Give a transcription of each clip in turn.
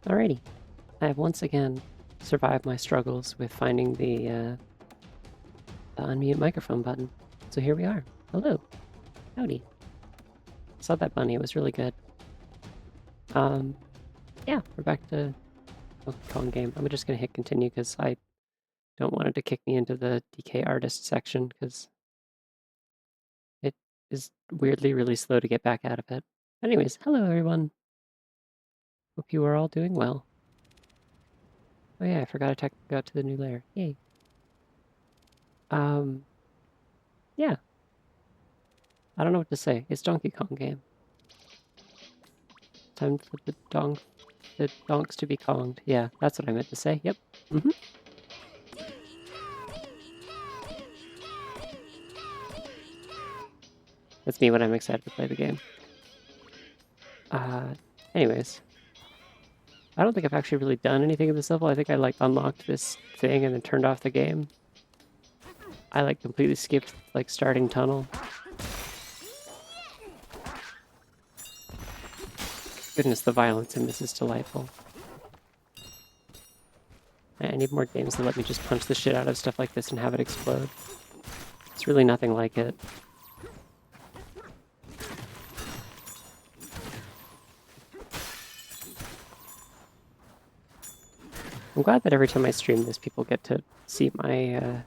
Alrighty, I have once again survived my struggles with finding the unmute microphone button. So here we are. Hello. Howdy. Saw that bunny, it was really good. Yeah, we're back to Donkey Kong game. I'm just gonna hit continue because I don't want it to kick me into the DK artist section because it is weirdly really slow to get back out of it. Anyways, hello everyone. Hope you are all doing well. Oh yeah, I forgot to go out to the new layer. Yay. Yeah. I don't know what to say. It's Donkey Kong game. Time for the donks to be konged. Yeah, that's what I meant to say. Yep. That's me when I'm excited to play the game. Anyways. I don't think I've actually really done anything in this level. I think I like unlocked this thing and then turned off the game. I like completely skipped like starting tunnel. Goodness, the violence in this is delightful. I need more games that let me just punch the shit out of stuff like this and have it explode. It's really nothing like it. I'm glad that every time I stream this, people get to see my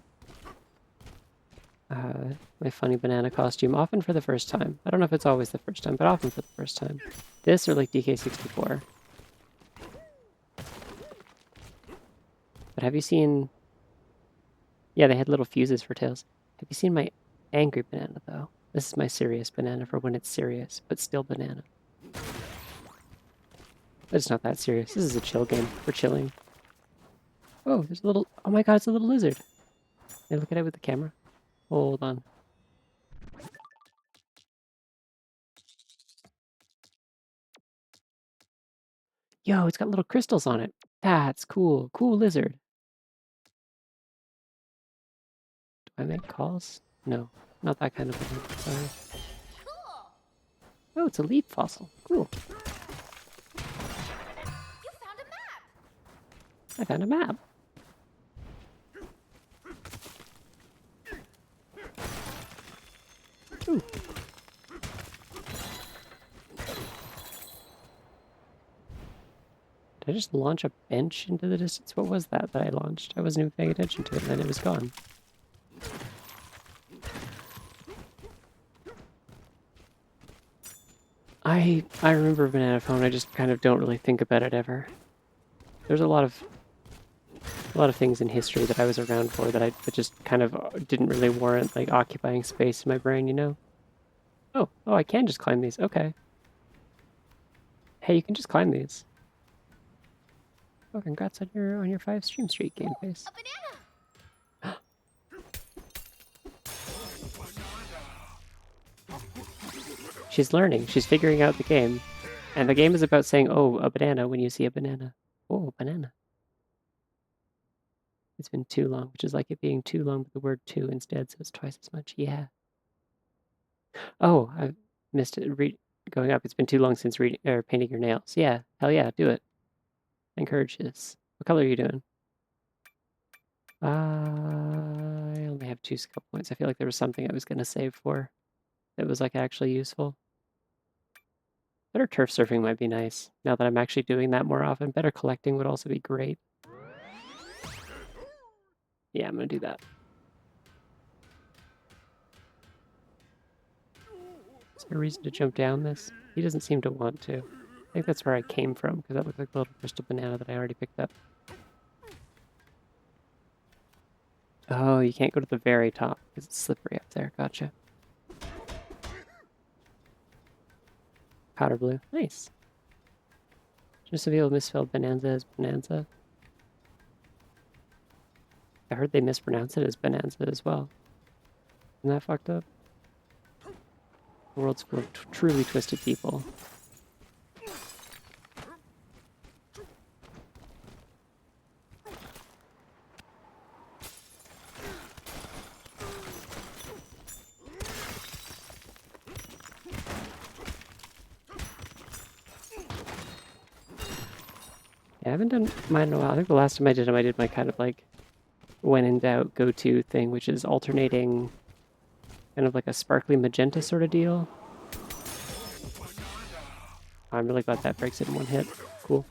my funny banana costume, often for the first time. I don't know if it's always the first time, but often for the first time. This or like DK64. But have you seen... Yeah, they had little fuses for tails. Have you seen my angry banana, though? This is my serious banana for when it's serious, but still banana. But it's not that serious. This is a chill game. We're chilling. Oh, there's a little... Oh my god, it's a little lizard. Can I look at it with the camera? Hold on. Yo, it's got little crystals on it. That's cool. Cool lizard. Do I make calls? No, not that kind of lizard. Sorry. Oh, it's a leaf fossil. Cool. You found a map. I found a map. Ooh. Did I just launch a bench into the distance? What was that I launched? I wasn't even paying attention to it, and then it was gone. I remember Banana Phone, I just kind of don't really think about it ever. There's a lot of things in history that I was around for that just kind of didn't really warrant like occupying space in my brain, you know? Oh, I can just climb these. Okay. Hey, you can just climb these. Oh, congrats on your 5 stream streak game face. A banana. She's learning. She's figuring out the game. And the game is about saying, oh, a banana when you see a banana. Oh, banana. It's been too long, which is like it being too long, but the word two instead, so it's twice as much. Yeah. Oh, I missed it. Going up. It's been too long since reading or painting your nails. Yeah. Hell yeah, do it. I encourage this. What color are you doing? I only have 2 skill points. I feel like there was something I was going to save for that was like actually useful. Better turf surfing might be nice, now that I'm actually doing that more often. Better collecting would also be great. Yeah, I'm gonna do that. Is there a reason to jump down this? He doesn't seem to want to. I think that's where I came from, because that looked like a little crystal banana that I already picked up. Oh, you can't go to the very top, because it's slippery up there. Gotcha. Powder blue. Nice. Just a people misspelled Bananza as Bananza. I heard they mispronounce it as Bananza as well. Isn't that fucked up? The world's full of truly twisted people. Yeah, I haven't done mine in a while. I think the last time I did my kind of like when in doubt go-to thing, which is alternating kind of like a sparkly magenta sort of deal. I'm really glad that breaks it in one hit. Cool.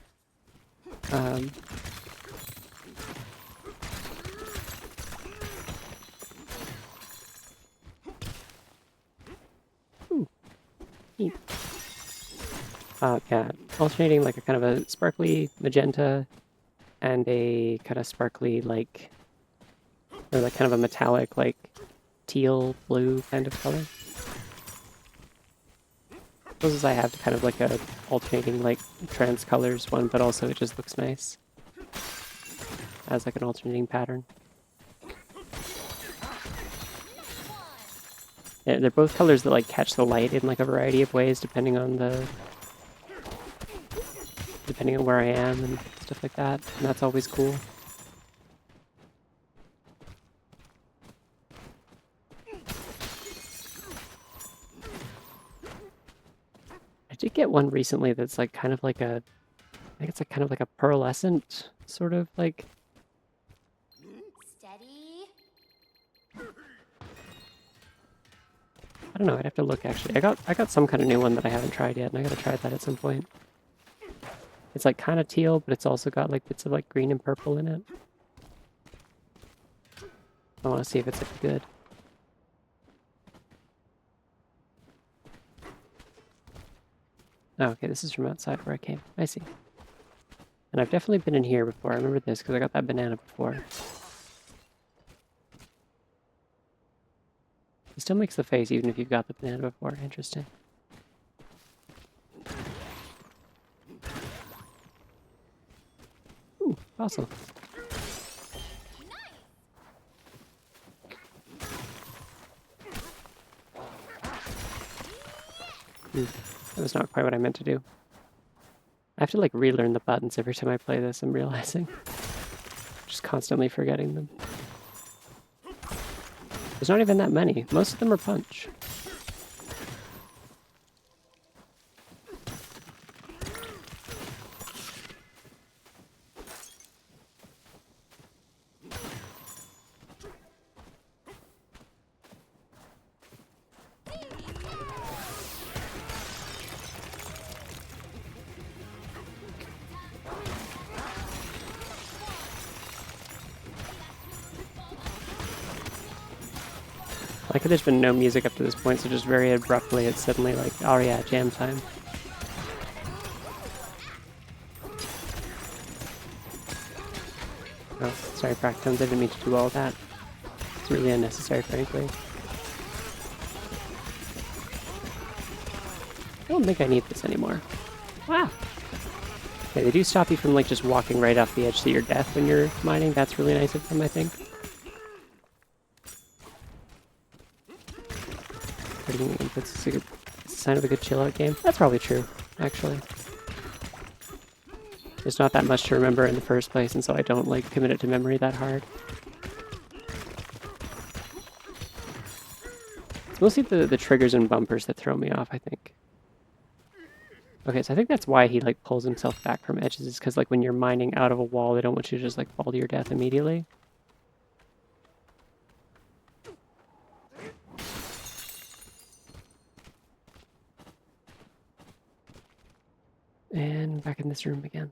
Ooh, neat. Yeah, alternating like a kind of a sparkly magenta and a kind of sparkly like, or like kind of a metallic like teal blue kind of color. Suppose I have kind of like a alternating like trans colors one, but also it just looks nice as like an alternating pattern. Yeah, they're both colors that like catch the light in like a variety of ways depending on where I am and stuff like that, and that's always cool. I did get one recently that's like kind of like I think it's like kind of like a pearlescent sort of like. Steady. I don't know, I'd have to look actually. I got some kind of new one that I haven't tried yet, and I gotta try that at some point. It's like kind of teal, but it's also got like bits of like green and purple in it. I want to see if it's like good. Oh, okay, this is from outside where I came. I see. And I've definitely been in here before. I remember this because I got that banana before. It still makes the face even if you've got the banana before. Interesting. Ooh, fossil. That was not quite what I meant to do. I have to like relearn the buttons every time I play this, I'm realizing. Just constantly forgetting them. There's not even that many. Most of them are punch. Like there's been no music up to this point, so just very abruptly it's suddenly like, oh yeah, jam time. Oh, sorry, Practones, I didn't mean to do all that. It's really unnecessary, frankly. I don't think I need this anymore. Wow! Okay, they do stop you from like just walking right off the edge to your death when you're mining. That's really nice of them, I think. Getting inputs is a good sign of a good chill-out game. That's probably true, actually. There's not that much to remember in the first place, and so I don't like commit it to memory that hard. It's mostly the triggers and bumpers that throw me off, I think. Okay, so I think that's why he like pulls himself back from edges, is because like when you're mining out of a wall, they don't want you to just like fall to your death immediately. And back in this room again.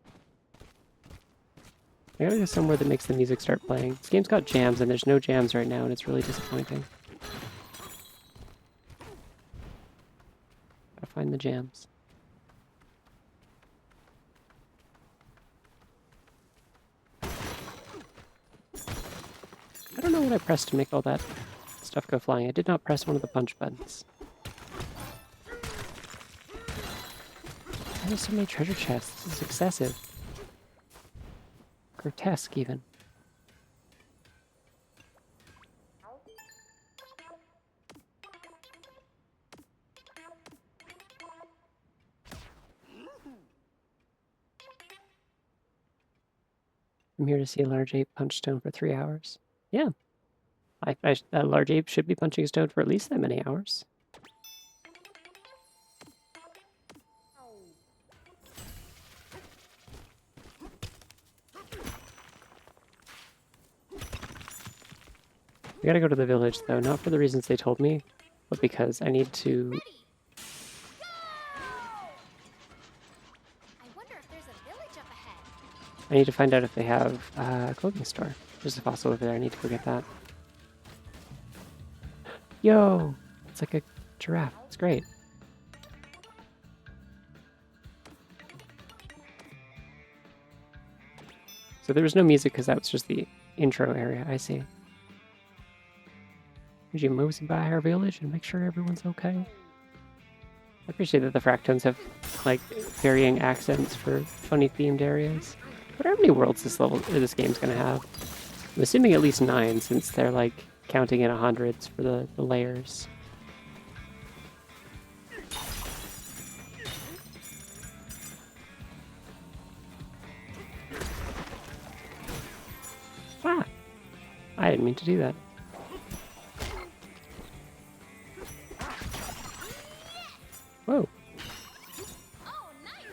I gotta go somewhere that makes the music start playing. This game's got jams, and there's no jams right now, and it's really disappointing. Gotta find the jams. I don't know what I pressed to make all that stuff go flying. I did not press one of the punch buttons. There's so many treasure chests. This is excessive. Grotesque, even. I'm here to see a large ape punch stone for 3 hours. Yeah. A large ape should be punching a stone for at least that many hours. We gotta go to the village, though, not for the reasons they told me, but because I need to... Ready. Go! I wonder if there's a village up ahead. I need to find out if they have a clothing store. There's a fossil over there. I need to go get that. Yo! It's like a giraffe. It's great. So there was no music because that was just the intro area. I see. Would you mosey by our village and make sure everyone's okay? I appreciate that the Fractones have like varying accents for funny themed areas. I wonder how many worlds this game's gonna have. I'm assuming at least 9 since they're like counting in hundreds for the layers. Ah! I didn't mean to do that. Whoa. Oh, nice.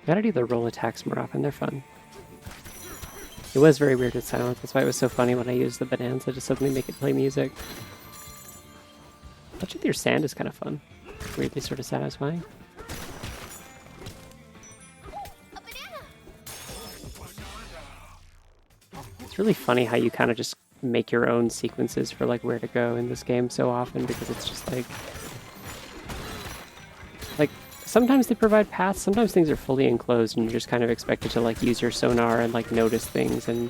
Gotta do the roll attacks more often, they're fun. It was very weird with silence, that's why it was so funny when I used the Bananza to suddenly make it play music. Touching with your sand is kind of fun. Weirdly sort of satisfying. A banana. It's really funny how you kind of just make your own sequences for like where to go in this game so often because it's just like sometimes they provide paths, sometimes things are fully enclosed and you're just kind of expected to like use your sonar and like notice things and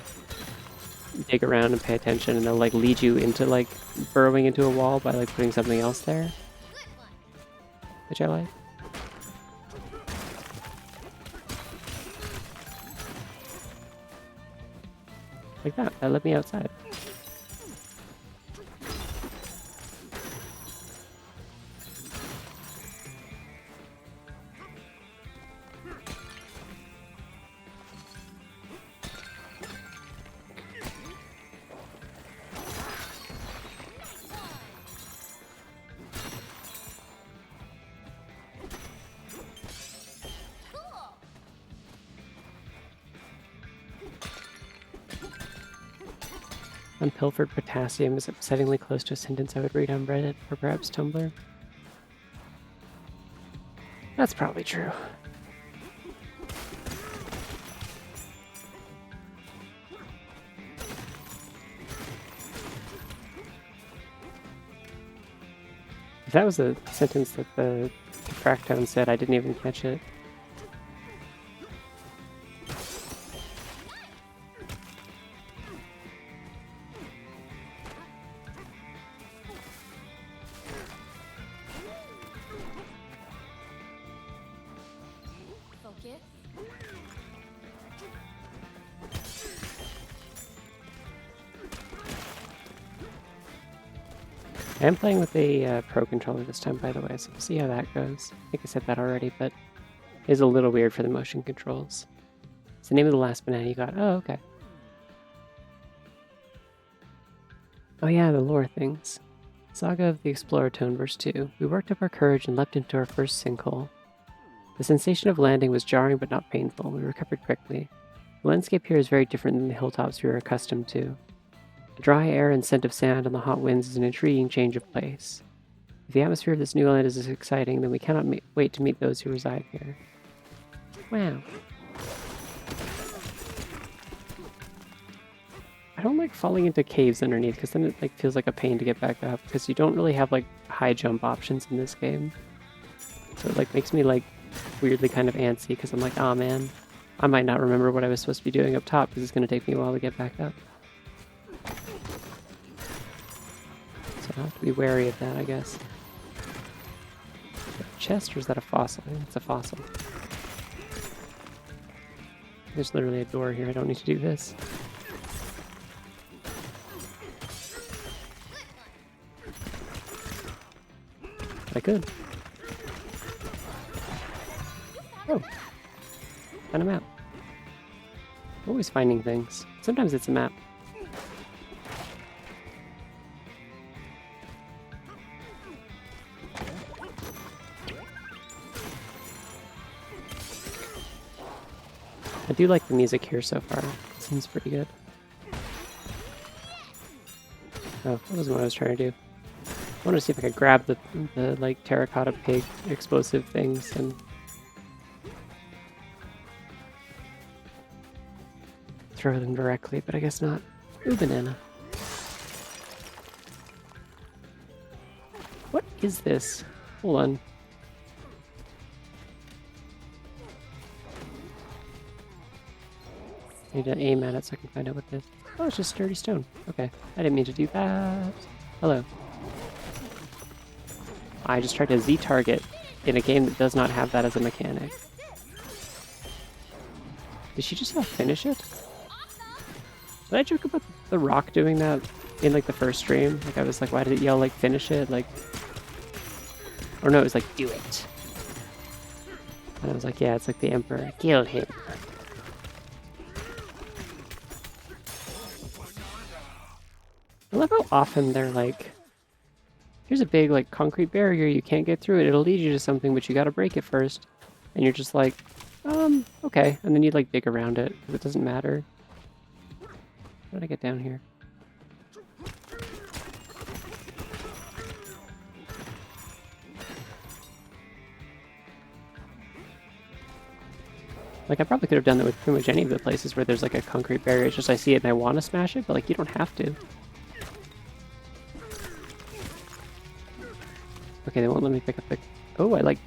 dig around and pay attention, and they'll like lead you into like burrowing into a wall by like putting something else there, Good one. which I like. Like that let me outside. Cool. Unpilfered potassium is upsettingly close to a sentence I would read on Reddit or perhaps Tumblr. That's probably true. If that was a sentence that the Fractone said, I didn't even catch it. Focus. I am playing with a Pro Controller this time, by the way, so we'll see how that goes. I think I said that already, but it is a little weird for the motion controls. It's the name of the last banana you got. Oh, okay. Oh yeah, the lore things. Saga of the Explorer Tone, verse 2. We worked up our courage and leapt into our first sinkhole. The sensation of landing was jarring but not painful. We recovered quickly. The landscape here is very different than the hilltops we were accustomed to. The dry air and scent of sand on the hot winds is an intriguing change of place. If the atmosphere of this new land is as exciting, then we cannot wait to meet those who reside here. Wow. I don't like falling into caves underneath, because then it like feels like a pain to get back up, because you don't really have like high jump options in this game. So it like makes me like weirdly kind of antsy, because I'm like, oh man, I might not remember what I was supposed to be doing up top, because it's going to take me a while to get back up. So I'll have to be wary of that, I guess. A chest, or is that a fossil? I think it's a fossil. There's literally a door here, I don't need to do this. But I could. Oh! Found a map. Always finding things. Sometimes it's a map. I do like the music here so far. It seems pretty good. Oh, that wasn't what I was trying to do. I wanted to see if I could grab the like terracotta pig explosive things and throw them directly, but I guess not. Ooh, banana. What is this? Hold on. I need to aim at it so I can find out what this is. Oh, it's just sturdy stone. Okay. I didn't mean to do that. Hello. I just tried to Z-target in a game that does not have that as a mechanic. Did she just not finish it? Did I joke about the rock doing that in like the first stream? Like I was like, why did it yell like finish it? Like, or no, it was like do it. And I was like, yeah, it's like the Emperor. Kill him. I love how often they're like, here's a big like concrete barrier, you can't get through it, it'll lead you to something, but you gotta break it first. And you're just like, okay. And then you like dig around it, because it doesn't matter. How did I get down here? Like, I probably could have done that with pretty much any of the places where there's like a concrete barrier. It's just I see it and I want to smash it, but like, you don't have to. Okay, they won't let me pick up the... Oh, I like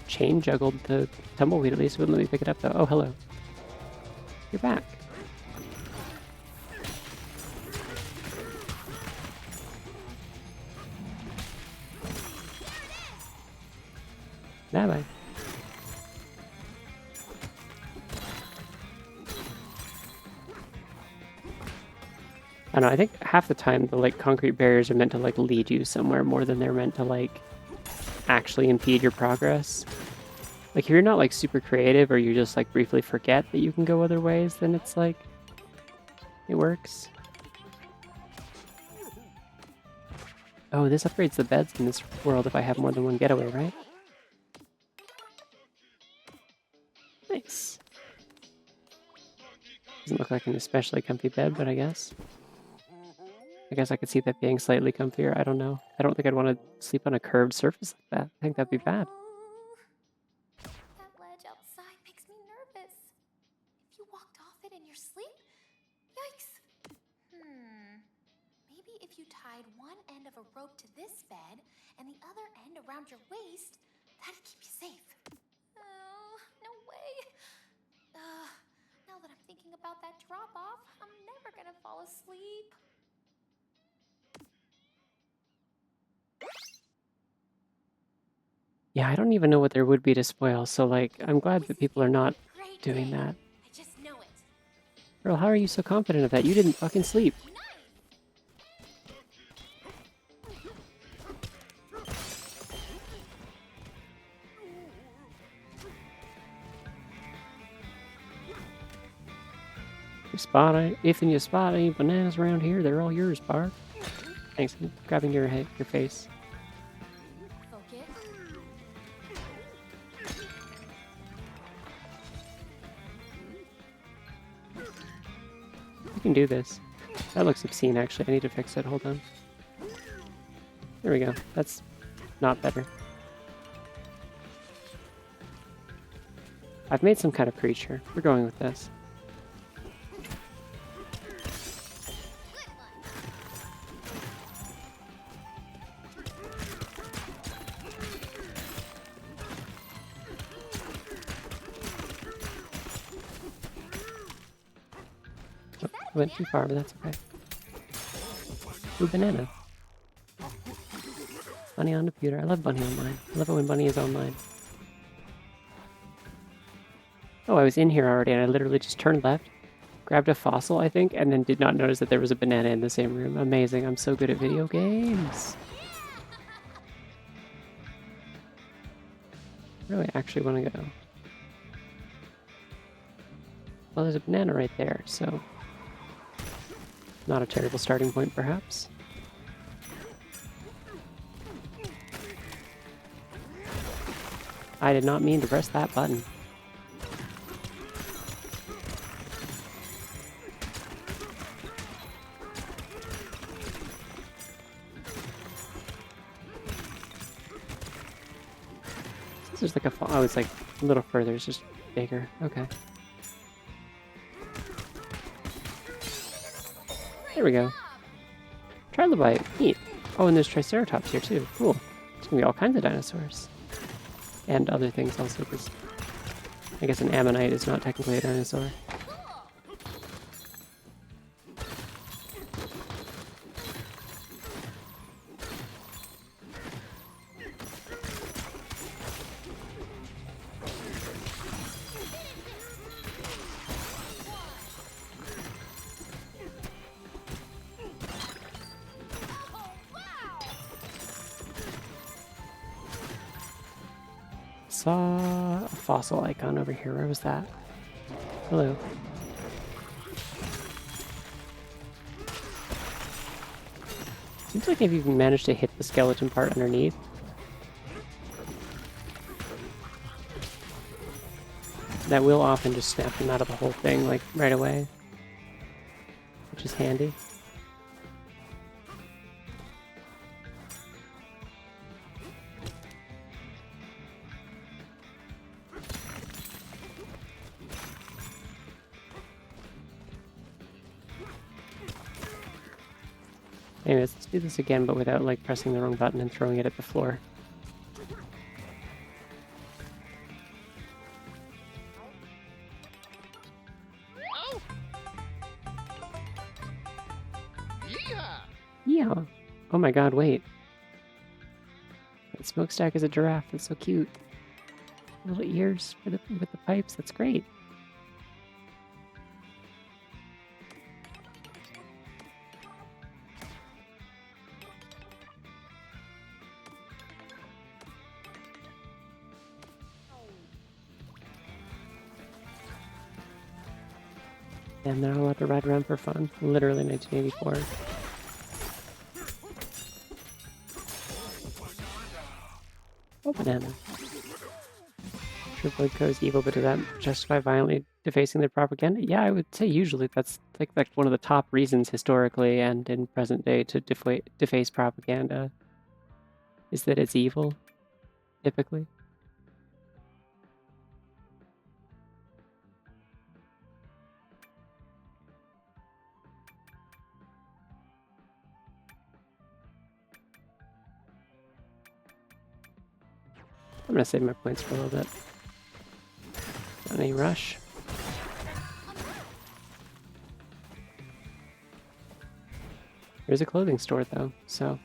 chain juggled the tumbleweed at least. It wouldn't let me pick it up though. Oh, hello. You're back. Bye-bye. I don't know, I think half the time the like concrete barriers are meant to like lead you somewhere more than they're meant to like actually impede your progress. Like if you're not like super creative or you just like briefly forget that you can go other ways, then it's like it works. Oh, this upgrades the beds in this world if I have more than one getaway, right? Nice. Doesn't look like an especially comfy bed, but I guess I could see that being slightly comfier. I don't know. I don't think I'd want to sleep on a curved surface like that. I think that'd be bad. That ledge outside makes me nervous. If you walked off it in your sleep? Yikes. Maybe if you tied one end of a rope to this bed and the other end around your waist, that'd keep you safe. Oh, no way. Now that I'm thinking about that drop-off, I'm never gonna fall asleep. Yeah, I don't even know what there would be to spoil, so like, I'm glad that people are not Great doing day. that. I just know it. Girl, how are you so confident of that? You didn't fucking sleep. If you spot any bananas around here, they're all yours, Barb. Thanks, I'm grabbing your head, your face. Focus. You can do this. That looks obscene, actually. I need to fix it. Hold on. There we go. That's not better. I've made some kind of creature. We're going with this. I went too far, but that's okay. Ooh, banana. Bunny on the computer. I love Bunny online. I love it when Bunny is online. Oh, I was in here already, and I literally just turned left, grabbed a fossil, I think, and then did not notice that there was a banana in the same room. Amazing. I'm so good at video games. Where do I actually want to go? Well, there's a banana right there, so... not a terrible starting point, perhaps. I did not mean to press that button. there's like a oh, it's like a little further. It's just bigger. Okay. There we go. Trilobite. Neat. Oh, and there's Triceratops here too. Cool. There's gonna be all kinds of dinosaurs. And other things also, because I guess an ammonite is not technically a dinosaur. Saw a fossil icon over here. Where was that? Hello. Seems like if you can manage to hit the skeleton part underneath, that will often just snap them out of the whole thing, like, right away. Which is handy. Anyways, let's do this again, but without, like, pressing the wrong button and throwing it at the floor. Yeah. Oh my god, wait. That smokestack is a giraffe. That's so cute. Little ears for with the pipes. That's great. And they're allowed to ride around for fun. Literally 1984. Oh, banana. Sure, Blood Code is evil, but does that justify violently defacing their propaganda? Yeah, I would say usually that's like one of the top reasons historically and in present day to deface propaganda is that it's evil, typically. I'm gonna save my points for a little bit. Not any rush. There's a clothing store though, so.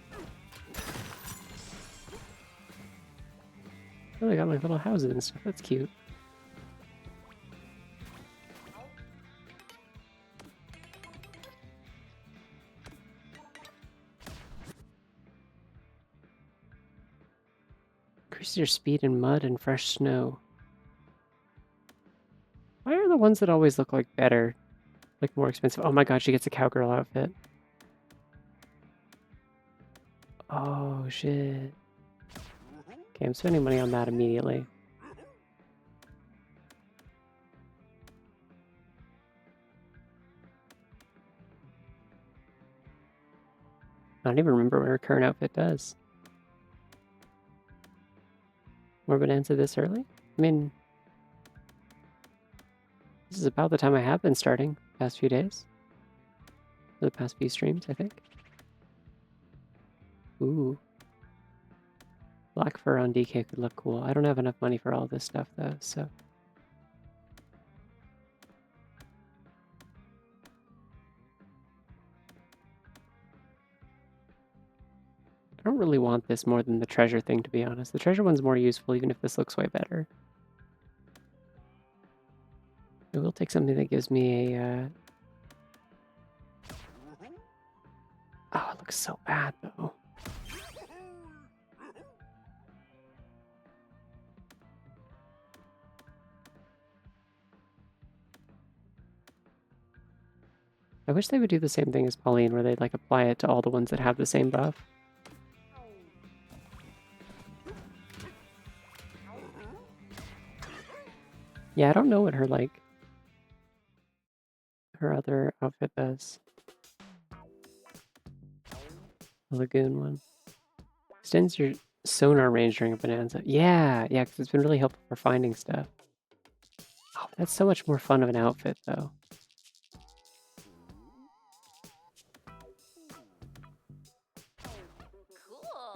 Oh, they got like little houses and stuff. That's cute. Increases your speed in mud and fresh snow. Why are the ones that always look like better, like more expensive? Oh my god, she gets a cowgirl outfit. Oh shit. Okay, I'm spending money on that immediately. I don't even remember what her current outfit does. More Bananza this early? I mean, this is about the time I have been starting the past few days. For the past few streams, I think. Ooh. Black fur on DK could look cool. I don't have enough money for all this stuff though, so. I don't really want this more than the treasure thing, to be honest. The treasure one's more useful, even if this looks way better. I will take something that gives me a... Oh, it looks so bad, though. I wish they would do the same thing as Pauline, where they'd, like, apply it to all the ones that have the same buff. Yeah, I don't know what her, like... her other outfit does. The Lagoon one. Extends your sonar range during a Bananza. Yeah, yeah, because it's been really helpful for finding stuff. Oh, that's so much more fun of an outfit, though.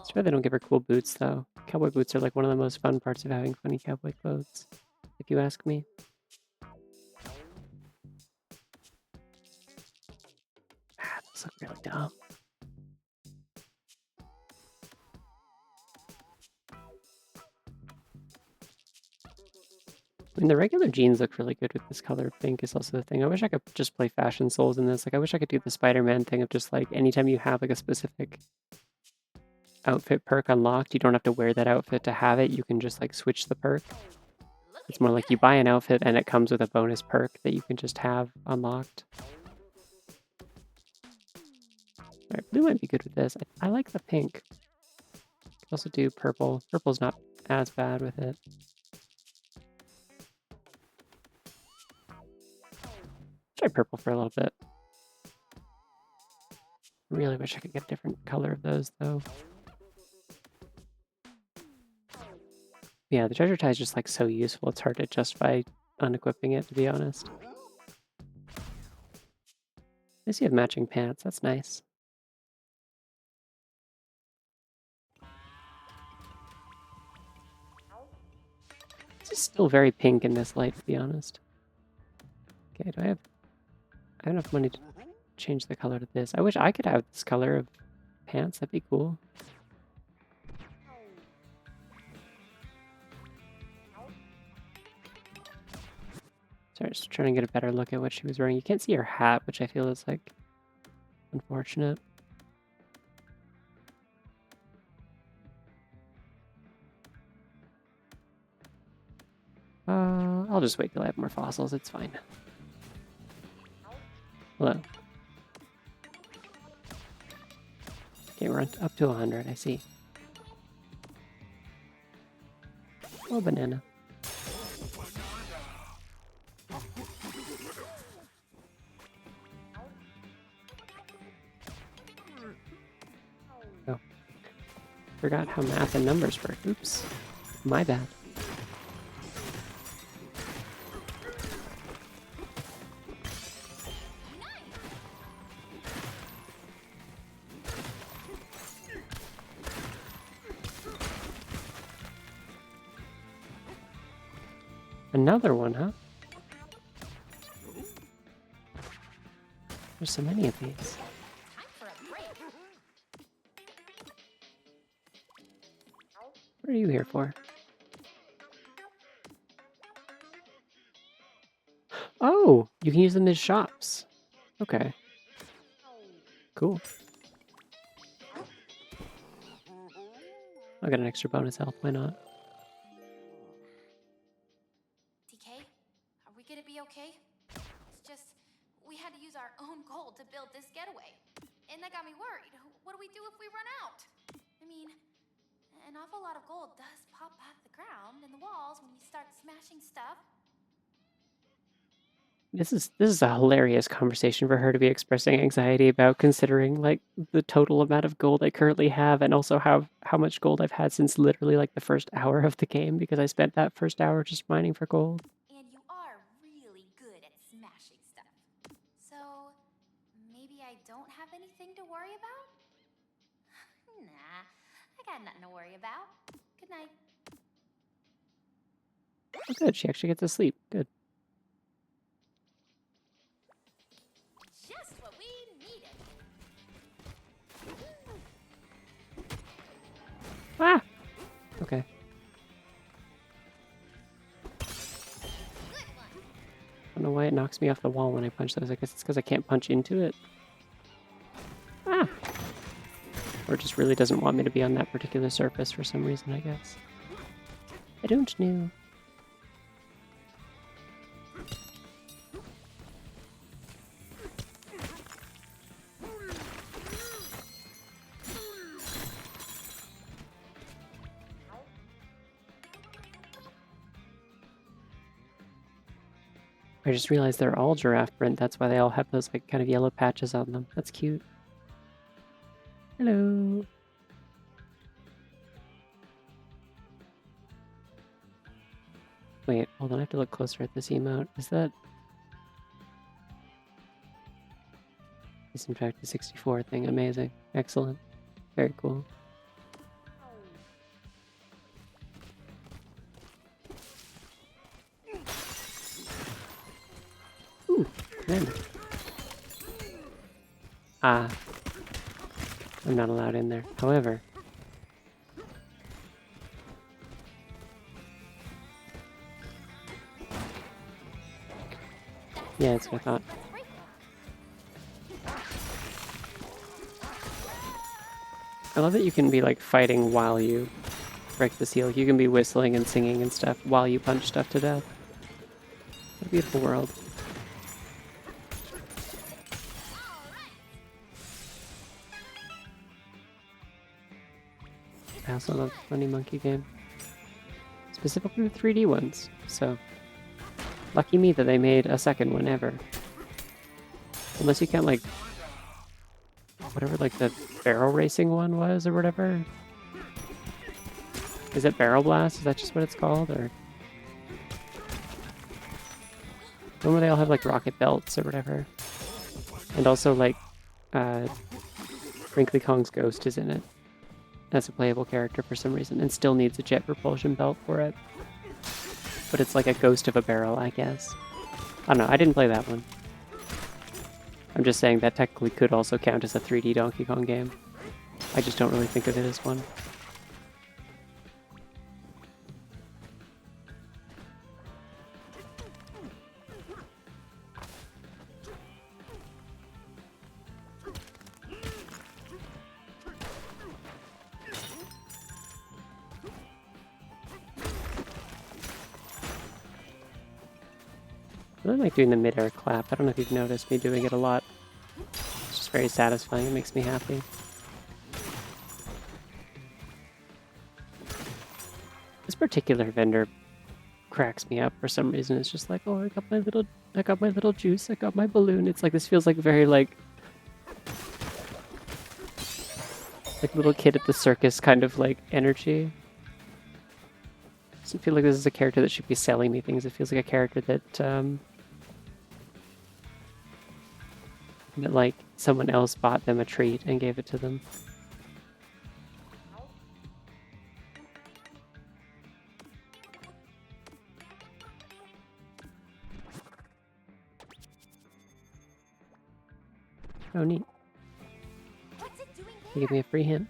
It's Cool. why they don't give her cool boots, though. Cowboy boots are like one of the most fun parts of having funny cowboy clothes, if you ask me. Ah, those look really dumb. I mean, the regular jeans look really good with this color of pink is also the thing. I wish I could just play fashion souls in this. Like, I wish I could do the Spider-Man thing of just like, anytime you have like a specific outfit perk unlocked, you don't have to wear that outfit to have it. You can just like switch the perk. It's Looking more like you good. buy an outfit and it comes with a bonus perk that you can just have unlocked. Alright, blue might be good with this. I like the pink. Could also do purple. Purple's not as bad with it. Try purple for a little bit. Really wish I could get a different color of those, though. Yeah, the treasure tie is just like so useful. It's hard to justify unequipping it, to be honest. At least you have matching pants. That's nice. This is still very pink in this light, to be honest. Okay, I have enough money to change the color to this. I wish I could have this color of pants. That'd be cool. Sorry, just trying to get a better look at what she was wearing. You can't see her hat, which I feel is like unfortunate. I'll just wait till I have more fossils. It's fine. Hello. Okay, we're up to 100. I see. Oh, banana. Oh. Forgot how math and numbers work. Oops. My bad. Another one, huh? There's so many of these. Time for a break. What are you here for? Oh, you can use them as shops. Okay. Cool. I got an extra bonus health. Why not? DK, are we gonna be okay? It's just, we had to use our own gold to build this getaway. And that got me worried. What do we do if we run out? I mean, an awful lot of gold does pop out of the ground and the walls when you start smashing stuff. This is a hilarious conversation for her to be expressing anxiety about, considering like the total amount of gold I currently have, and also how much gold I've had since literally like the first hour of the game, because I spent that first hour just mining for gold. And you are really good at smashing stuff. So, maybe I don't have anything to worry about? Nah, I got nothing to worry about. Good night. Oh, good. She actually gets to sleep. Good. Just what we needed. Ah. Okay. Good one. I don't know why it knocks me off the wall when I punch those. I guess it's because I can't punch into it. Ah! Or it just really doesn't want me to be on that particular surface for some reason, I guess. I don't know. I just realized they're all giraffe print. That's why they all have those like kind of yellow patches on them. That's cute. Hello. Wait, hold on, I have to look closer at this emote. Is that... Is in fact the 64 thing. Amazing. Excellent. Very cool. Ooh, then. Ah. I'm not allowed in there. However... Yeah, that's what I thought. I love that you can be like fighting while you break the seal. You can be whistling and singing and stuff while you punch stuff to death. What a beautiful world. I also love the Funny Monkey game. Specifically the 3D ones, so... Lucky me that they made a second one ever. Unless you count like... Whatever like the barrel racing one was or whatever. Is it Barrel Blast? Is that just what it's called? Or... One where they all have like rocket belts or whatever. And also like... Wrinkly Kong's ghost is in it. As a playable character for some reason. And still needs a jet propulsion belt for it. But it's like a ghost of a barrel, I guess. I don't know, I didn't play that one. I'm just saying that technically could also count as a 3D Donkey Kong game. I just don't really think of it as one. I really like doing the mid-air clap. I don't know if you've noticed me doing it a lot. It's just very satisfying. It makes me happy. This particular vendor cracks me up for some reason. It's just like, oh, I got my little juice. I got my balloon. It's like, this feels like very like little kid at the circus kind of like energy. It doesn't feel like this is a character that should be selling me things. It feels like a character that that like someone else bought them a treat and gave it to them. Oh, neat. You give me a free hint.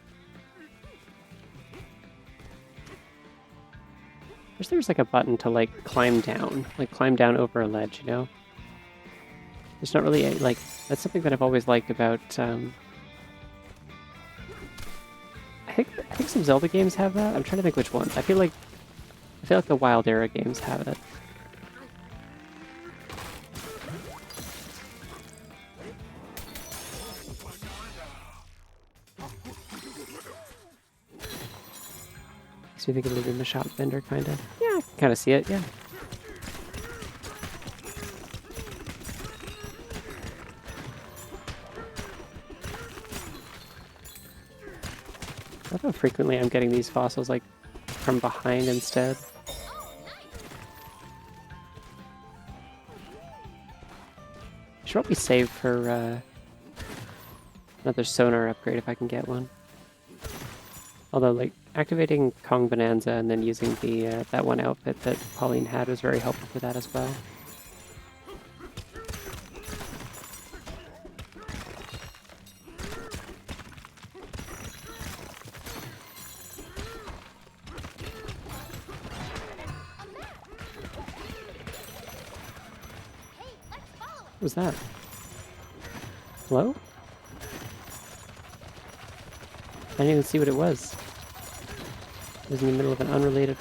Wish there was like a button to like climb down over a ledge, you know? There's not really a, like, that's something that I've always liked about, I think some Zelda games have that. I'm trying to think which ones. I feel like the Wild Era games have it. Makes me think of the Room Shop vendor, kind of. Yeah, I can kind of see it, yeah. I love how frequently I'm getting these fossils, like, from behind instead. Should probably save for, another sonar upgrade if I can get one. Although, like, activating Kong Bananza and then using the, that one outfit that Pauline had was very helpful for that as well. What was that? Hello? I didn't even see what it was. It was in the middle of an unrelated...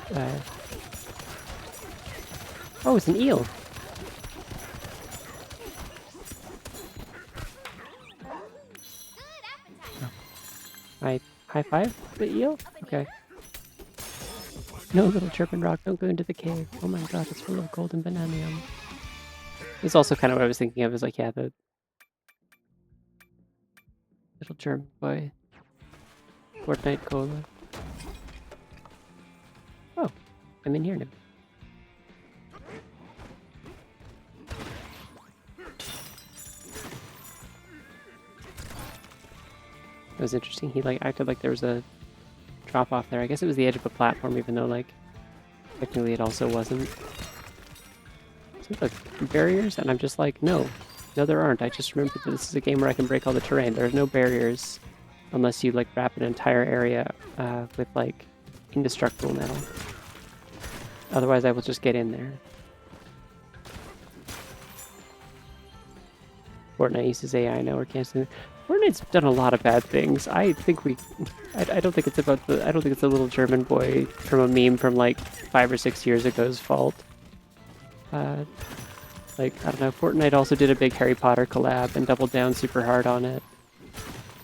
Oh, it's an eel! Oh. I high-five the eel? Okay. No, little chirping rock, don't go into the cave. Oh my god, it's full of golden bananium. It's also kind of what I was thinking of, is like, yeah, the little germ boy. Fortnite Cola. Oh, I'm in here now. It was interesting. He like acted like there was a drop off there. I guess it was the edge of a platform, even though like technically it also wasn't. So look, barriers, and I'm just like, no, there aren't. I just remembered that this is a game where I can break all the terrain. There's no barriers unless you like wrap an entire area with like indestructible metal. Otherwise, I will just get in there. Fortnite uses AI now. We're canceling. Fortnite's done a lot of bad things. I think we. I don't think it's about the. I don't think it's a little German boy from a meme from like 5 or 6 years ago's fault. Like, I don't know, Fortnite also did a big Harry Potter collab and doubled down super hard on it.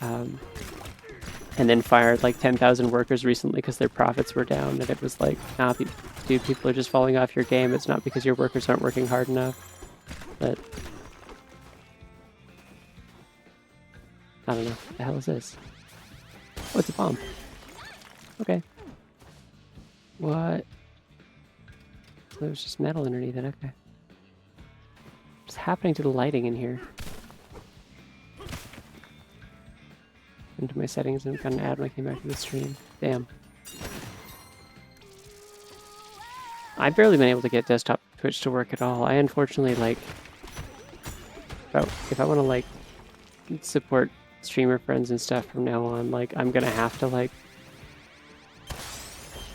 And then fired like 10,000 workers recently because their profits were down, and it was like, nah, dude, people are just falling off your game. It's not because your workers aren't working hard enough. But I don't know. What the hell is this? Oh, it's a bomb. Okay. What? There was just metal underneath it. Okay. What's happening to the lighting in here? Into my settings and got an ad when I came back to the stream. Damn. I've barely been able to get desktop Twitch to work at all. I unfortunately like if I want to like support streamer friends and stuff from now on, like I'm gonna have to like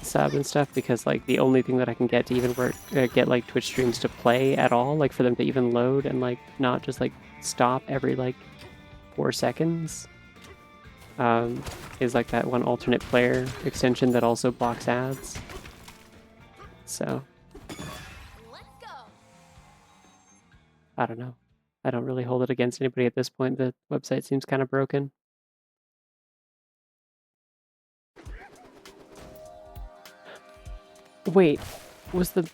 sub and stuff, because like the only thing that I can get to even work get like Twitch streams to play at all, like for them to even load and like not just like stop every like 4 seconds, is like that one alternate player extension that also blocks ads. So I don't know. I don't really hold it against anybody at this point. The website seems kind of broken. Wait, was the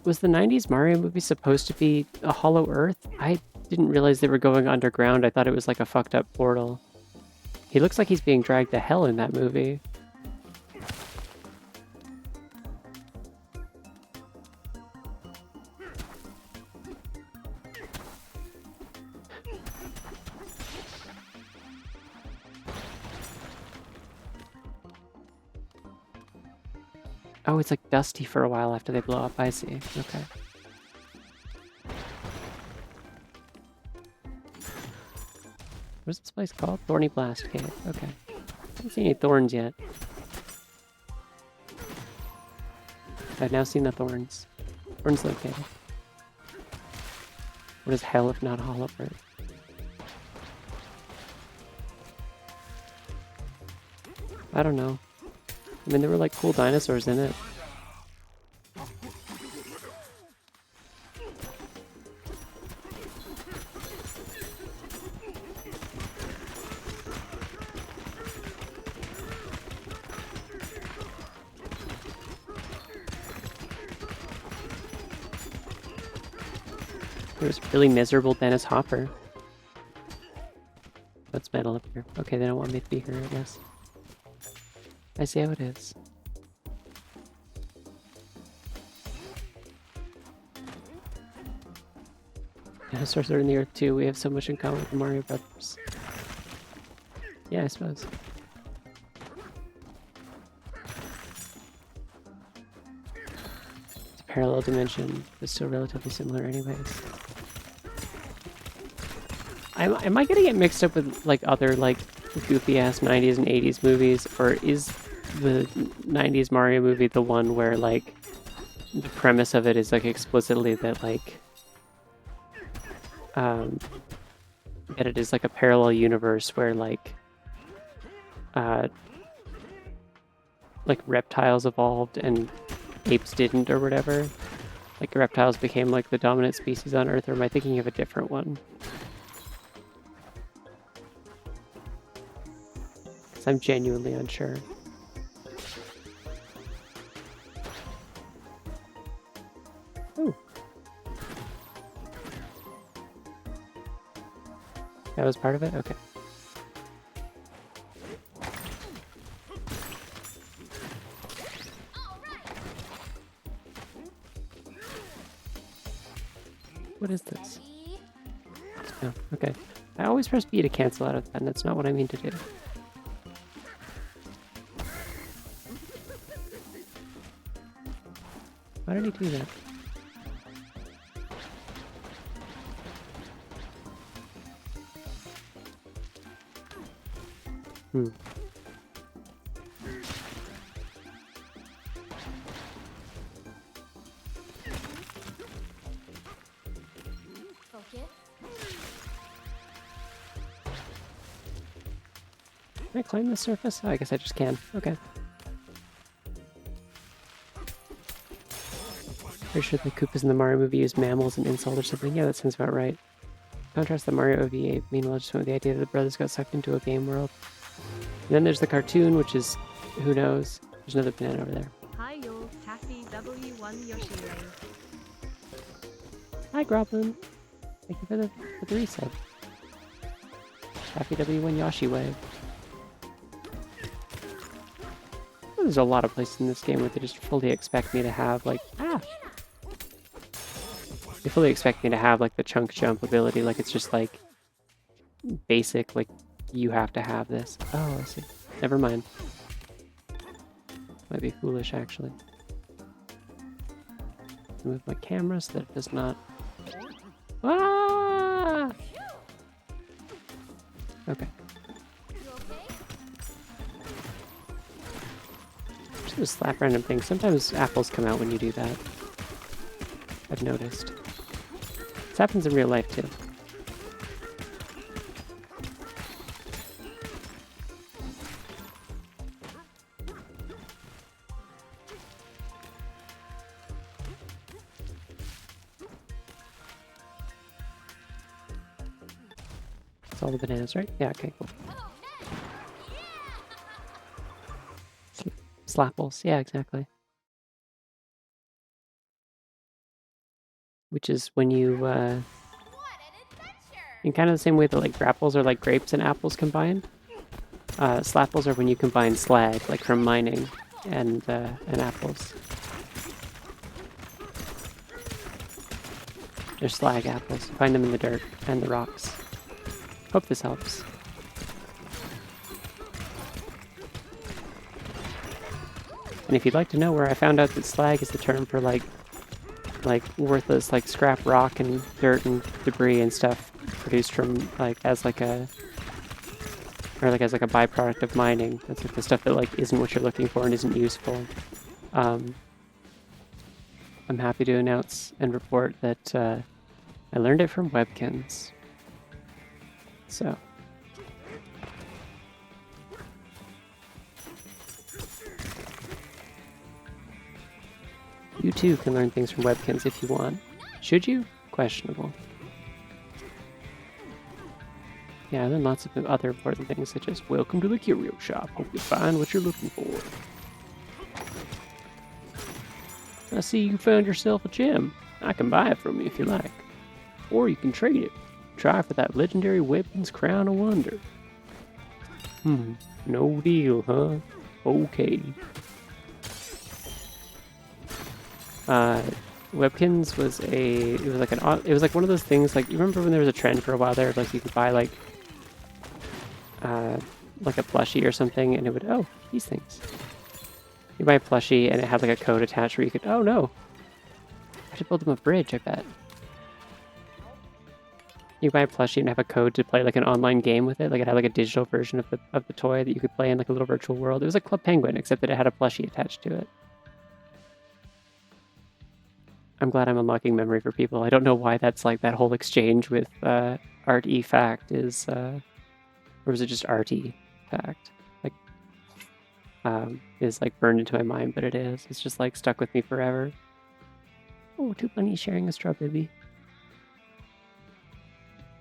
90s Mario movie supposed to be a Hollow Earth? I didn't realize they were going underground. I thought it was like a fucked up portal. He looks like he's being dragged to hell in that movie. Oh, it's like dusty for a while after they blow up. I see. Okay. What's this place called? Thorny Blast Cave. Okay. Haven't seen any thorns yet. I've now seen the thorns. Thorns located. What is hell if not Hollow Earth? I don't know. I mean, there were like cool dinosaurs in it. There's really miserable Dennis Hopper. What's metal up here? Okay, they don't want me to be here, I guess. I see how it is. Dinosaurs are in the earth too. We have so much in common with the Mario Brothers. Yeah, I suppose. It's a parallel dimension, but still relatively similar anyways. Am I gonna get mixed up with like other like goofy ass 90s and 80s movies, or is the 90s Mario movie the one where like the premise of it is like explicitly that like that it is like a parallel universe where like reptiles evolved and apes didn't, or whatever? Like reptiles became like the dominant species on Earth, or am I thinking of a different one? I'm genuinely unsure. Ooh. That was part of it? Okay. What is this? Oh, okay. I always press B to cancel out of that, and that's not what I mean to do. Why did he do that? Focus. Can I climb this surface? Oh, I guess I just can. Okay. Pretty sure the Koopas in the Mario movie use mammals and insult or something. Yeah, that sounds about right. Contrast the Mario OVA, meanwhile, just went with the idea that the brothers got sucked into a game world. And then there's the cartoon, which is, who knows? There's another banana over there. Hi, y'all. Taffy W1 Yoshi Wave. Hi, Groblin. Thank you for the resub. Happy W1 Yoshi Wave. There's a lot of places in this game where they just fully expect me to have, like, They fully expect me to have, like, the chunk jump ability, like, it's just, like, basic, like, you have to have this. Oh, I see. Never mind. Might be foolish, actually. Move my camera so that it does not... Ah! Okay. Just gonna slap random things. Sometimes apples come out when you do that. I've noticed. This happens in real life, too. It's all the bananas, right? Yeah, okay, cool. Slapples, yeah, exactly. Which is when you, in kind of the same way that, like, grapples are like grapes and apples combined. Slapples are when you combine slag, like from mining, and apples. They're slag apples. Find them in the dirt and the rocks. Hope this helps. And if you'd like to know where I found out that slag is the term for like worthless like scrap rock and dirt and debris and stuff produced from like as like a byproduct of mining. That's like the stuff that like isn't what you're looking for and isn't useful. I'm happy to announce and report that I learned it from Webkins. So. You too can learn things from Webkins if you want. Should you? Questionable. Yeah, and then lots of other important things such as welcome to the curio shop. Hope you find what you're looking for. I see you found yourself a gem. I can buy it from you if you like. Or you can trade it. Try for that legendary weapons crown of wonder. No deal, huh? Okay. Webkins was it was like one of those things, like, you remember when there was a trend for a while there, like you could buy like a plushie or something and it would, oh, these things. You buy a plushie and it had like a code attached where you could, oh no, I should build them a bridge, I bet. You buy a plushie and have a code to play like an online game with it, like it had like a digital version of the toy that you could play in like a little virtual world. It was like Club Penguin, except that it had a plushie attached to it. I'm glad I'm unlocking memory for people. I don't know why that's like that whole exchange with Art E Fact is, or was it just Art E Fact? Like, is like burned into my mind, but it is. It's just like stuck with me forever. Oh, two bunnies sharing a straw baby.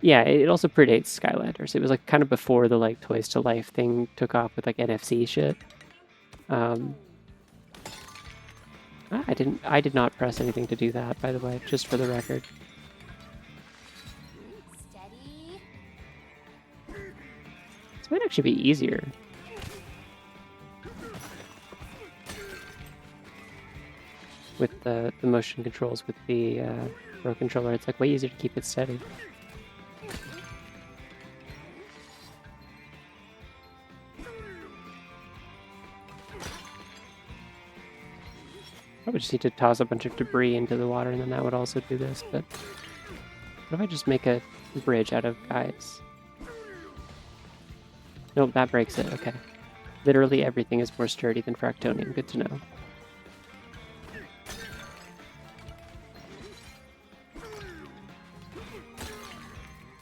Yeah, it also predates Skylanders. It was like kind of before the like Toys to Life thing took off with like NFC shit. I did not press anything to do that, by the way, just for the record. Steady. This might actually be easier. With the motion controls with the Pro controller, it's like way easier to keep it steady. Probably just need to toss a bunch of debris into the water, and then that would also do this, but... What if I just make a bridge out of guys? Nope, that breaks it, okay. Literally everything is more sturdy than Fractonium, good to know.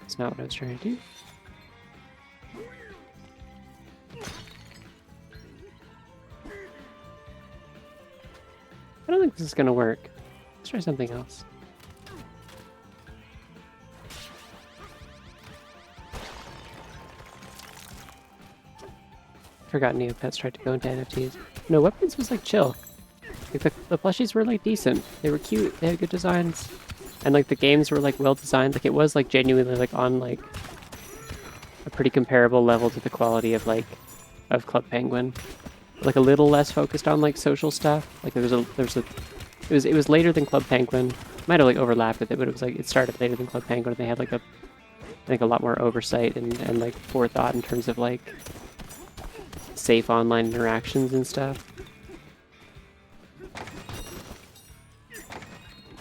That's not what I was trying to do. I don't think this is gonna work. Let's try something else. Forgot Neopets tried to go into NFTs. No, Weapons was like chill. Like the plushies were like decent. They were cute. They had good designs, and like the games were like well designed. Like it was like genuinely like on like a pretty comparable level to the quality of like of Club Penguin. Like a little less focused on like social stuff. Like it was later than Club Penguin. Might have like overlapped with it, but it was like it started later than Club Penguin. And they had like I think a lot more oversight and like forethought in terms of like safe online interactions and stuff.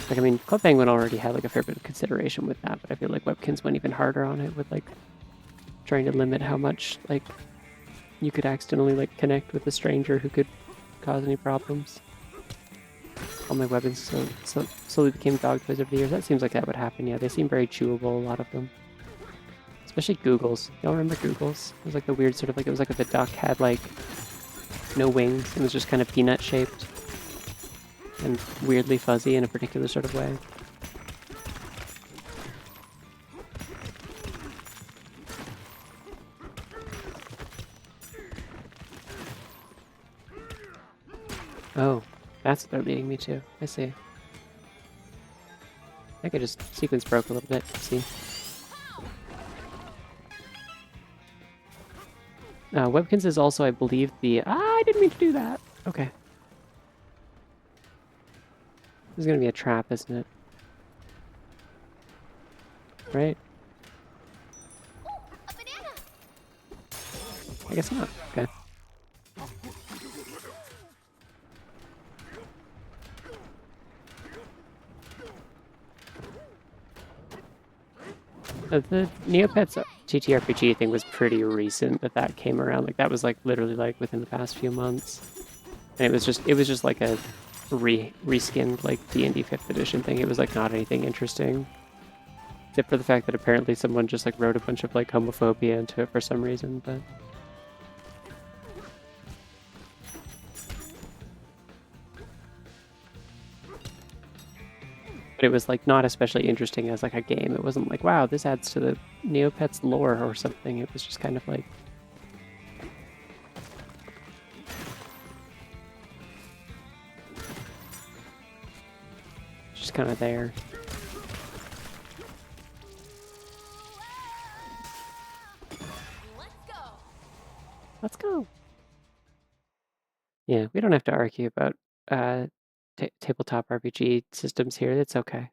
Like I mean, Club Penguin already had like a fair bit of consideration with that, but I feel like Webkins went even harder on it with like trying to limit how much like you could accidentally like connect with a stranger who could cause any problems. All my weapons slowly became dog toys over the years. That seems like that would happen, yeah. They seem very chewable, a lot of them. Especially Googles. Y'all remember Googles? It was like the weird sort of like, it was like if the duck had like no wings and was just kind of peanut shaped and weirdly fuzzy in a particular sort of way. Oh, that's what they're leading me to. I see. I think I just sequence broke a little bit. See? Webkins is also, I believe, the... I didn't mean to do that! Okay. This is gonna be a trap, isn't it? Right? Ooh, a banana! I guess not. Okay. The Neopets TTRPG thing was pretty recent that came around. Like that was like literally like within the past few months, and it was just like a reskinned like D&D 5th edition thing. It was like not anything interesting, except for the fact that apparently someone just like wrote a bunch of like homophobia into it for some reason. But it was like not especially interesting as like a game. It wasn't like, wow, this adds to the Neopets lore or something. It was just kind of like just kind of there. Let's go! Let's go. Yeah, we don't have to argue about tabletop RPG systems here. It's okay.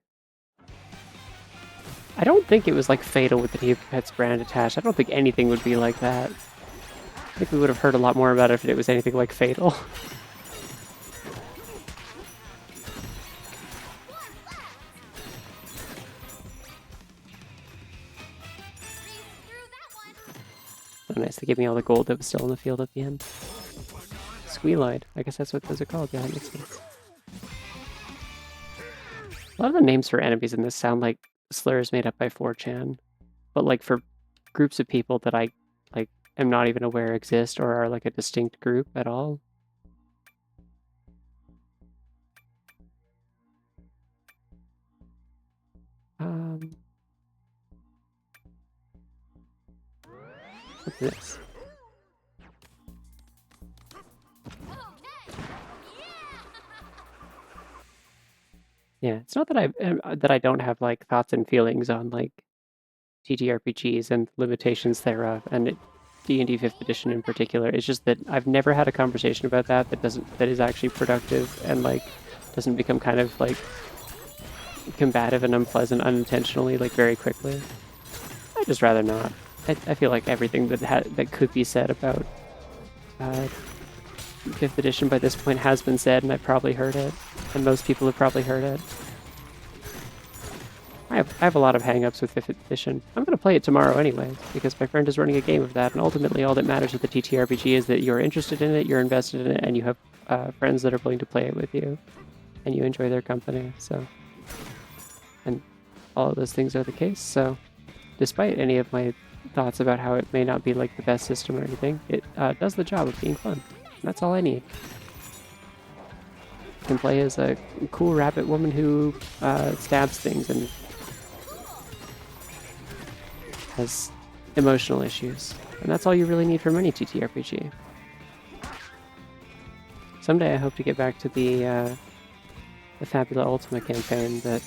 I don't think it was like fatal with the Neopets brand attached. I don't think anything would be like that. I think we would have heard a lot more about it if it was anything like fatal. Oh, nice. They gave me all the gold that was still in the field at the end. Squealoid. I guess that's what those are called. Yeah, that makes sense. A lot of the names for enemies in this sound like slurs made up by 4chan. But like for groups of people that I like am not even aware exist or are like a distinct group at all. What's this? Yeah, it's not that I don't have like thoughts and feelings on like TTRPGs and limitations thereof, and D&D 5th edition in particular. It's just that I've never had a conversation about that is actually productive and like doesn't become kind of like combative and unpleasant unintentionally like very quickly. I'd just rather not. I feel like everything that could be said about 5th edition by this point has been said, and I've probably heard it, and most people have probably heard it. I have a lot of hang-ups with 5th edition. I'm going to play it tomorrow anyway, because my friend is running a game of that, and ultimately all that matters with the TTRPG is that you're interested in it, you're invested in it, and you have friends that are willing to play it with you, and you enjoy their company, so... And all of those things are the case, so despite any of my thoughts about how it may not be like the best system or anything, it does the job of being fun. And that's all I need. I can play as a cool rabbit woman who stabs things and has emotional issues. And that's all you really need from any TTRPG. Someday I hope to get back to the Fabula Ultima campaign that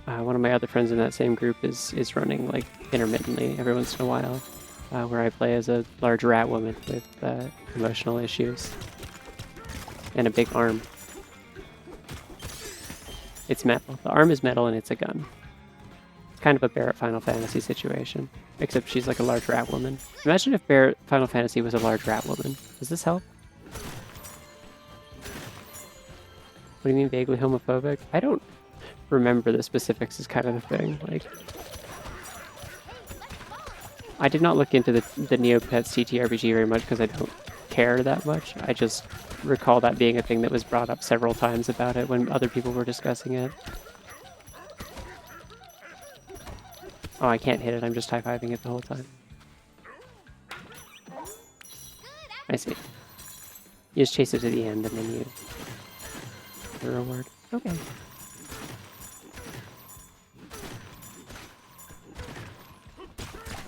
one of my other friends in that same group is running like intermittently every once in a while, where I play as a large rat woman with emotional issues and a big arm. It's metal. The arm is metal and it's a gun. It's kind of a Barrett Final Fantasy situation, except she's like a large rat woman. Imagine if Barrett Final Fantasy was a large rat woman. Does this help? What do you mean vaguely homophobic? I don't remember the specifics is kind of the thing. Like, I did not look into the Neopets TTRPG very much because I don't care that much. I just recall that being a thing that was brought up several times about it when other people were discussing it. Oh, I can't hit it. I'm just high-fiving it the whole time. I see. You just chase it to the end and then you... the reward. Okay.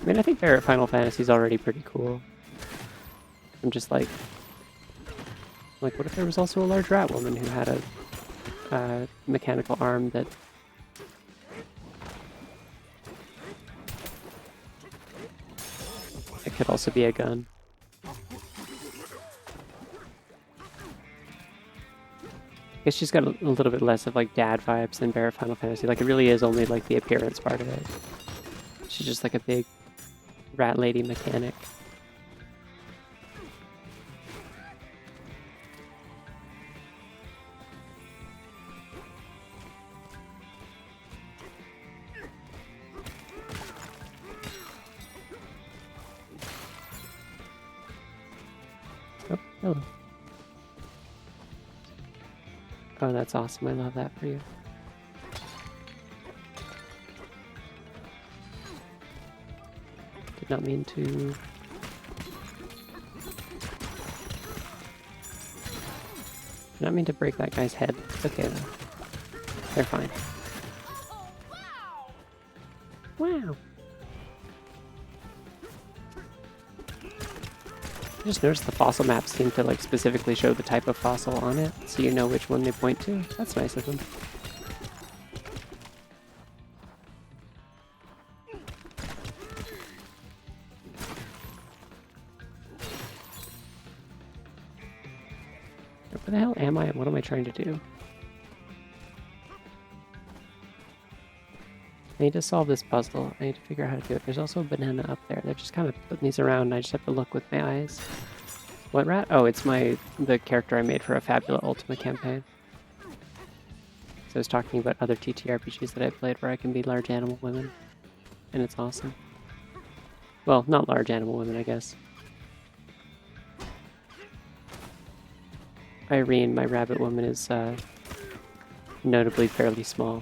I mean, I think Barrett Final Fantasy is already pretty cool. I'm just like, what if there was also a large rat woman who had a mechanical arm that... it could also be a gun. I guess she's got a little bit less of like dad vibes than Barrett Final Fantasy. Like, it really is only like the appearance part of it. She's just like a big rat lady mechanic. Oh, hello. Oh, that's awesome. I love that for you. Did not mean to... did not mean to break that guy's head. It's okay though. They're fine. Wow! I just noticed the fossil maps seem to like specifically show the type of fossil on it, so you know which one they point to. That's nice of them. Where the hell am I and what am I trying to do? I need to solve this puzzle. I need to figure out how to do it. There's also a banana up there. They're just kind of putting these around and I just have to look with my eyes. What rat? Oh, it's the character I made for a Fabula Ultima campaign. So I was talking about other TTRPGs that I played where I can be large animal women. And it's awesome. Well, not large animal women, I guess. Irene, my rabbit woman, is notably fairly small.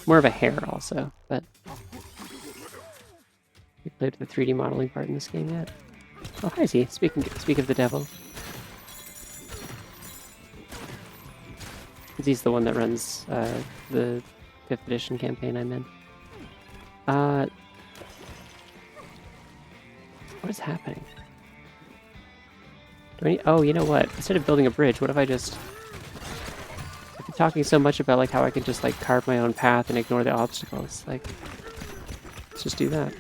More of a hare also, but... you played the 3D modeling part in this game yet? Oh, hi Z. Speak of the devil. Z's the one that runs the 5th edition campaign I'm in. What is happening? Do I need... oh, you know what? Instead of building a bridge, what if I just... I've been talking so much about like how I can just like carve my own path and ignore the obstacles. Like, let's just do that.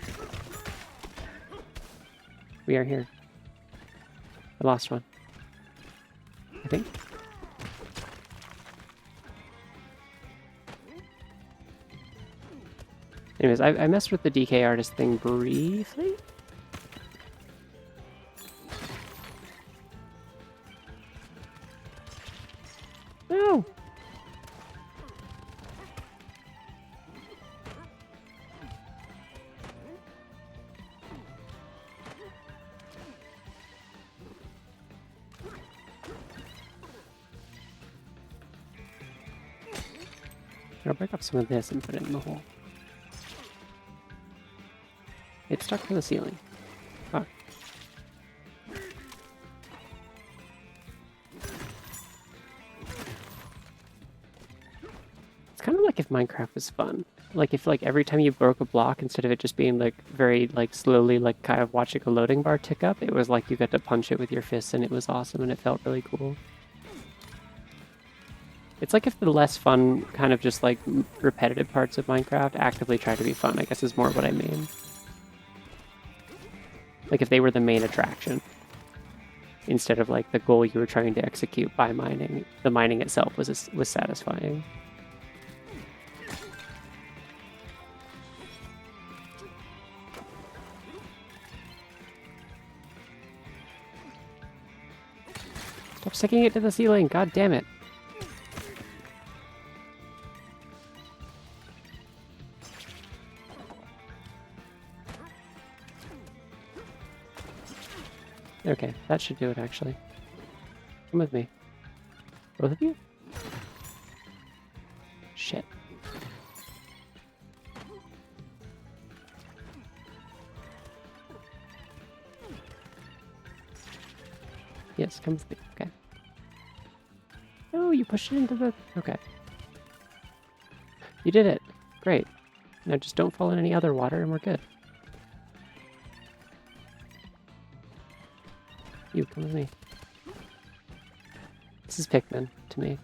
We are here. I lost one. I think. Anyways, I messed with the DK artist thing briefly. I'll break up some of this and put it in the hole. It's stuck to the ceiling. Fuck. It's kind of like if Minecraft was fun. Like if like every time you broke a block, instead of it just being like very like slowly like kind of watching a loading bar tick up, it was like you got to punch it with your fists and it was awesome and it felt really cool. It's like if the less fun kind of just like repetitive parts of Minecraft actively try to be fun, I guess is more what I mean. Like if they were the main attraction instead of like the goal you were trying to execute by mining. The mining itself was satisfying. Stop sticking it to the ceiling, god damn it. Okay, that should do it actually. Come with me. Both of you? Shit. Yes, come with me. Okay. No, you pushed it into the... Okay. You did it. Great. Now just don't fall in any other water and we're good. You, come with me. This is Pikmin, to me.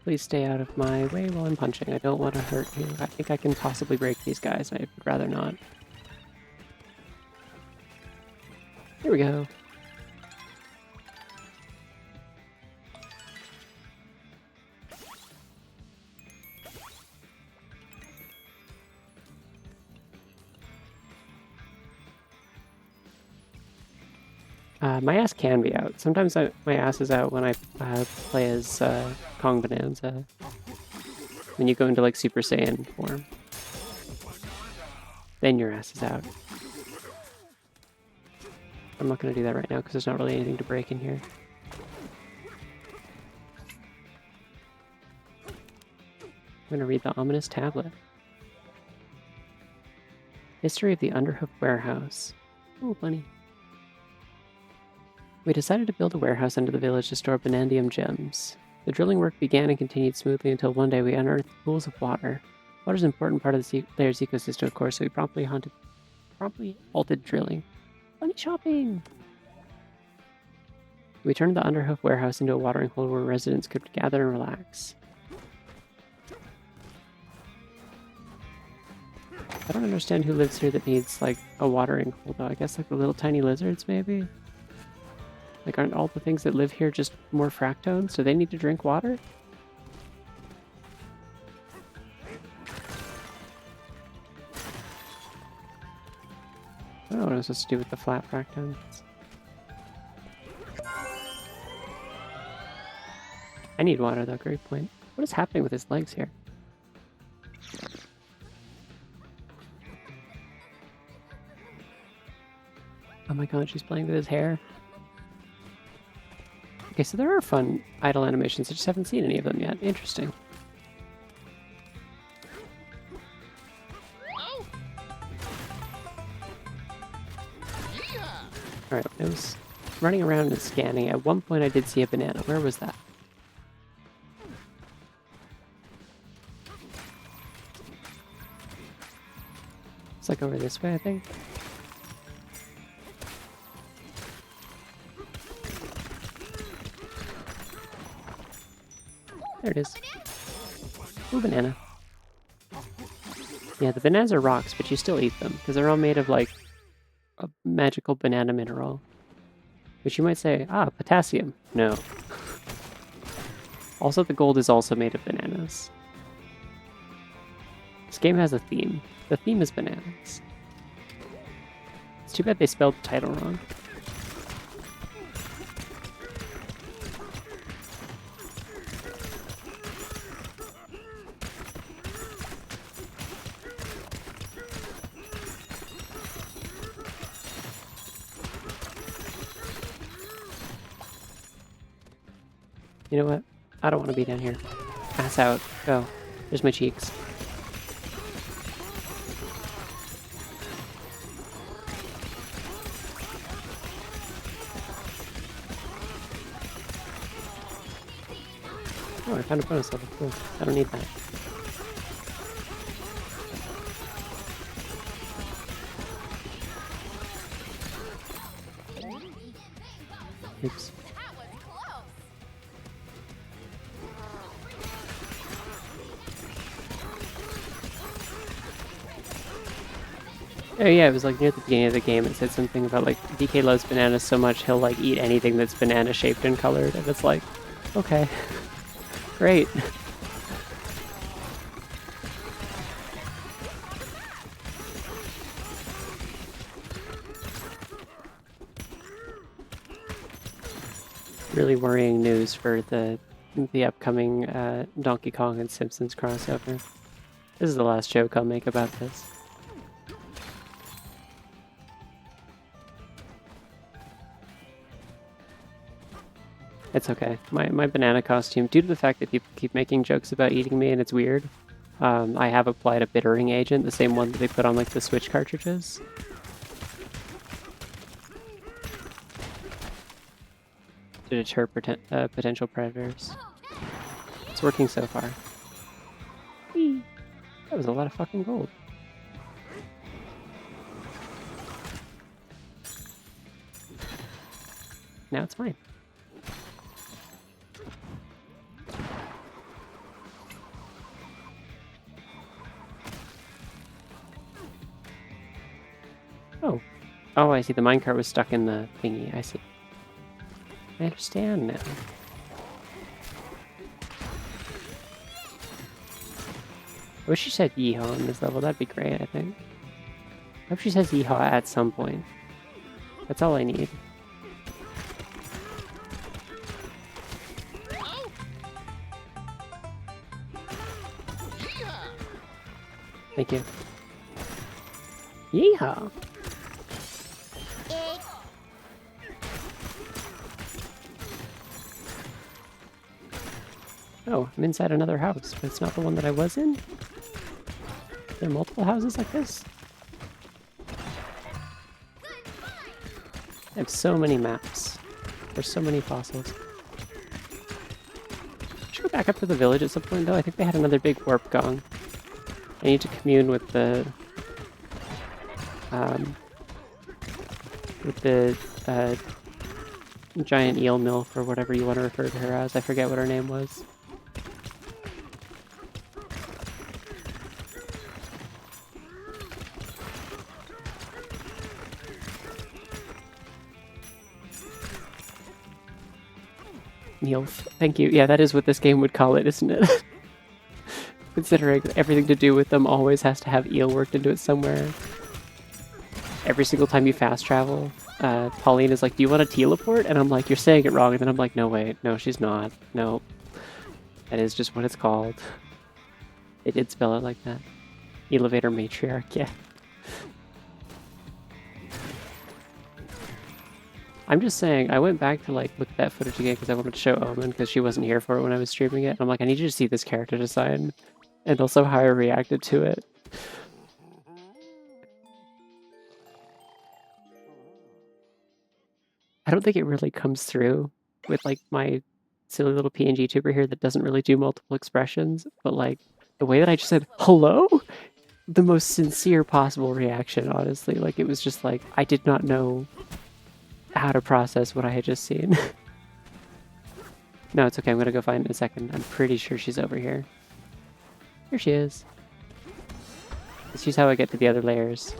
Please stay out of my way while I'm punching. I don't want to hurt you. I think I can possibly break these guys. I would rather not. Here we go. My ass can be out. Sometimes my ass is out when I play as Kong Bananza. When you go into like Super Saiyan form. Then your ass is out. I'm not going to do that right now because there's not really anything to break in here. I'm going to read the ominous tablet. History of the Underhoof Warehouse. Oh, bunny. We decided to build a warehouse under the village to store Banandium gems. The drilling work began and continued smoothly until one day we unearthed pools of water. Water is an important part of the player's ecosystem, of course, so we promptly halted drilling. Bunny shopping! We turned the Underhoof Warehouse into a watering hole where residents could gather and relax. I don't understand who lives here that needs, like, a watering hole, though. I guess, like, the little tiny lizards, maybe? Like, aren't all the things that live here just more fractones? Do they need to drink water? I don't know what I'm supposed to do with the flat fractones. I need water, though. Great point. What is happening with his legs here? Oh my god, she's playing with his hair. Okay, so there are fun idle animations. I just haven't seen any of them yet. Interesting. Alright, I was running around and scanning. At one point I did see a banana. Where was that? It's like over this way, I think. There it is. Ooh, banana. Yeah, the bananas are rocks, but you still eat them, because they're all made of, like, a magical banana mineral. Which you might say, ah, potassium. No. Also, the gold is also made of bananas. This game has a theme. The theme is bananas. It's too bad they spelled the title wrong. You know what? I don't want to be down here. Ass out. Go. There's my cheeks. Oh, I found a bonus level. Cool. I don't need that. Oops. That was close. Oh yeah, it was like near the beginning of the game. It said something about like DK loves bananas so much he'll like eat anything that's banana shaped and colored, and it's like, okay, great. Really worrying news for the upcoming Donkey Kong and Simpsons crossover. This is the last joke I'll make about this. It's okay. My banana costume, due to the fact that people keep making jokes about eating me and it's weird, I have applied a bittering agent, the same one that they put on like the Switch cartridges. To deter potential predators. It's working so far. Whee! That was a lot of fucking gold. Now it's mine. Oh. Oh, I see. The minecart was stuck in the thingy. I see. I understand now. I wish she said yeehaw in this level. That'd be great, I think. I hope she says yeehaw at some point. That's all I need. Thank you. Yeehaw! Oh, I'm inside another house, but it's not the one that I was in? Are there multiple houses like this? I have so many maps. There's so many fossils. Should go back up to the village at some point, though. I think they had another big warp gong. I need to commune with the giant eel milk or whatever you want to refer to her as. I forget what her name was. Neilf. Thank you. Yeah, that is what this game would call it, isn't it? Considering everything to do with them always has to have eel worked into it somewhere. Every single time you fast travel, Pauline is like, do you want to teleport? And I'm like, you're saying it wrong. And then I'm like, no, wait. No, she's not. No. That is just what it's called. They did spell it like that. Elevator matriarch, yeah. I'm just saying, I went back to like look at that footage again because I wanted to show Omen because she wasn't here for it when I was streaming it. And I'm like, I need you to see this character design and also how I reacted to it. I don't think it really comes through with like my silly little PNG tuber here that doesn't really do multiple expressions, but like the way that I just said hello, the most sincere possible reaction, honestly. Like it was just like I did not know how to process what I had just seen. No, it's okay. I'm gonna go find it in a second. I'm pretty sure she's over here. Here she is. She's how I get to the other layers.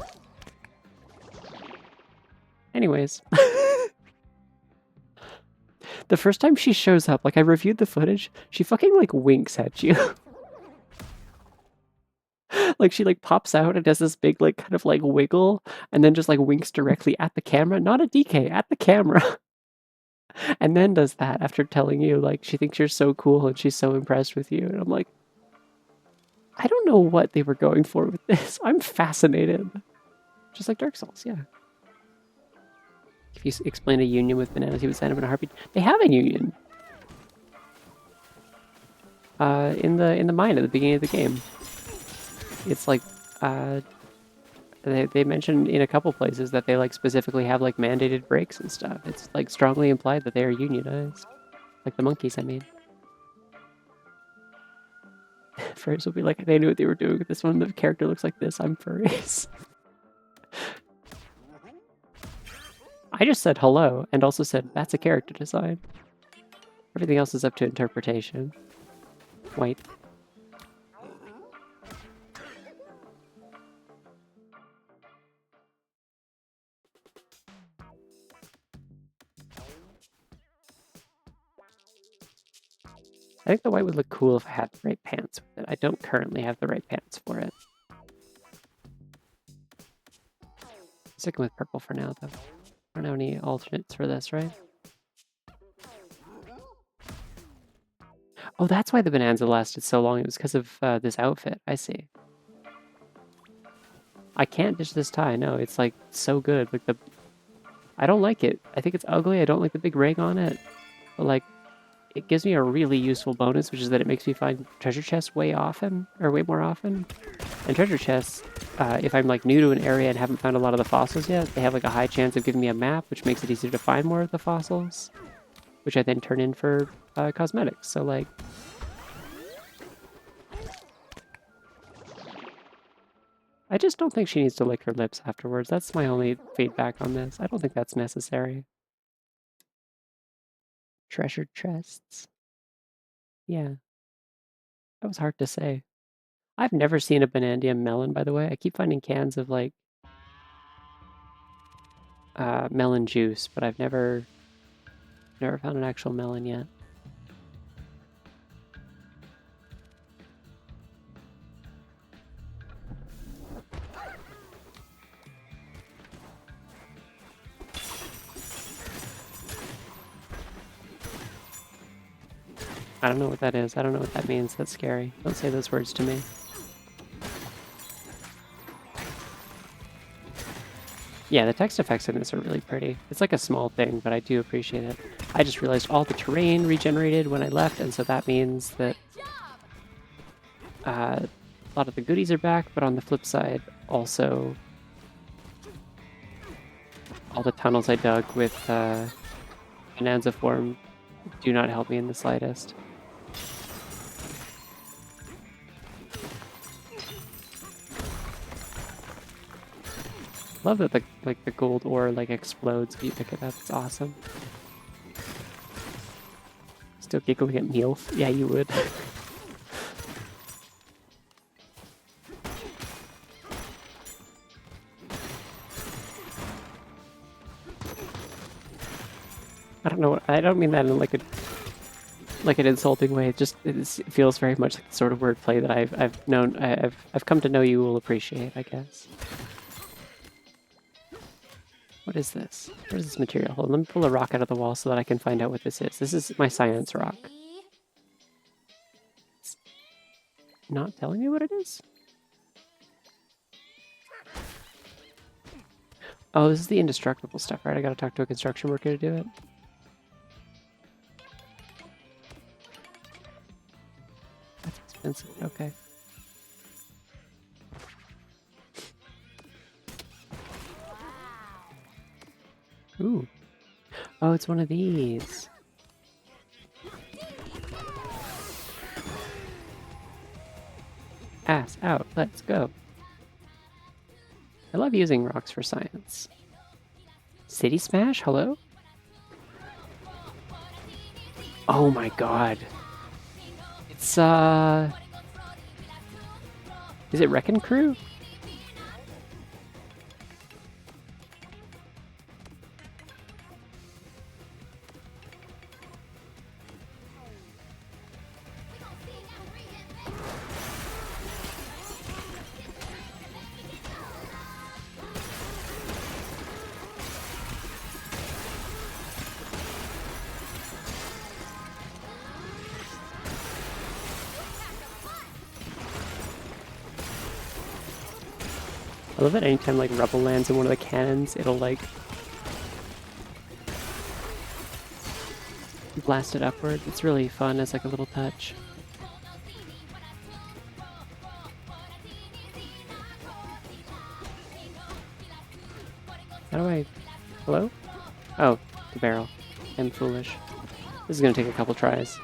Anyways. The first time she shows up, like I reviewed the footage, she fucking like winks at you. Like she like pops out and does this big like kind of like wiggle and then just like winks directly at the camera, not at DK, at the camera. And then does that after telling you like she thinks you're so cool and she's so impressed with you. And I'm like, I don't know what they were going for with this. I'm fascinated. Just like Dark Souls, yeah. If you explain a union with bananas, he would sign up in a heartbeat. They have a union. in the mine at the beginning of the game. It's like they mentioned in a couple places that they like specifically have like mandated breaks and stuff. It's like strongly implied that they are unionized, like the monkeys. I mean, furries will be like they knew what they were doing with this one. The character looks like this. I'm furries. I just said hello and also said that's a character design. Everything else is up to interpretation. Wait. I think the white would look cool if I had the right pants with it. I don't currently have the right pants for it. Sticking with purple for now, though. I don't have any alternates for this, right? Oh, that's why the Bananza lasted so long. It was because of this outfit. I see. I can't ditch this tie. No, it's like so good. Like I don't like it. I think it's ugly. I don't like the big ring on it. But like, it gives me a really useful bonus, which is that it makes me find treasure chests way often, or way more often. And treasure chests, if I'm like new to an area and haven't found a lot of the fossils yet, they have like a high chance of giving me a map, which makes it easier to find more of the fossils, which I then turn in for cosmetics. So like, I just don't think she needs to lick her lips afterwards. That's my only feedback on this. I don't think that's necessary. Treasure chests. Yeah, that was hard to say. I've never seen a Banandium melon, by the way. I keep finding cans of like melon juice, but I've never found an actual melon yet. I don't know what that is. I don't know what that means. That's scary. Don't say those words to me. Yeah, the text effects in this are really pretty. It's like a small thing, but I do appreciate it. I just realized all the terrain regenerated when I left, and so that means that a lot of the goodies are back, but on the flip side, also all the tunnels I dug with Bananza form do not help me in the slightest. Love that the gold ore like explodes when you pick it up. It's awesome. Still giggling at MILF? Yeah, you would. I don't know. I don't mean that in like an insulting way. It feels very much like the sort of wordplay that I've come to know you will appreciate, I guess. What is this? What is this material? Hold on, let me pull a rock out of the wall so that I can find out what this is. This is my science rock. It's not telling me what it is? Oh, this is the indestructible stuff, right? I gotta talk to a construction worker to do it. That's expensive. Okay. Ooh. Oh, it's one of these. Ass out. Let's go. I love using rocks for science. City Smash? Hello? Oh my god. It's, is it Wreckin' Crew? I love that anytime like rubble lands in one of the cannons, it'll like blast it upward. It's really fun as like a little touch. do I... Hello? Oh, the barrel. I'm foolish. This is gonna take a couple tries.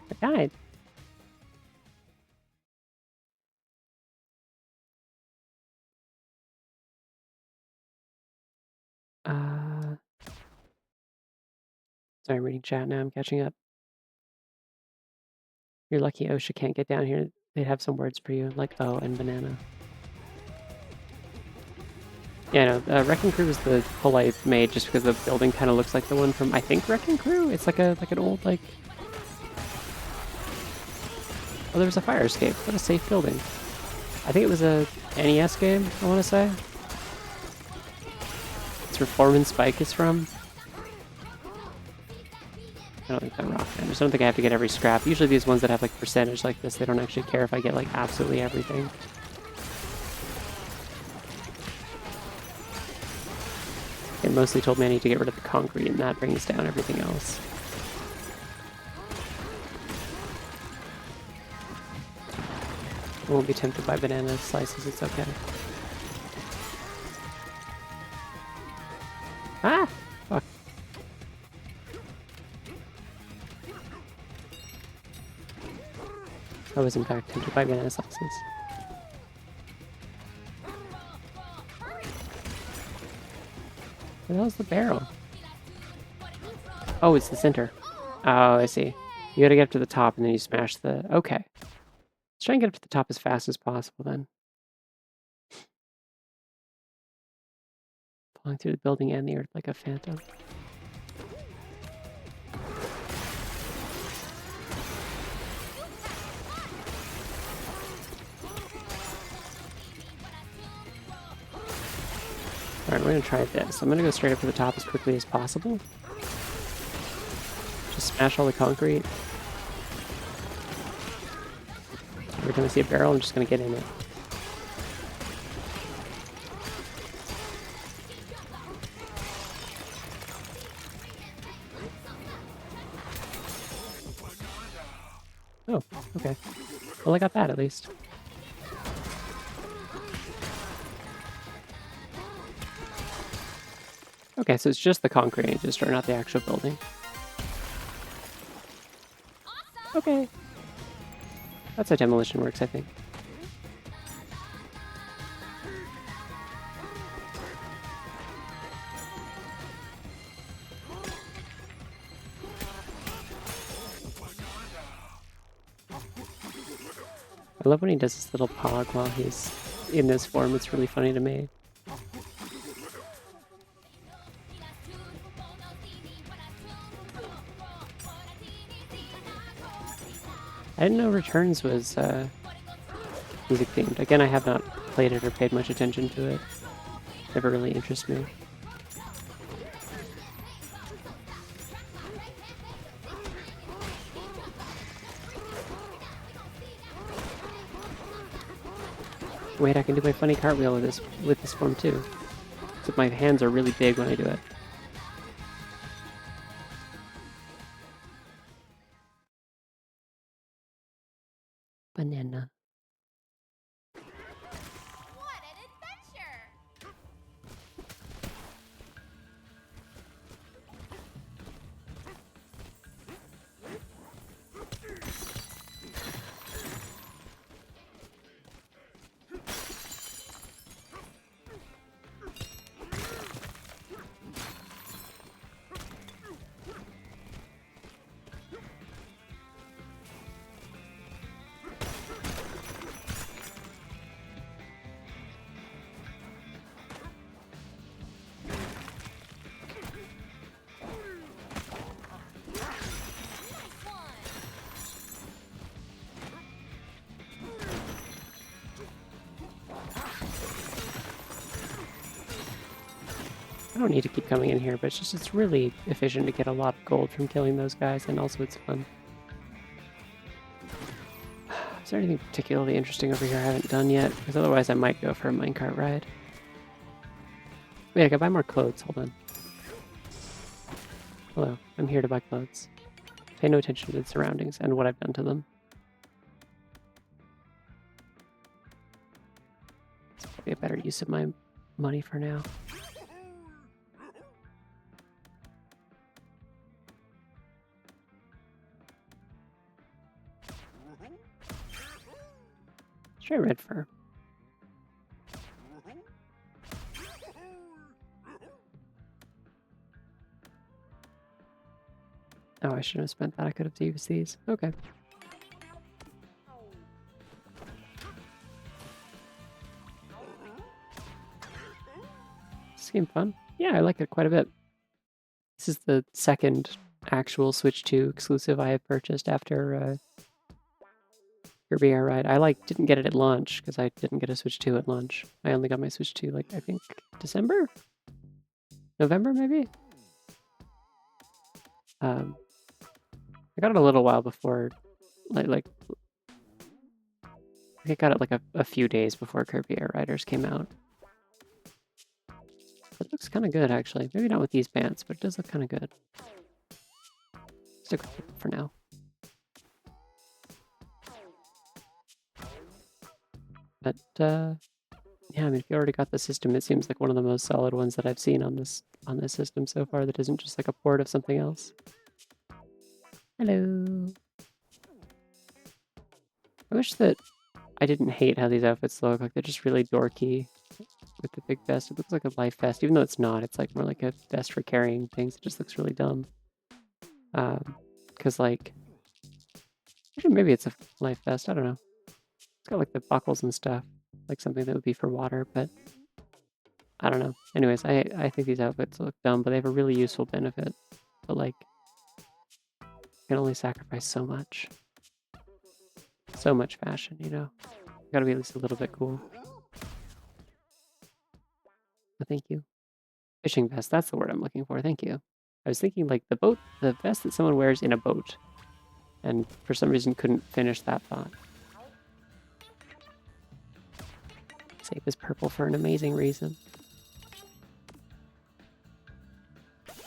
I died. Sorry, I'm reading chat now. I'm catching up. You're lucky OSHA can't get down here. They'd have some words for you, like oh and banana. Yeah, no, Wrecking Crew was the pull I made just because the building kind of looks like the one from, I think, Wrecking Crew? It's like an old, like... Oh, there was a fire escape. What a safe building. I think it was a NES game, I want to say. It's where Foreman Spike is from. I don't think that rock. I just don't think I have to get every scrap. Usually these ones that have like percentage like this, they don't actually care if I get like absolutely everything. It mostly told me I need to get rid of the concrete, and that brings down everything else. I won't be tempted by banana slices, it's okay. Ah! Fuck. I was in fact tempted by banana slices. Where the hell's the barrel? Oh, it's the center. Oh, I see. You gotta get up to the top and then you smash the... Okay. Let's try and get up to the top as fast as possible then. Falling through the building and the earth like a phantom. Alright, we're gonna try this. I'm gonna go straight up to the top as quickly as possible. Just smash all the concrete. Every time I see a barrel, I'm just gonna get in it. Oh, okay. Well, I got that at least. Okay, so it's just the concrete, just not the actual building. Okay. That's how demolition works, I think. I love when he does this little pog while he's in this form. It's really funny to me. I didn't know Returns was music themed. Again, I have not played it or paid much attention to it. Never really interests me. Wait, I can do my funny cartwheel with this form too. Except my hands are really big when I do it. Banana. What an adventure! I don't need to keep coming in here, but it's really efficient to get a lot of gold from killing those guys, and also it's fun. Is there anything particularly interesting over here I haven't done yet? Because otherwise I might go for a minecart ride. Wait, I can buy more clothes. Hold on. Hello, I'm here to buy clothes. Pay no attention to the surroundings and what I've done to them. It's probably a better use of my money for now. Try red fur. Oh, I shouldn't have spent that. I could have used these. Okay. This game fun? Yeah, I like it quite a bit. This is the second actual Switch 2 exclusive I have purchased after Kirby Air Ride. I didn't get it at launch because I didn't get a Switch 2 at launch. I only got my Switch 2 I think December? November maybe? I got it a little while before, I got it a few days before Kirby Air Riders came out. It looks kind of good actually. Maybe not with these pants, but it does look kind of good. Stick with it for now. But yeah, I mean, if you already got the system, it seems like one of the most solid ones that I've seen on this system so far. That isn't just like a port of something else. Hello. I wish that I didn't hate how these outfits look. Like they're just really dorky with the big vest. It looks like a life vest, even though it's not. It's like more like a vest for carrying things. It just looks really dumb. Because actually maybe it's a life vest. I don't know. It's got like the buckles and stuff, like something that would be for water, but I don't know. Anyways, I think these outfits look dumb, but they have a really useful benefit. But you can only sacrifice so much. So much fashion, you know? Gotta be at least a little bit cool. But thank you. Fishing vest, that's the word I'm looking for. Thank you. I was thinking the vest that someone wears in a boat. And for some reason couldn't finish that thought. Save this purple for an amazing reason.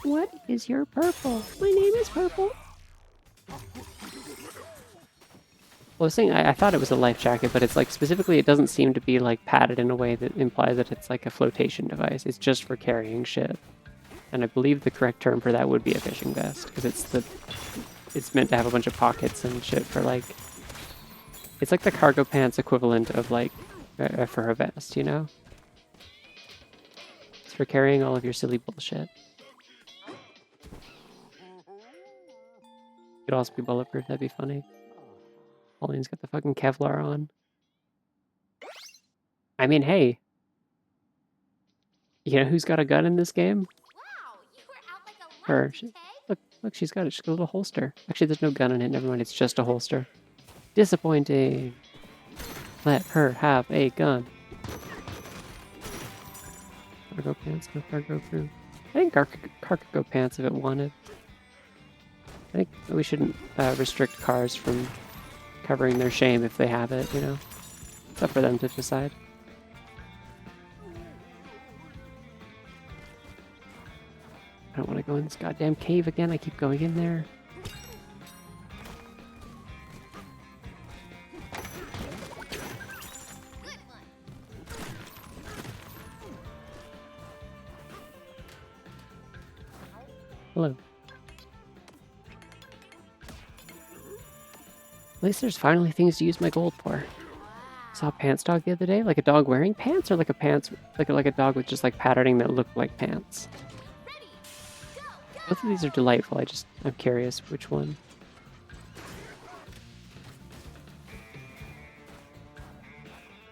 What is your purple? My name is Purple. Well, I was saying I thought it was a life jacket, but it's specifically it doesn't seem to be padded in a way that implies that it's a flotation device. It's just for carrying shit. And I believe the correct term for that would be a fishing vest, because it's meant to have a bunch of pockets and shit for it's like the cargo pants equivalent of for a vest, you know? It's for carrying all of your silly bullshit. It could also be bulletproof, that'd be funny. Pauline's got the fucking Kevlar on. I mean, hey. You know who's got a gun in this game? Wow, you were out like a Her. light, DK. Look, she's got it. She's got a little holster. Actually, there's no gun in it. Never mind, it's just a holster. Disappointing. Let her have a gun. Cargo pants, no cargo crew. I think car could go pants if it wanted. I think we shouldn't restrict cars from covering their shame if they have it, you know? It's up for them to decide. I don't want to go in this goddamn cave again. I keep going in there. Good one. Hello. At least there's finally things to use my gold for. Wow. Saw a pants dog the other day, like a dog wearing pants, or like a pants, like a dog with just patterning that looked like pants. Ready, go, go. Both of these are delightful. I'm curious which one.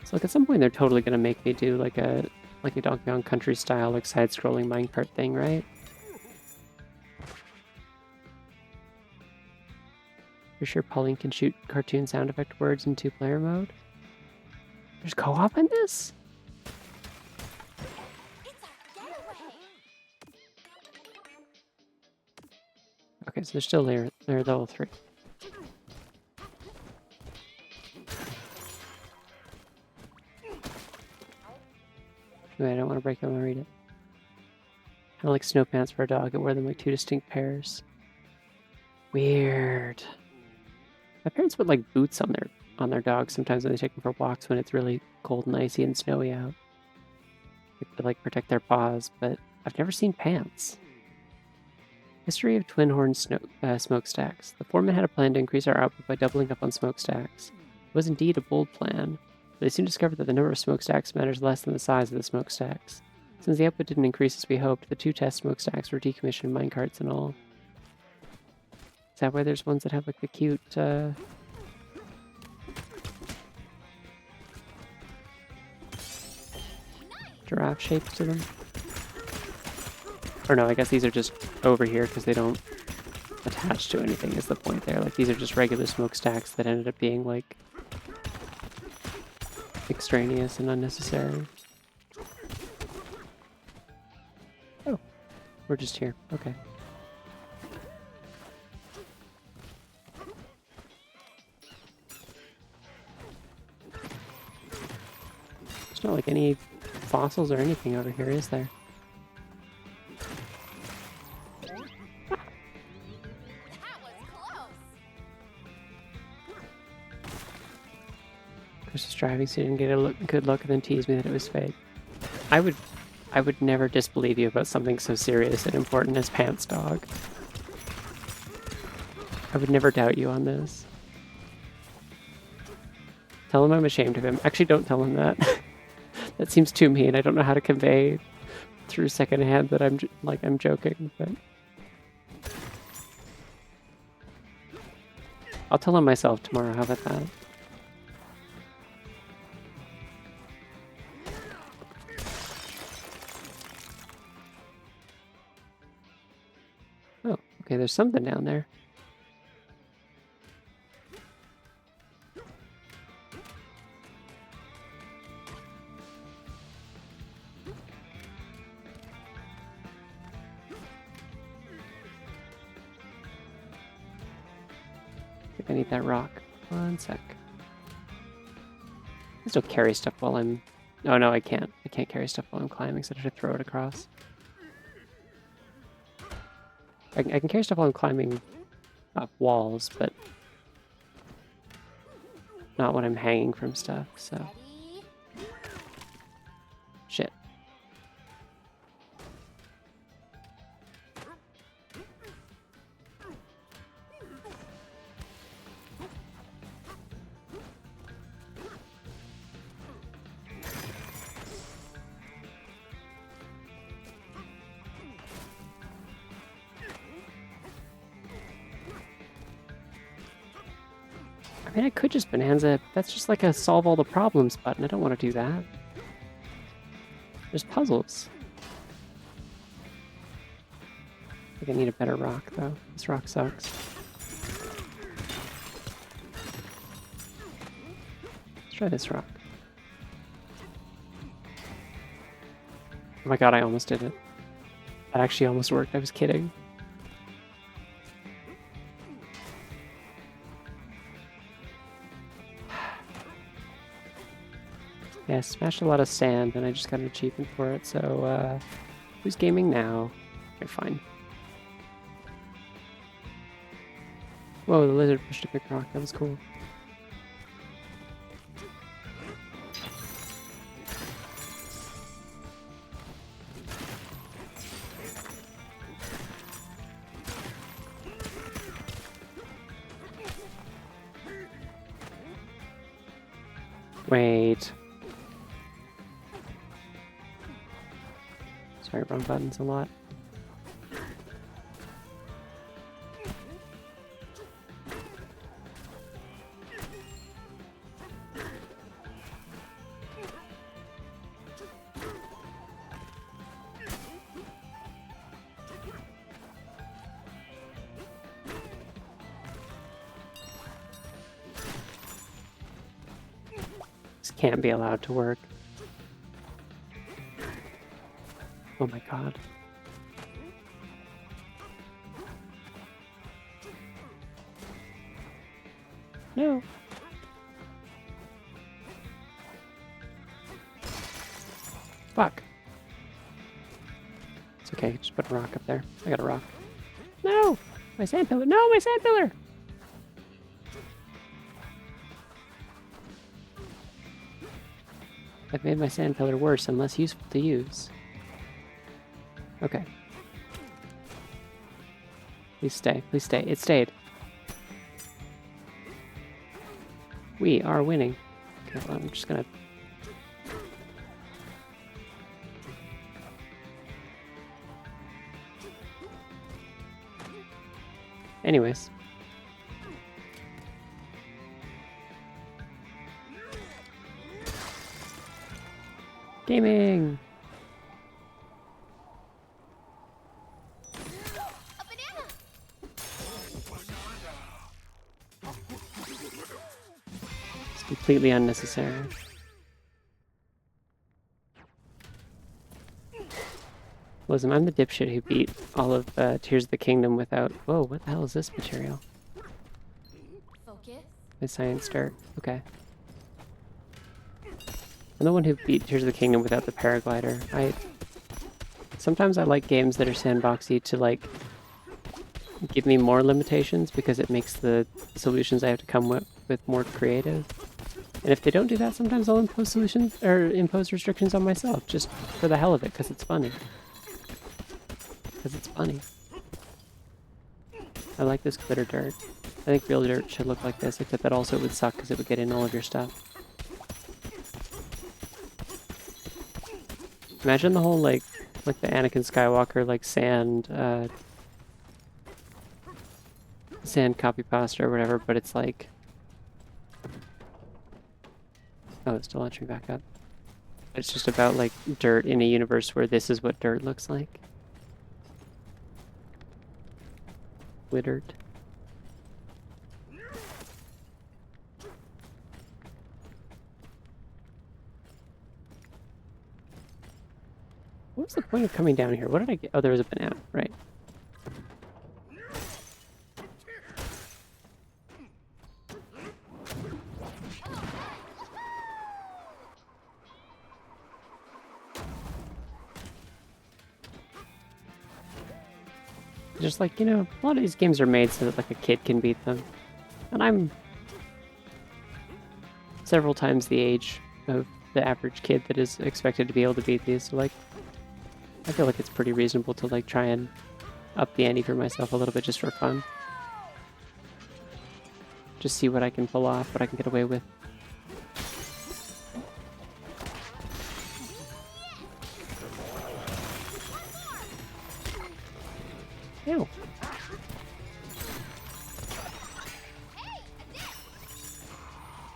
So at some point they're totally gonna make me do like a Donkey Kong Country style side-scrolling minecart thing, right? For sure Pauline can shoot cartoon sound effect words in 2-player mode. There's co-op in this? It's our getaway. Okay, so they're still there. They're level 3. Wait, I don't want to break it. I want to read it. Kind of like snow pants for a dog. I wear them like 2 distinct pairs. Weird. My parents put like boots on their dogs sometimes when they take them for walks when it's really cold and icy and snowy out. To like protect their paws, but I've never seen pants. History of twin horn smokestacks. The foreman had a plan to increase our output by doubling up on smokestacks. It was indeed a bold plan, but they soon discovered that the number of smokestacks matters less than the size of the smokestacks. Since the output didn't increase as we hoped, the 2 test smokestacks were decommissioned, minecarts and all. Is that why there's ones that have like the cute giraffe shapes to them? Or no, I guess these are just over here because they don't attach to anything is the point there. Like these are just regular smokestacks that ended up being like extraneous and unnecessary. Oh, we're just here. Okay. There's not like any fossils or anything over here, is there? That was close. Chris was driving, so he didn't get a good look and then teased me that it was fake. I would never disbelieve you about something so serious and important as Pants Dog. I would never doubt you on this. Tell him I'm ashamed of him. Actually, don't tell him that. That seems too mean. I don't know how to convey through secondhand that I'm joking, but I'll tell him myself tomorrow. How about that? Oh, okay, there's something down there. I need that rock. 1 sec. I can still carry stuff while I'm... Oh no, I can't. I can't carry stuff while I'm climbing, so I have to throw it across. I can carry stuff while I'm climbing up walls, but not when I'm hanging from stuff, so... Ready? Shit. I mean, I could just Bananza. That's just like a solve all the problems button. I don't want to do that. There's puzzles. I think I need a better rock, though. This rock sucks. Let's try this rock. Oh my god, I almost did it. That actually almost worked. I was kidding. Yeah, smashed a lot of sand, and I just got an achievement for it, so, who's gaming now? Okay, fine. Whoa, the lizard pushed a big rock. That was cool. Wait. Sorry, wrong buttons a lot. This can't be allowed to work. Oh my god. No. Fuck. Okay, just put a rock up there. I got a rock. No! My sand pillar! No, my sand pillar! I've made my sand pillar worse and less useful to use. Okay. Please stay. Please stay. It stayed. We are winning. Okay, well, I'm just gonna... Anyways. Gaming! A banana! It's completely unnecessary. Listen, I'm the dipshit who beat all of Tears of the Kingdom without... Whoa, what the hell is this material? Focus. My science dirt. Okay. I'm the one who beat Tears of the Kingdom without the paraglider. Sometimes I like games that are sandboxy to, like, give me more limitations because it makes the solutions I have to come with more creative. And if they don't do that, sometimes I'll impose solutions or impose restrictions on myself just for the hell of it because it's funny. Because it's funny. I like this glitter dirt. I think real dirt should look like this, except that also it would suck because it would get in all of your stuff. Imagine the whole, like the Anakin Skywalker, like, sand copy pasta or whatever, but it's like... Oh, it's still launching back up. It's just about, like, dirt in a universe where this is what dirt looks like. Glittered. What was the point of coming down here? What did I get? Oh, there was a banana, right. Just like, you know, a lot of these games are made so that, like, a kid can beat them. And I'm several times the age of the average kid that is expected to be able to beat these, so, like, I feel like it's pretty reasonable to, like, try and up the ante for myself a little bit just for fun. Just see what I can pull off, what I can get away with. Ew.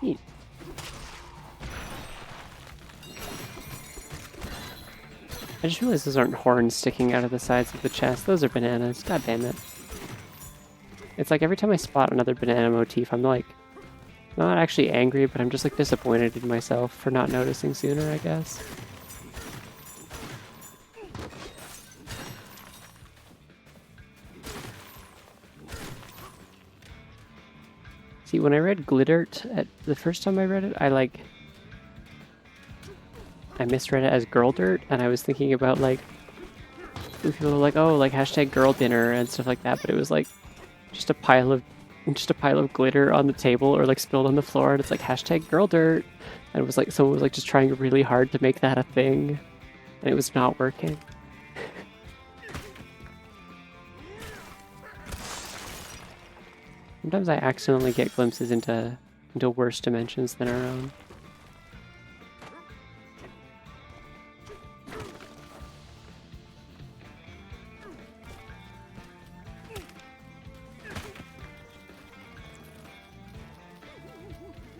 Neat. I just realized those aren't horns sticking out of the sides of the chest. Those are bananas. God damn it. It's like every time I spot another banana motif, I'm like, not actually angry, but I'm just like disappointed in myself for not noticing sooner, I guess. See, when I read Glittert, the first time I read it, I misread it as girl dirt, and I was thinking about, like, people were like, oh, like, hashtag girl dinner and stuff like that, but it was, like, just a pile of glitter on the table or, like, spilled on the floor, and it's, like, hashtag girl dirt, and it was, like, someone was, like, just trying really hard to make that a thing, and it was not working. Sometimes I accidentally get glimpses into worse dimensions than our own.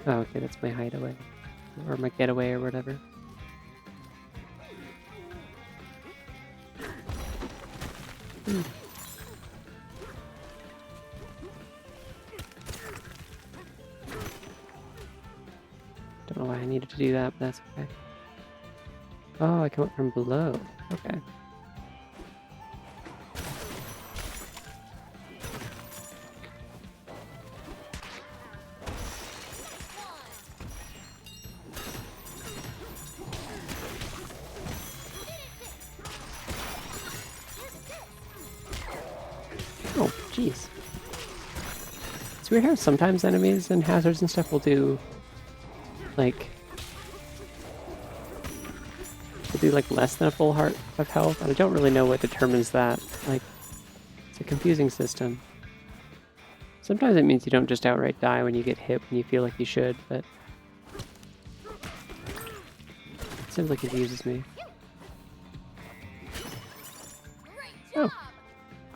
Oh, okay, that's my hideaway. Or my getaway or whatever. Don't know why I needed to do that, but that's okay. Oh, I come up from below. Okay. Oh, jeez. It's weird how sometimes enemies and hazards and stuff will do, like, less than a full heart of health, and I don't really know what determines that. Like, it's a confusing system. Sometimes it means you don't just outright die when you get hit when you feel like you should, but it simply confuses me. Great Oh, job!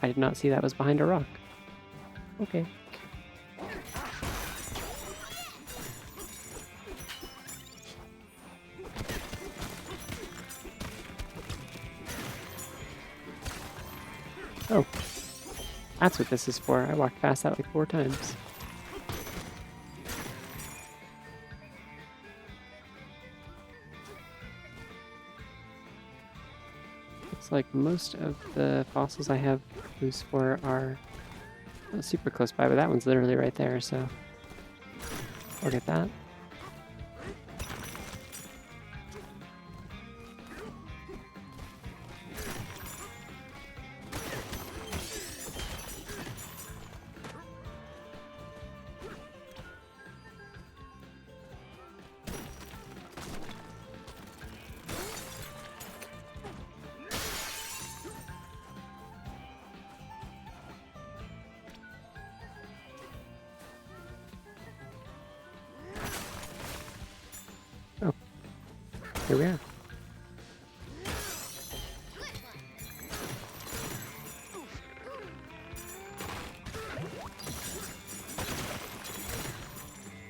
I did not see that was behind a rock. Okay. Oh, that's what this is for. I walked past that like 4 times. Looks like most of the fossils I have use for are not super close by, but that one's literally right there, so I'll get that. Oh, here we are.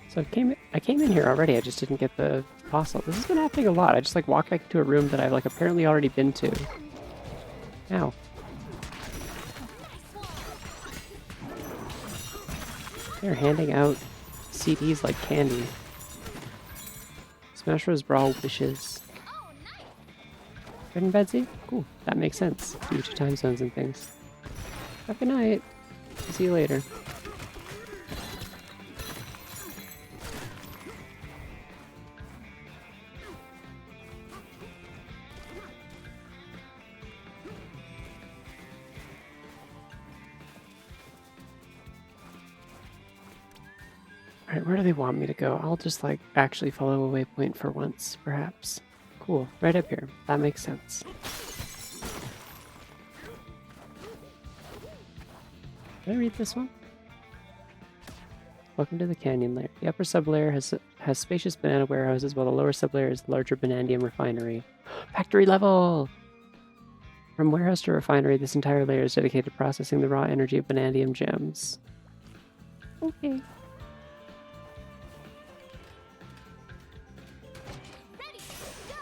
So I came in here already, I just didn't get the fossil. This has been happening a lot. I just like walk back into a room that I've like apparently already been to. Ow. They're handing out CDs like candy. Smash Bros. Brawl wishes. Oh, nice! Good in Betsy? Cool. That makes sense due to time zones and things. Have a good night. See you later. Alright, where do they want me to go? I'll just like actually follow a waypoint for once, perhaps. Cool. Right up here. That makes sense. Did I read this one? Welcome to the canyon layer. The upper sublayer has spacious banana warehouses, while the lower sublayer is the larger Banandium refinery. Factory level! From warehouse to refinery, this entire layer is dedicated to processing the raw energy of Banandium gems. Okay. Ready, go,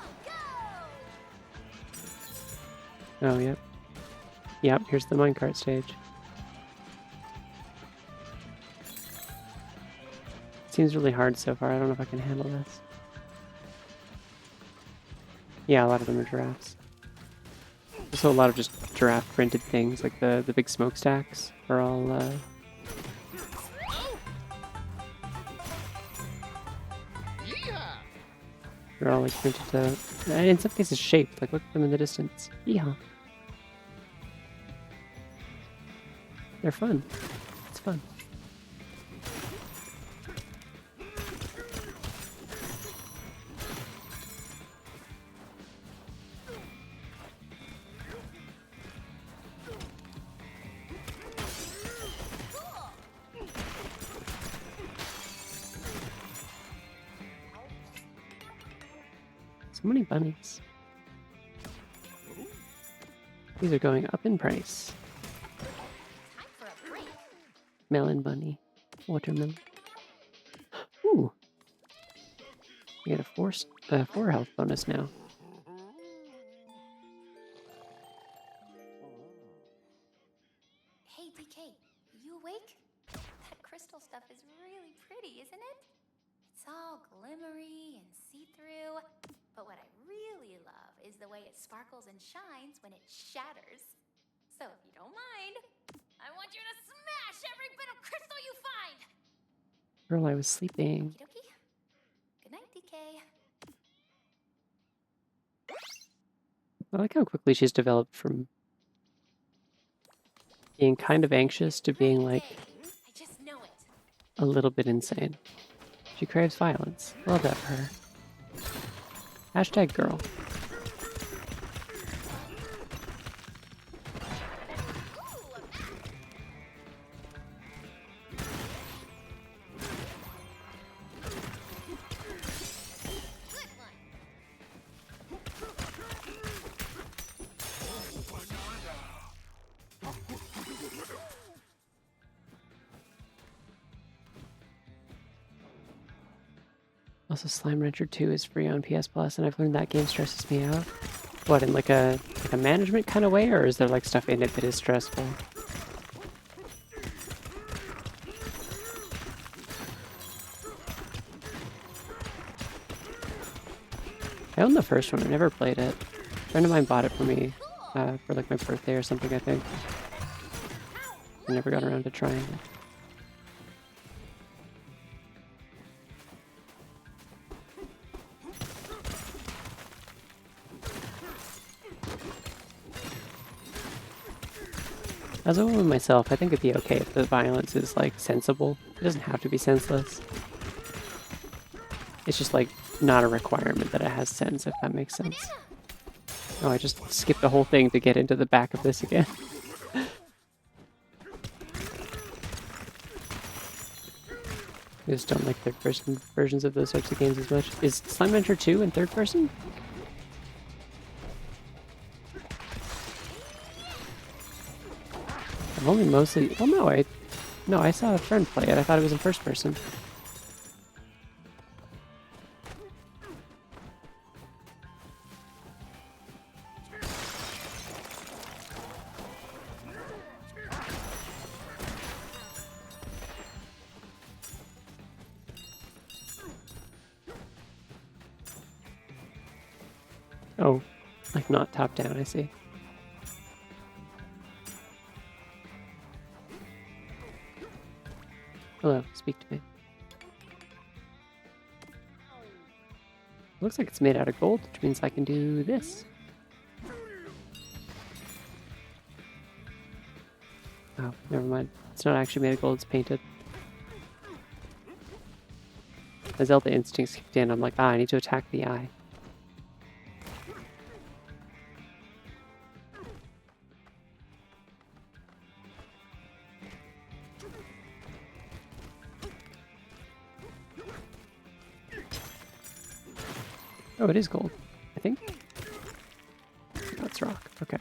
go! Oh, yep. Yep, here's the minecart stage. Seems really hard so far. I don't know if I can handle this. Yeah, a lot of them are giraffes. Also a lot of just giraffe printed things, like the big smokestacks are all they're all like printed out. And in some cases shaped, like look at them in the distance. Yeehaw. They're fun. It's fun. So many bunnies. These are going up in price. Time for a break. Melon bunny. Watermelon. Ooh. You get a 4 health bonus now. Hey, DK, you awake? That crystal stuff is really pretty, isn't it? It's all glimmery and see-through. But what I really love is the way it sparkles and shines when it shatters. So if you don't mind, I want you to smash every bit of crystal you find! Girl, I was sleeping. Okie dokie. Good night, DK. I like how quickly she's developed from being kind of anxious to being like I just know it. a little bit insane. She craves violence. Love that for her. Hashtag girl. Good one. Also, Slime Rancher 2 is free on PS Plus, and I've learned that game stresses me out. What, in like a management kind of way, or is there like stuff in it that is stressful? I own the first one. I never played it. A friend of mine bought it for me for like my birthday or something, I think. I never got around to trying it. As a woman myself, I think it'd be okay if the violence is like sensible. It doesn't have to be senseless. It's just like not a requirement that it has sense, if that makes sense. Oh, I just skipped the whole thing to get into the back of this again. I just don't like third-person versions of those types of games as much. Is Slime Rancher 2 in third person? I've only mostly... Well, no, I saw a friend play it. I thought it was in first person. Oh, like not top down, I see. Hello, speak to me. Looks like it's made out of gold, which means I can do this. Oh, never mind. It's not actually made of gold, it's painted. The Zelda instincts kicked in. I'm like, I need to attack the eye. Oh, it is gold, I think. Oh, it's rock. Okay.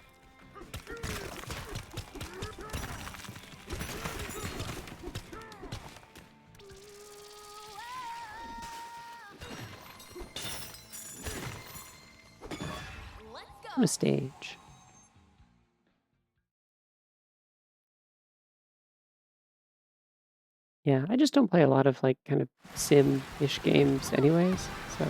Let's On go. a stage. Yeah, I just don't play a lot of like kind of sim-ish games anyways, so.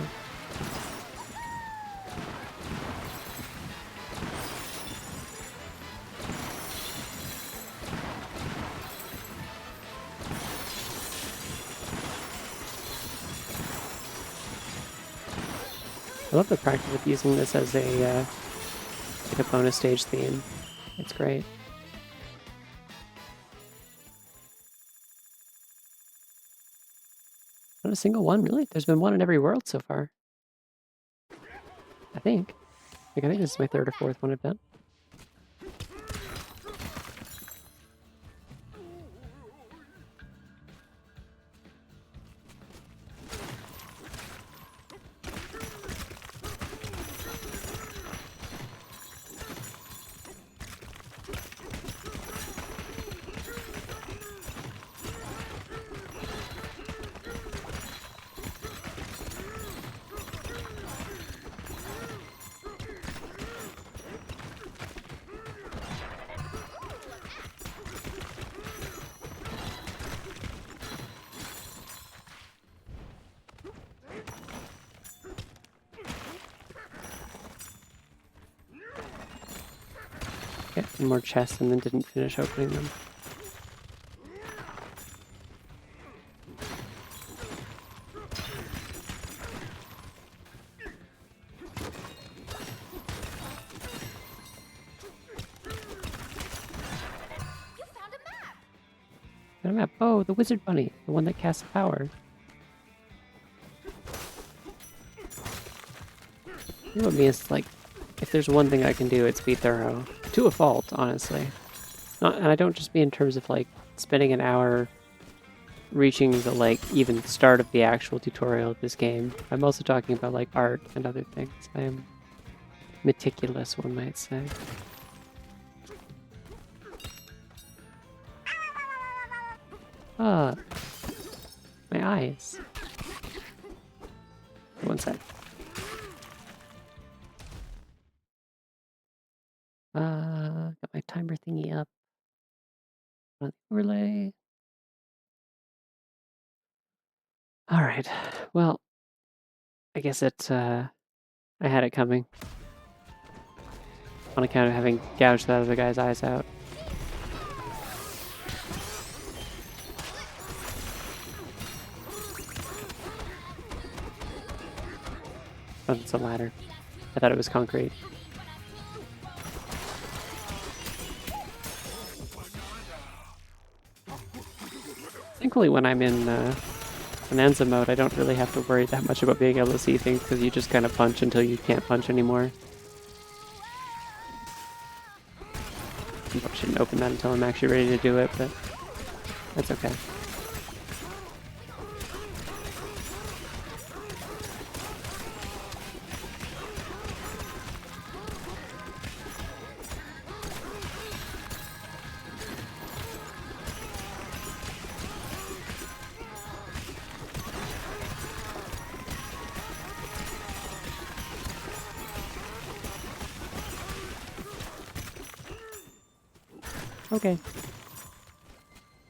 I love the practice of using this as a like a bonus stage theme. It's great. Not a single one, really. There's been one in every world so far. I think. Like, I think this is my third or fourth one I've done. Get some more chests and then didn't finish opening them. Get a map. Oh, the wizard bunny, the one that casts power. You know what means, like, if there's one thing I can do, it's be thorough. To a fault, honestly. And I don't just mean in terms of, like, spending an hour reaching the, like, even start of the actual tutorial of this game. I'm also talking about, like, art and other things. I am meticulous, one might say. Ah, my eyes. One sec. Got my timer thingy up. On the overlay. All right. Well, I guess I had it coming. On account of having gouged that other guy's eyes out. Oh, it's a ladder. I thought it was concrete. Thankfully, when I'm in Bananza mode, I don't really have to worry that much about being able to see things because you just kind of punch until you can't punch anymore. I probably shouldn't open that until I'm actually ready to do it, but that's okay. Okay.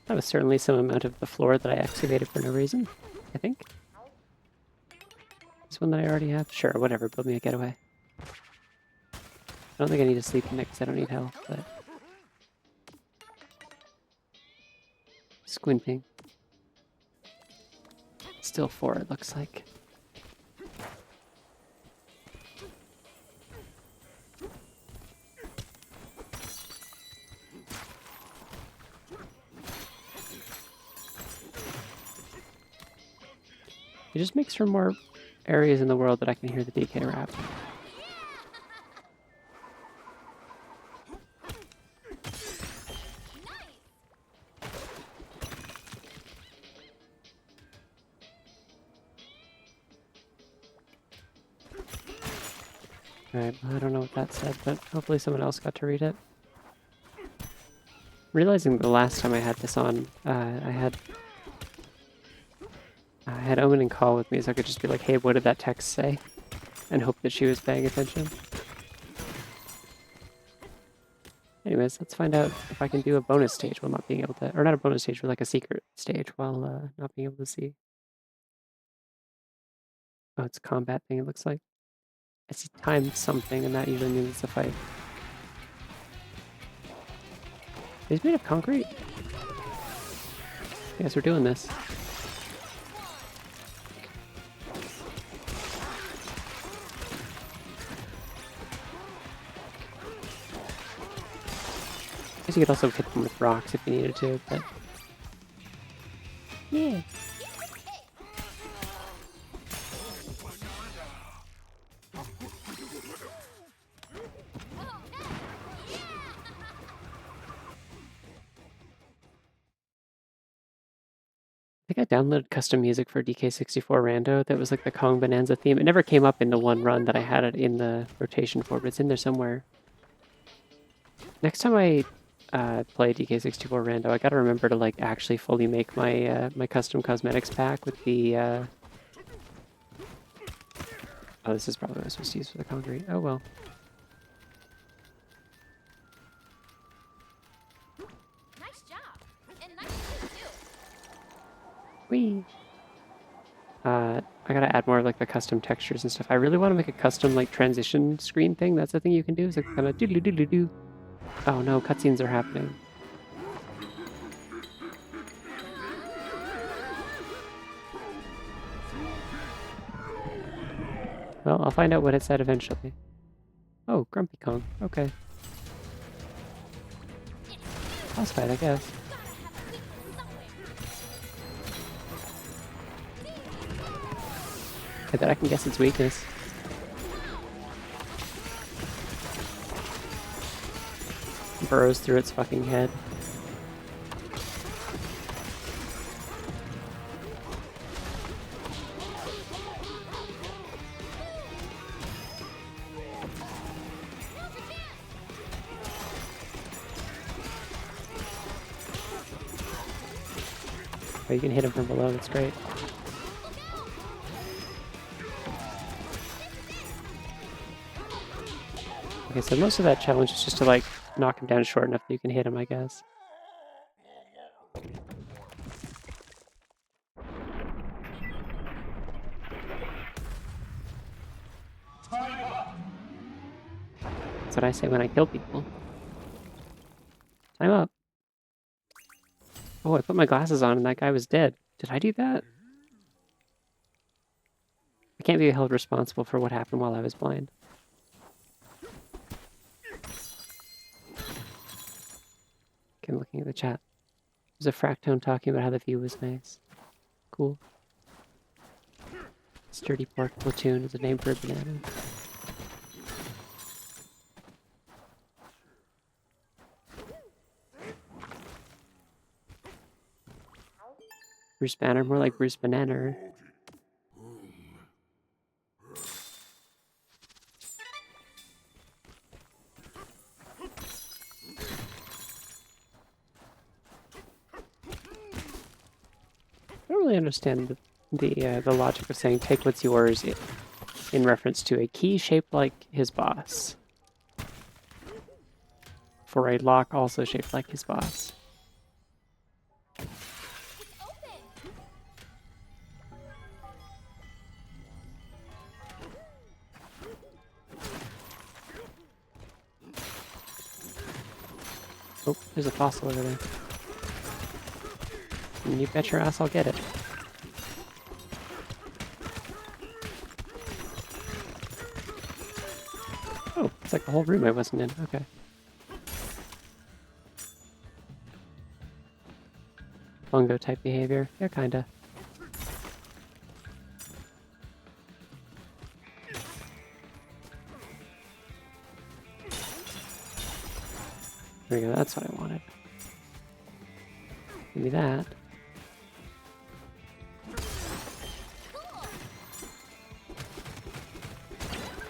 That was certainly some amount of the floor that I excavated for no reason, I think. This one that I already have? Sure, whatever, build me a getaway. I don't think I need to sleep in it because I don't need health, but... Squinting. Still 4, it looks like. It just makes for more areas in the world that I can hear the DK rap. Alright, well, I don't know what that said, but hopefully someone else got to read it. Realizing the last time I had this on, I had Omen and Call with me, so I could just be like, hey, what did that text say? And hope that she was paying attention. Anyways, let's find out if I can do a bonus stage while not being able to... Or not a bonus stage, but like a secret stage while not being able to see. Oh, it's a combat thing, it looks like. I see time something, and that usually means it's a fight. He's made of concrete? I guess we're doing this. I guess you could also hit them with rocks if you needed to, but... Yeah. I think I downloaded custom music for DK64 Rando that was like the Kong Bananza theme. It never came up in the one run that I had it in the rotation for, but it's in there somewhere. Next time I play DK64 Rando, I gotta remember to like actually fully make my my custom cosmetics pack with the... Oh, this is probably what I was supposed to use for the concrete. Oh well. Nice job. And nice to do. Whee! I gotta add more of like the custom textures and stuff. I really want to make a custom like transition screen thing. That's the thing you can do. Is like kind of doodle doodle doo. Oh no, cutscenes are happening. Well, I'll find out what it said eventually. Oh, Grumpy Kong. Okay. Boss fight, I guess. I bet I can guess its weakness. Burrows through its fucking head. Oh, you can hit him from below, that's great. Okay, so most of that challenge is just to like knock him down short enough that you can hit him, I guess. That's what I say when I kill people. Time up. Oh, I put my glasses on and that guy was dead. Did I do that? I can't be held responsible for what happened while I was blind. Okay, I'm looking at the chat. There's a Fractone talking about how the view was nice. Cool. Sturdy Pork Platoon is a name for a banana. Bruce Banner, more like Bruce Banana. I don't really understand the logic of saying take what's yours in reference to a key shaped like his boss. For a lock also shaped like his boss. Oh, there's a fossil over there. And you bet your ass I'll get it. Oh, it's like a whole room I wasn't in. Okay. Fungo type behavior. Yeah, kinda. There we go, that's what I wanted. Give me that.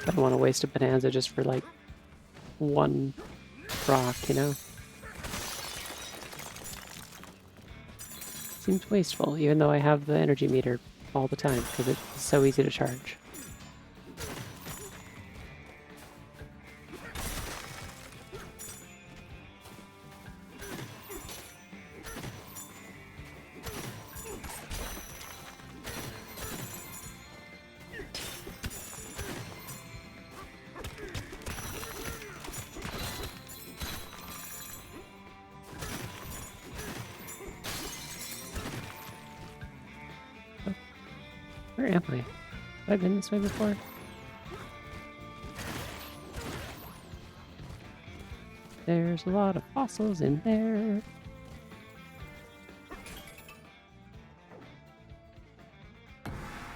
I don't want to waste a Bananza just for like one rock, you know? Seems wasteful, even though I have the energy meter all the time, because it's so easy to charge. Where am I? Have I been this way before? There's a lot of fossils in there.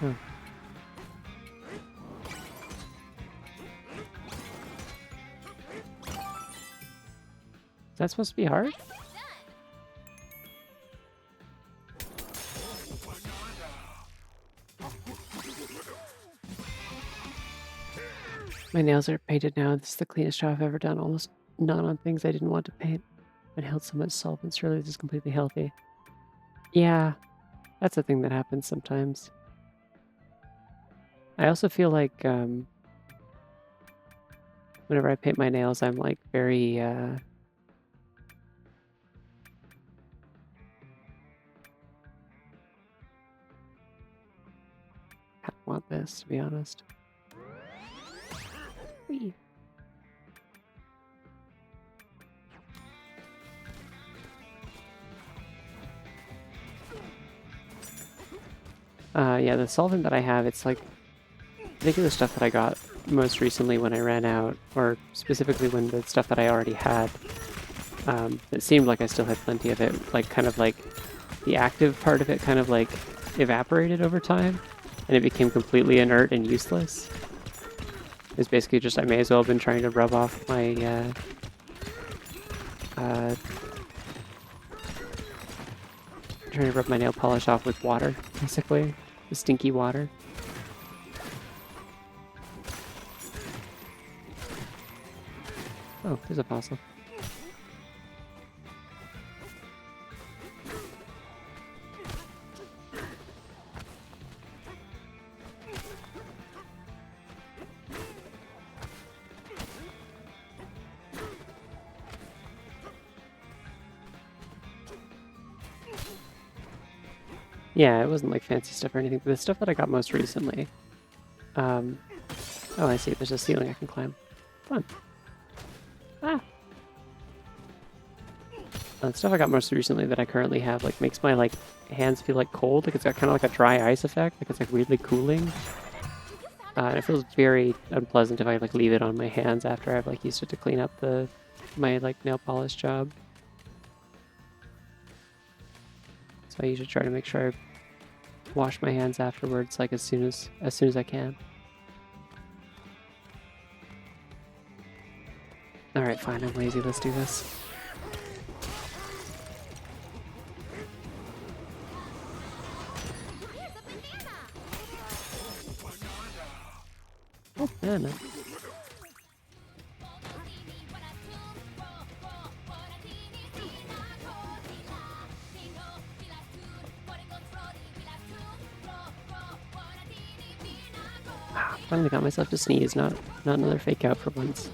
Oh. Is that supposed to be hard? My nails are painted now. This is the cleanest job I've ever done. Almost none on things I didn't want to paint. I've held so much solvent. Surely this is completely healthy. Yeah, that's a thing that happens sometimes. I also feel like whenever I paint my nails, I'm like very I don't want this, to be honest. Whee. Yeah, the solvent that I have, it's like, I think of the stuff that I got most recently when I ran out, or specifically when the stuff that I already had, it seemed like I still had plenty of it, like kind of like the active part of it kind of like evaporated over time. and it became completely inert and useless. It was basically just I may as well have been trying to rub off my trying to rub my nail polish off with water, basically. The stinky water. Oh, there's a fossil. Yeah, it wasn't like fancy stuff or anything, but the stuff that I got most recently. Oh, I see. There's a ceiling I can climb. Fun. Ah! The stuff I got most recently that I currently have like makes my like hands feel like cold. Like it's got kind of like a dry ice effect. Like it's like weirdly cooling. And it feels very unpleasant if I like leave it on my hands after I've like used it to clean up my like nail polish job. So I usually try to make sure I wash my hands afterwards, like as soon as I can. All right, fine. I'm lazy. Let's do this. Oh, banana. Finally got myself to sneeze, not another fake out for once.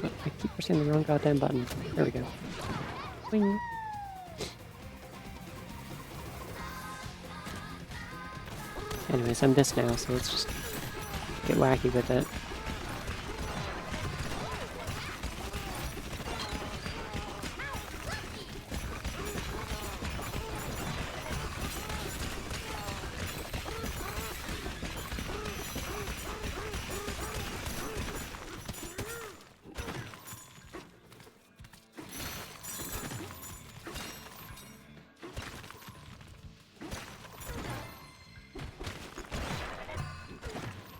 Oh, I keep pressing the wrong goddamn button. There we go. Wing. Anyways, I'm this now, so let's just get wacky with it.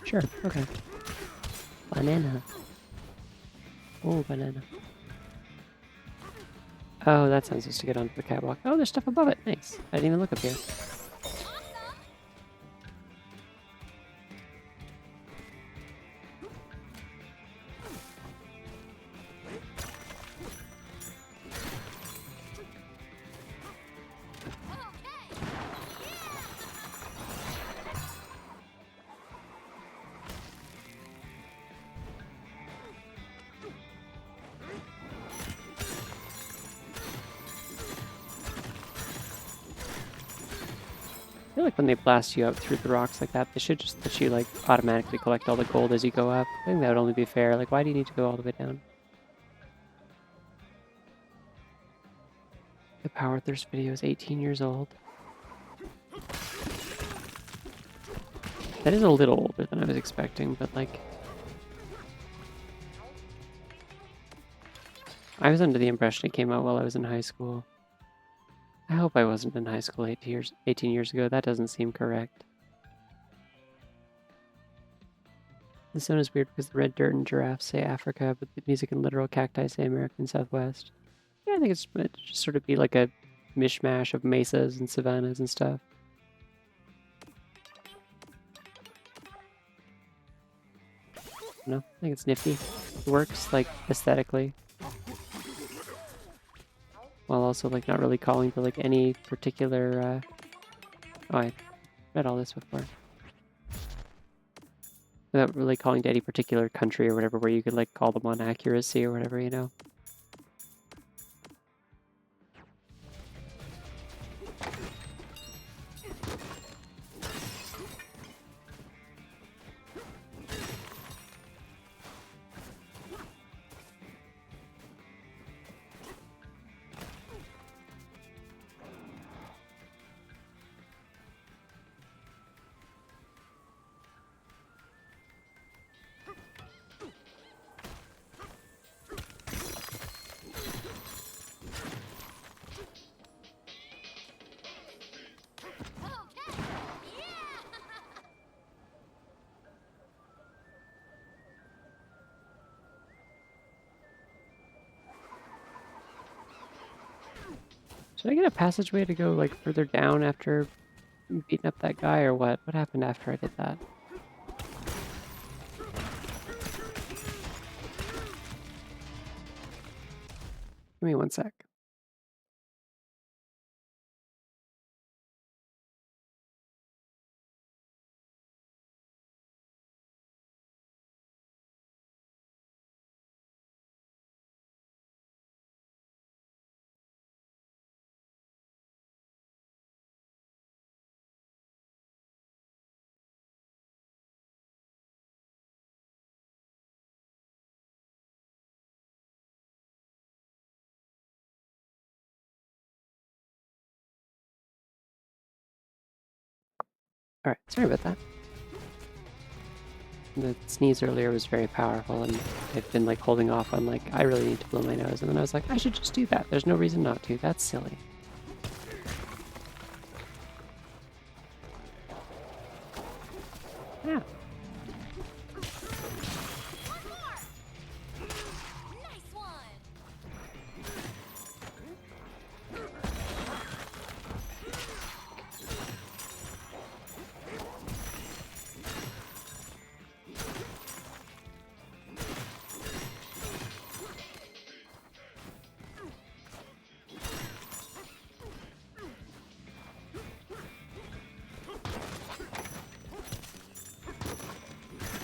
Sure, okay. Banana. Oh, banana. Oh, that's how I'm supposed to get onto the catwalk. Oh, there's stuff above it. Nice. I didn't even look up here. I feel like when they blast you out through the rocks like that, they should just let you like automatically collect all the gold as you go up. I think that would only be fair. Like, why do you need to go all the way down? The Power Thirst video is 18 years old. That is a little older than I was expecting, but like... I was under the impression it came out while I was in high school. I hope I wasn't in high school 18 years ago. That doesn't seem correct. This one is weird because the red dirt and giraffes say Africa, but the music and literal cacti say American Southwest. Yeah, I think it just sort of be like a mishmash of mesas and savannas and stuff. No, I think it's nifty. It works, like, aesthetically. While also, like, not really calling to, like, any particular, Oh, I read all this before. Without really calling to any particular country or whatever, where you could, like, call them on accuracy or whatever, you know? Should I get a passageway to go like further down after beating up that guy or what? What happened after I did that? Give me one sec. Alright, sorry about that. The sneeze earlier was very powerful, and I've been like holding off on like, I really need to blow my nose, and then I was like, I should just do that. There's no reason not to. That's silly. Yeah. Nice one.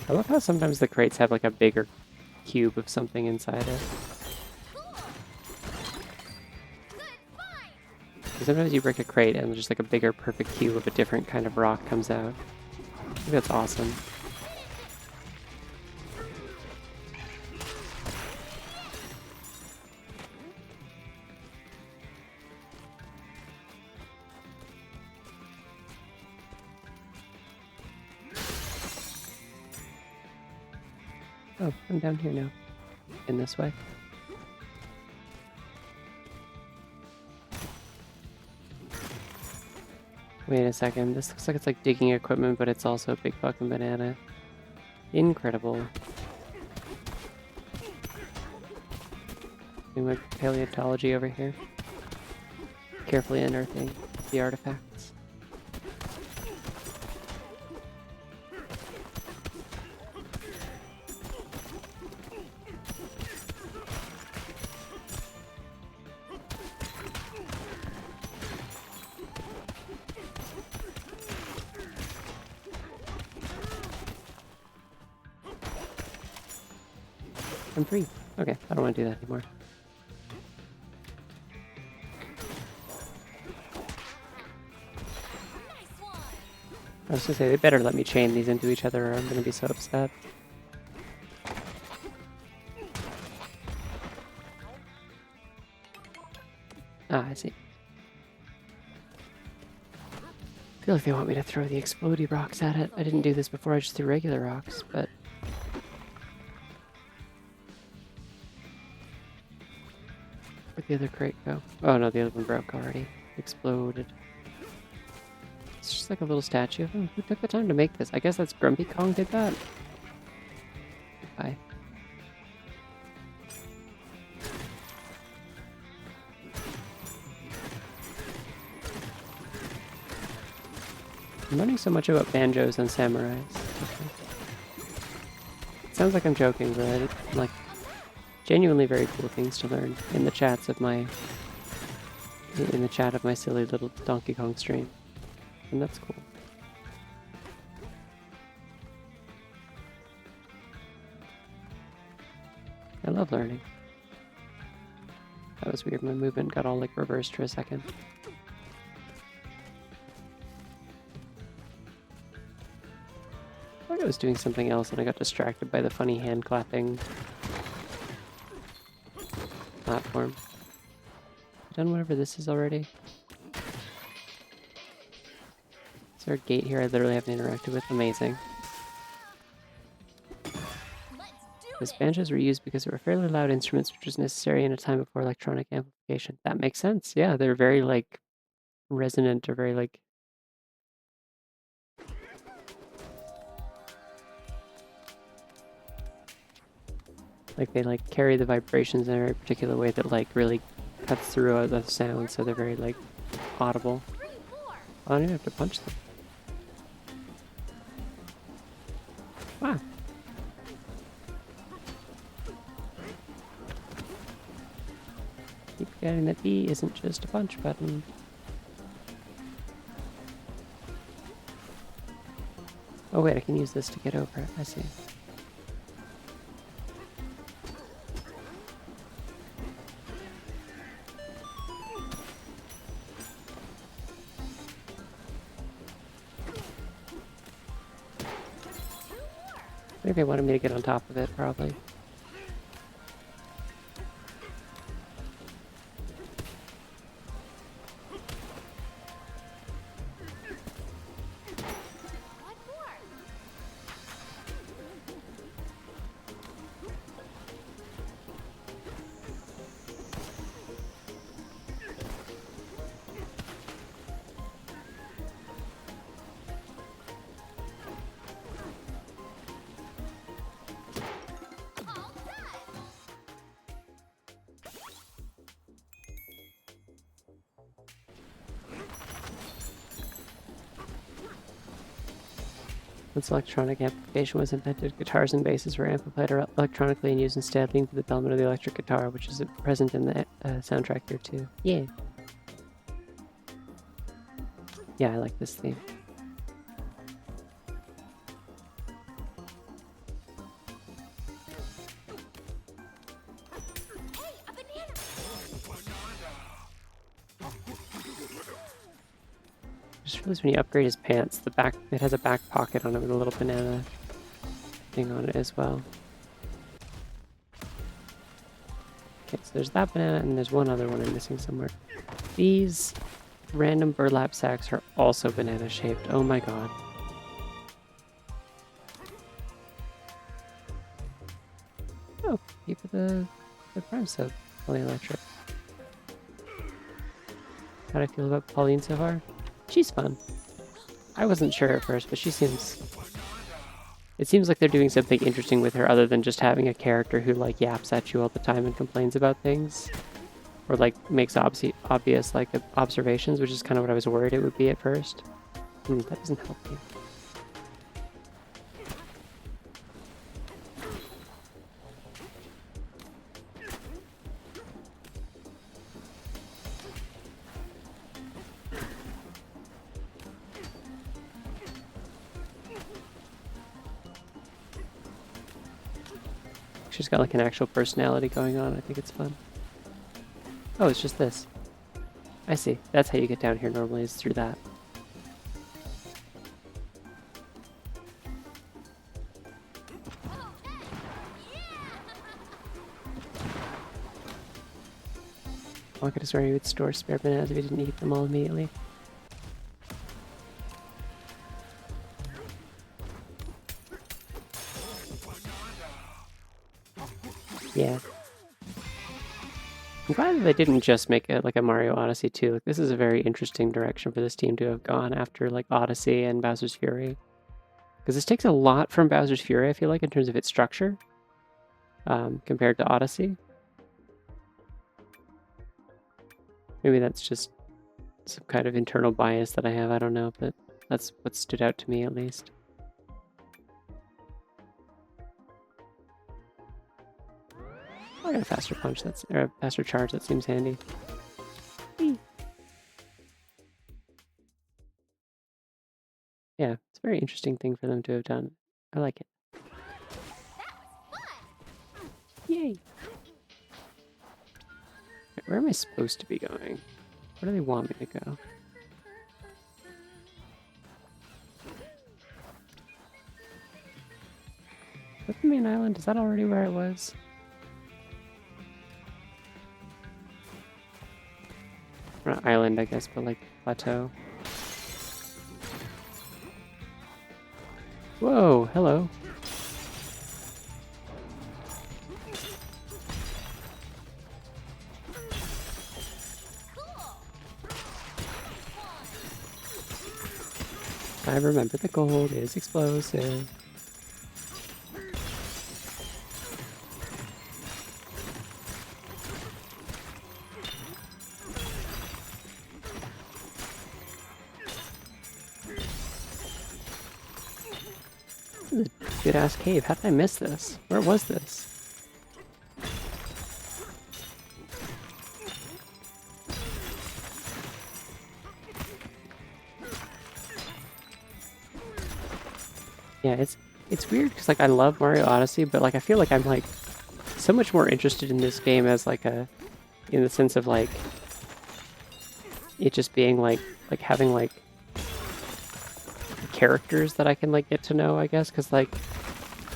I love how sometimes the crates have like a bigger cube of something inside it. Cool. Good find. 'Cause sometimes you break a crate and just like a bigger perfect cube of a different kind of rock comes out. I think that's awesome. Oh, I'm down here now. In this way. Wait a second, this looks like it's like digging equipment, but it's also a big fucking banana. Incredible. Doing my paleontology over here. Carefully unearthing the artifacts. I'm free. Okay, I don't want to do that anymore. Nice one. I was gonna say, they better let me chain these into each other or I'm gonna be so upset. Ah, I see. I feel like they want me to throw the explodey rocks at it. I didn't do this before, I just threw regular rocks, but... Where'd the other crate go? Oh no, the other one broke already. Exploded. It's just like a little statue. Oh, who took the time to make this? I guess that's Grumpy Kong did that? Bye. I'm learning so much about banjos and samurais. Okay. It sounds like I'm joking, but like genuinely very cool things to learn in the chats of my silly little Donkey Kong stream. And that's cool. I love learning. That was weird, my movement got all like reversed for a second. I thought I was doing something else and I got distracted by the funny hand clapping platform. Done whatever this is already? Is there a gate here I literally haven't interacted with? Amazing. Let's do The this. banjos were used because they were fairly loud instruments, which was necessary in a time before electronic amplification. That makes sense. Yeah, they're very like resonant or very like they like carry the vibrations in a very particular way that like really cuts through the sound, so they're very like audible. 3 more. I don't even have to punch them. Wow. Keep forgetting that B isn't just a punch button. Oh wait, I can use this to get over it. I see. Maybe they wanted me to get on top of it, probably. One more. All done. Once electronic amplification was invented, guitars and basses were amplified electronically and used instead, leading to the development of the electric guitar, which is present in the soundtrack here too. Yeah. Yeah, I like this theme. Hey, a banana. I just realized when you upgrade his pants, it has a back pocket on it with a little banana thing on it as well. Okay, so there's that banana, and there's one other one I'm missing somewhere. These random burlap sacks are also banana shaped. Oh my god. Oh, keep the prime sub polyelectric. How do I feel about Pauline so far? She's fun. I wasn't sure at first, but she seems... It seems like they're doing something interesting with her other than just having a character who like yaps at you all the time and complains about things. Or like makes obvious like observations, which is kind of what I was worried it would be at first. That doesn't help me. She's got like an actual personality going on. I think it's fun. Oh, it's just this. I see. That's how you get down here normally, is through that. I could have sworn you would store spare bananas if you didn't eat them all immediately. Yeah. I'm glad that they didn't just make it like a Mario Odyssey 2. Like, this is a very interesting direction for this team to have gone after like Odyssey and Bowser's Fury. Because this takes a lot from Bowser's Fury, I feel like, in terms of its structure, compared to Odyssey. Maybe that's just some kind of internal bias that I have, I don't know, but that's what stood out to me at least. I got a faster punch, or a faster charge, that seems handy. Whee. Yeah, it's a very interesting thing for them to have done. I like it. That was fun. Yay! Where am I supposed to be going? Where do they want me to go? Is that the main island? Is that already where it was? Not island, I guess, but like plateau. Whoa, hello. I remember the gold is explosive. Good ass cave. How did I miss this? Where was this? Yeah, it's weird because like I love Mario Odyssey, but like I feel like I'm like so much more interested in this game as like in the sense of like it just being like having like characters that I can like get to know, I guess, because like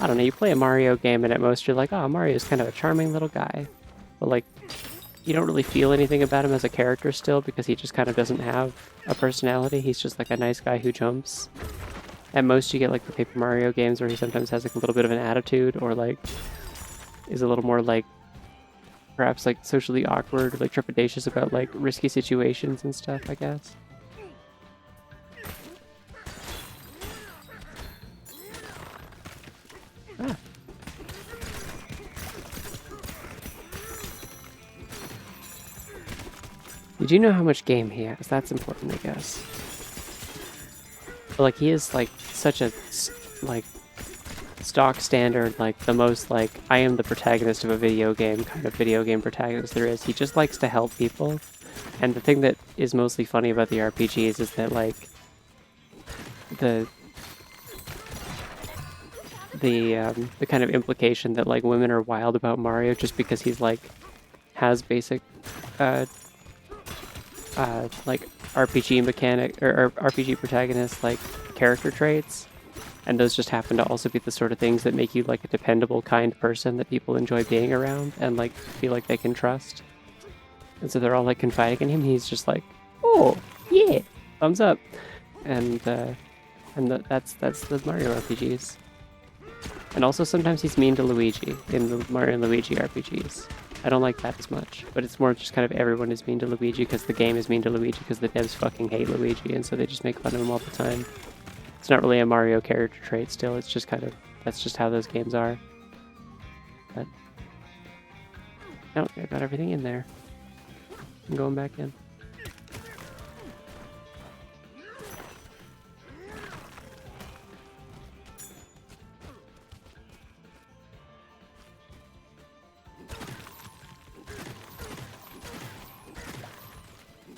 I don't know, you play a Mario game and at most you're like, oh, Mario's kind of a charming little guy, but like you don't really feel anything about him as a character still because he just kind of doesn't have a personality. He's just like a nice guy who jumps. At most you get like the Paper Mario games where he sometimes has like a little bit of an attitude or like is a little more like perhaps like socially awkward or like trepidatious about like risky situations and stuff, I guess. Ah. Did you know how much game he has? That's important, I guess. But like he is like such a like stock standard, like the most like I am the protagonist of a video game kind of video game protagonist there is. He just likes to help people. And the thing that is mostly funny about the RPGs is that like the kind of implication that like women are wild about Mario just because he's like has basic like RPG mechanic or RPG protagonist like character traits, and those just happen to also be the sort of things that make you like a dependable, kind person that people enjoy being around and like feel like they can trust. And so they're all like confiding in him. He's just like, oh yeah, thumbs up, and that's the Mario RPGs. And also sometimes he's mean to Luigi in the Mario and Luigi RPGs. I don't like that as much, but it's more just kind of everyone is mean to Luigi because the game is mean to Luigi because the devs fucking hate Luigi, and so they just make fun of him all the time. It's not really a Mario character trait still, it's just kind of, that's just how those games are. But, no, I got everything in there. I'm going back in.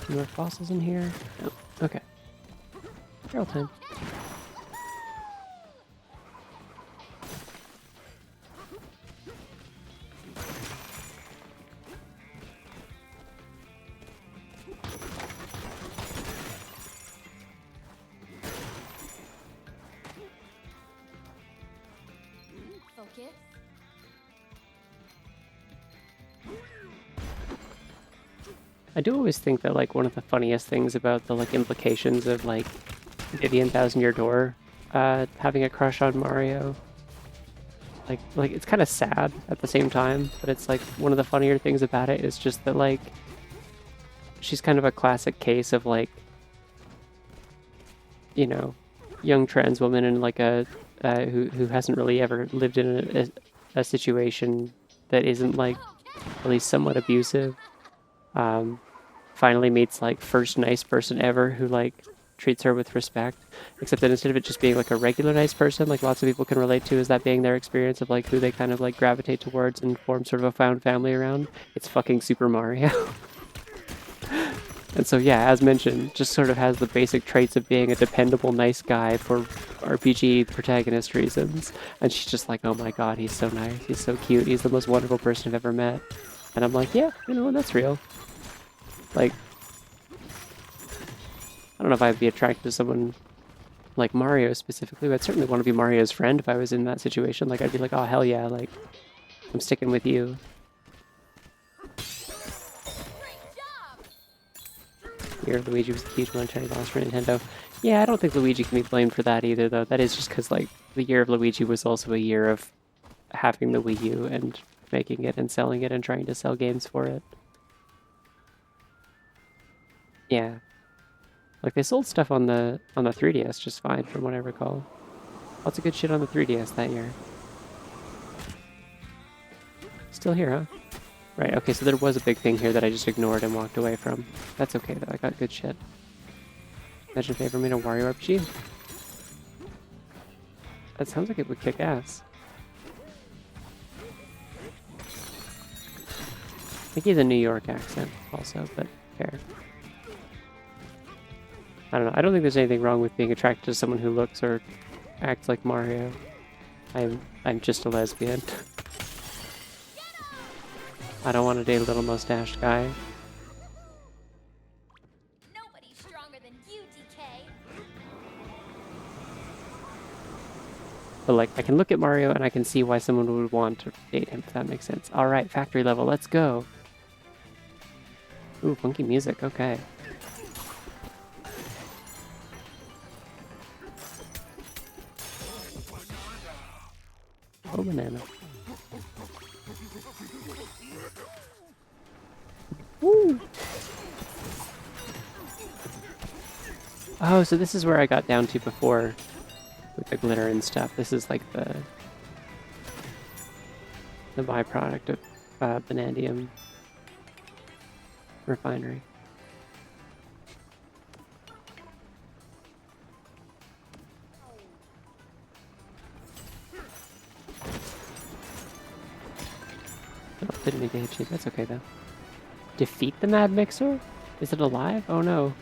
More fossils in here? No. Okay. Barrel time. Focus. I do always think that like one of the funniest things about the like implications of like Vivian Thousand Year Door having a crush on Mario, like it's kind of sad at the same time, but it's like one of the funnier things about it is just that like she's kind of a classic case of like, you know, young trans woman and like a who hasn't really ever lived in a situation that isn't like at least somewhat abusive. Finally meets like first nice person ever who like treats her with respect, except that instead of it just being like a regular nice person like lots of people can relate to, is that being their experience of like who they kind of like gravitate towards and form sort of a found family around, it's fucking Super Mario. And so yeah, as mentioned, just sort of has the basic traits of being a dependable nice guy for RPG protagonist reasons, and she's just like, oh my god, he's so nice, he's so cute, he's the most wonderful person I've ever met. And I'm like, yeah, you know, that's real. Like, I don't know if I'd be attracted to someone like Mario specifically, but I'd certainly want to be Mario's friend if I was in that situation. Like, I'd be like, oh, hell yeah, like, I'm sticking with you. Year Luigi was a huge monetary loss for Nintendo. Yeah, I don't think Luigi can be blamed for that either, though. That is just because, like, the year of Luigi was also a year of having the Wii U and making it and selling it and trying to sell games for it. Yeah. Like, they sold stuff on the 3DS just fine, from what I recall. Lots of good shit on the 3DS that year. Still here, huh? Right, okay, so there was a big thing here that I just ignored and walked away from. That's okay, though. I got good shit. Imagine if I ever made a Wario RPG. That sounds like it would kick ass. I think he has a New York accent also, but fair. I don't know. I don't think there's anything wrong with being attracted to someone who looks or acts like Mario. I'm just a lesbian. I don't want to date a little mustached guy. Nobody's stronger than you, DK. But like, I can look at Mario and I can see why someone would want to date him, if that makes sense. Alright, factory level, let's go! Ooh, funky music, okay. Oh, banana. Woo! Oh, so this is where I got down to before with the glitter and stuff. This is like the byproduct of vanadium refinery. Oh, didn't mean to hit you. That's okay though. Defeat the Mad Mixer? Is it alive? Oh no.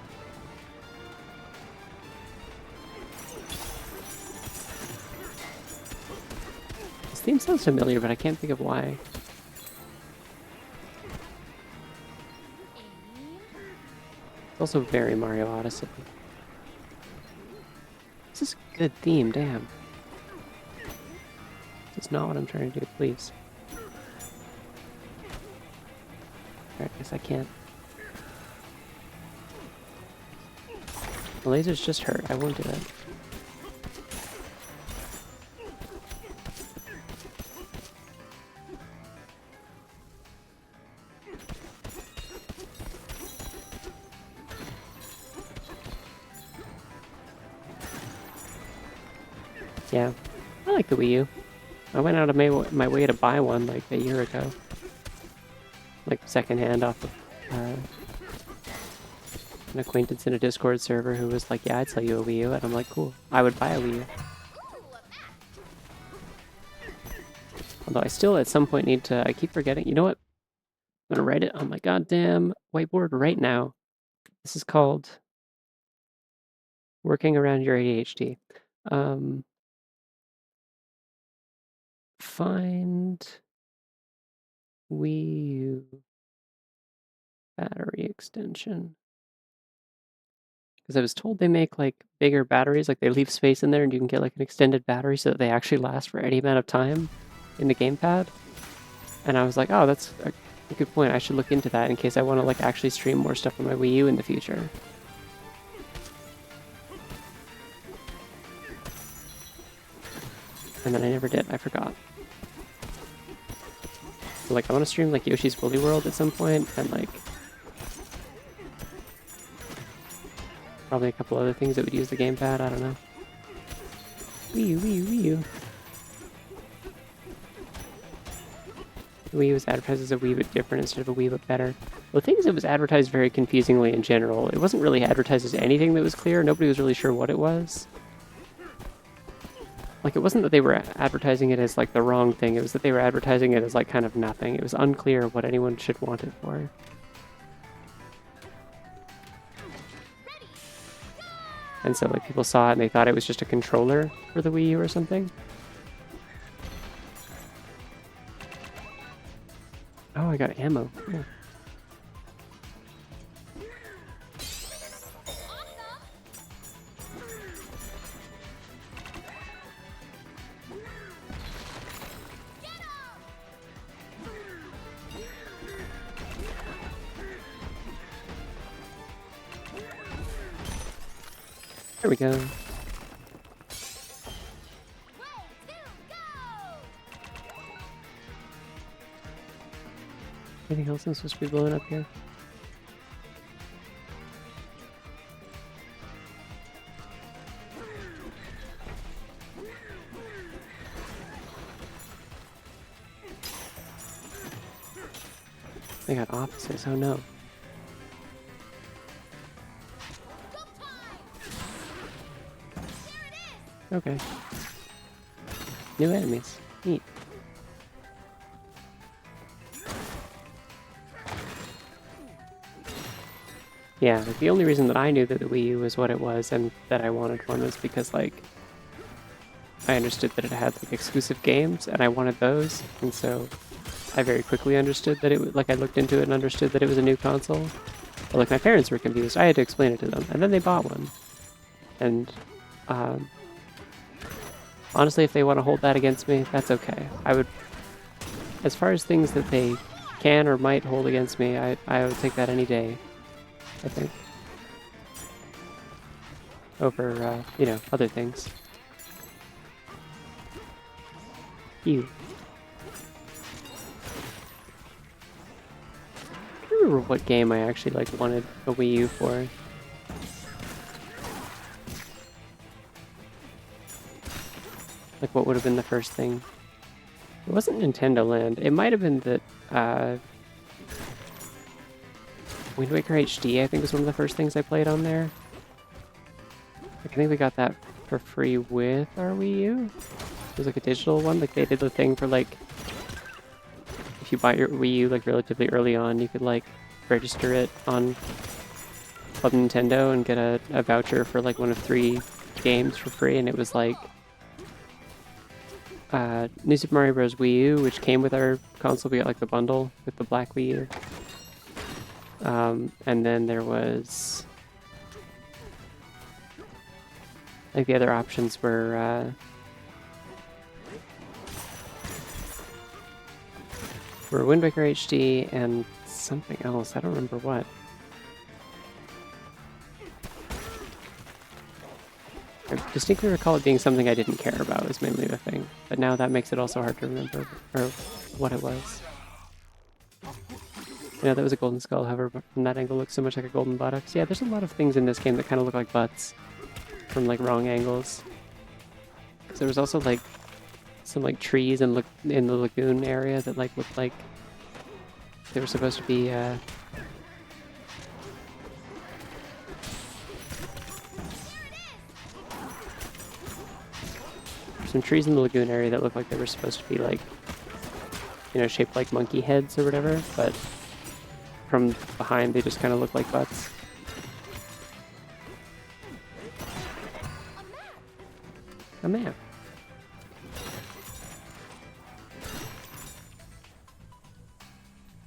This theme sounds familiar, but I can't think of why. It's also very Mario Odyssey. This is a good theme, damn. This is not what I'm trying to do, please. Alright, I guess I can't. The lasers just hurt. I won't do that. Yeah, I like the Wii U. I went out of my way to buy one like a year ago. Like secondhand off of an acquaintance in a Discord server who was like, yeah, I'd sell you a Wii U. And I'm like, cool, I would buy a Wii U. Although I still at some point need to, I keep forgetting, you know what? I'm gonna write it on my goddamn whiteboard right now. This is called Working Around Your ADHD. Find Wii U battery extension. Because I was told they make like bigger batteries, like they leave space in there and you can get like an extended battery so that they actually last for any amount of time in the gamepad. And I was like, oh, that's a good point. I should look into that in case I want to like actually stream more stuff on my Wii U in the future. And then I never did. I forgot. So, like, I want to stream like Yoshi's Woolly World at some point, and like probably a couple other things that would use the gamepad. I don't know. Wii U, Wii U, Wii U. The Wii U was advertised as a wee bit different instead of a wee bit better. Well, the thing is, it was advertised very confusingly in general. It wasn't really advertised as anything that was clear. Nobody was really sure what it was. Like, it wasn't that they were advertising it as, like, the wrong thing. It was that they were advertising it as, like, kind of nothing. It was unclear what anyone should want it for. And so, like, people saw it and they thought it was just a controller for the Wii U or something. Oh, I got ammo. Cool. There we go. Anything else I'm supposed to be blowing up here? They got offices, oh no. Okay. New enemies. Neat. Yeah, like the only reason that I knew that the Wii U was what it was and that I wanted one was because, like, I understood that it had, like, exclusive games, and I wanted those, and so I very quickly understood that it was, like, I looked into it and understood that it was a new console. But, like, my parents were confused. I had to explain it to them, and then they bought one. And, honestly, if they want to hold that against me, that's okay. I would, as far as things that they can or might hold against me, I would take that any day, I think. Over, you know, other things. You. I can't remember what game I actually, like, wanted a Wii U for. Like, what would have been the first thing? It wasn't Nintendo Land. It might have been that, Wind Waker HD, I think, was one of the first things I played on there. Like, I think we got that for free with our Wii U. It was like a digital one. Like, they did the thing for, like, if you bought your Wii U, like, relatively early on, you could, like, register it on Club Nintendo and get a voucher for, like, one of 3 games for free, and it was, like, New Super Mario Bros. Wii U, which came with our console. We got, like, the bundle with the black Wii U. And then there was, like, the other options were Wind Waker HD and something else. I don't remember what. I distinctly recall it being something I didn't care about was mainly the thing. But now that makes it also hard to remember or what it was. Yeah, that was a golden skull, however, but from that angle looks so much like a golden buttocks. Yeah, there's a lot of things in this game that kind of look like butts from, like, wrong angles. Because there was also, like, some, like, trees in the lagoon area that, like, looked like they were supposed to be, some trees in the lagoon area that looked like they were supposed to be, like, you know, shaped like monkey heads or whatever, but from behind they just kind of look like butts. A map.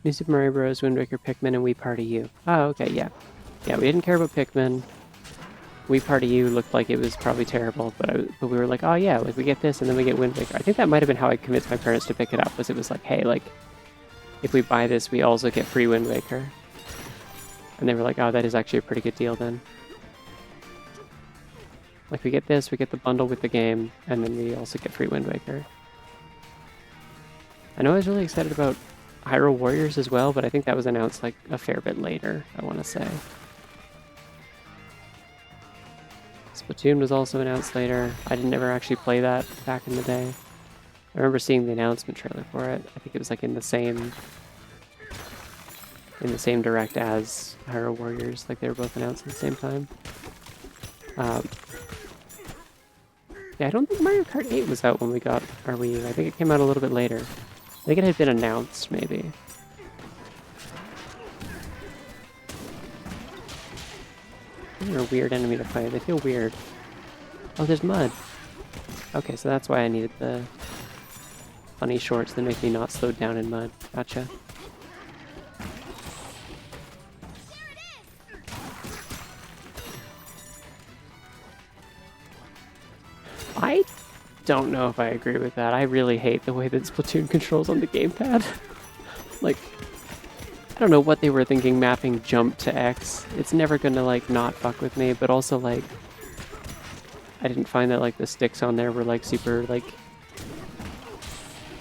New Super Mario Bros., Wind Waker, Pikmin, and Wii Party U. Oh, okay, yeah. Yeah, we didn't care about Pikmin. Wii Party U looked like it was probably terrible, but we were like, oh yeah, like, we get this and then we get Wind Waker. I think that might have been how I convinced my parents to pick it up, was it was like, hey, like, if we buy this, we also get free Wind Waker. And they were like, oh, that is actually a pretty good deal then. Like, we get this, we get the bundle with the game, and then we also get free Wind Waker. I know I was really excited about Hyrule Warriors as well, but I think that was announced, like, a fair bit later, I want to say. Splatoon was also announced later. I didn't ever actually play that back in the day. I remember seeing the announcement trailer for it. I think it was, like, in the same direct as Hyrule Warriors. Like, they were both announced at the same time. Yeah, I don't think Mario Kart 8 was out when we got our Wii U. I think it came out a little bit later. I think it had been announced, maybe. These are a weird enemy to play. They feel weird. Oh, there's mud. Okay, so that's why I needed the funny shorts that make me not slowed down in mud. Gotcha. I don't know if I agree with that. I really hate the way that Splatoon controls on the gamepad. Like, I don't know what they were thinking mapping jump to X. It's never gonna, like, not fuck with me, but also, like, I didn't find that, like, the sticks on there were, like, super, like...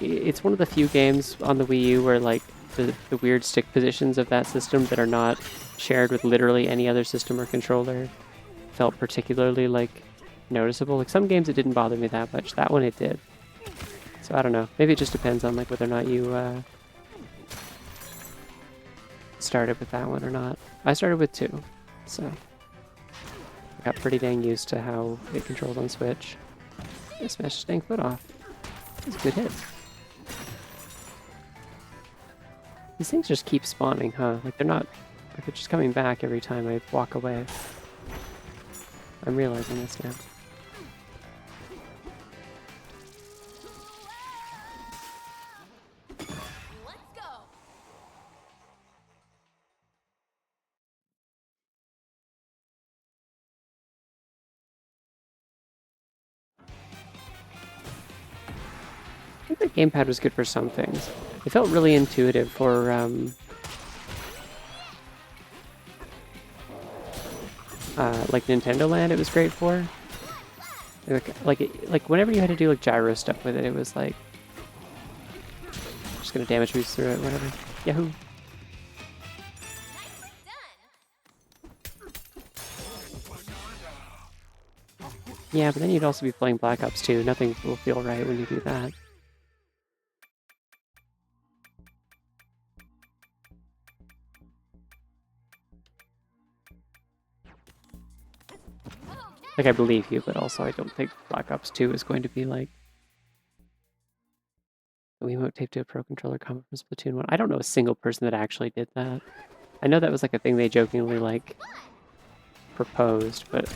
It's one of the few games on the Wii U where, like, the weird stick positions of that system that are not shared with literally any other system or controller felt particularly, like, noticeable. Like, some games it didn't bother me that much. That one it did. So I don't know. Maybe it just depends on, like, whether or not you started with that one or not. I started with 2, so I got pretty dang used to how it controls on Switch. I smashed his dang foot off. That's a good hit. These things just keep spawning, huh? Like they're not, like they're just coming back every time I walk away. I'm realizing this now. Let's go. I think the gamepad was good for some things. It felt really intuitive for like Nintendo Land. It was great for like whenever you had to do like gyro stuff with it, it was like just gonna damage boost through it, whatever. Yahoo! Nicely done. Yeah, but then you'd also be playing Black Ops 2. Nothing will feel right when you do that. Like, I believe you, but also I don't think Black Ops 2 is going to be like a Wiimote taped to a Pro Controller combo from Splatoon 1. I don't know a single person that actually did that. I know that was like a thing they jokingly like proposed, but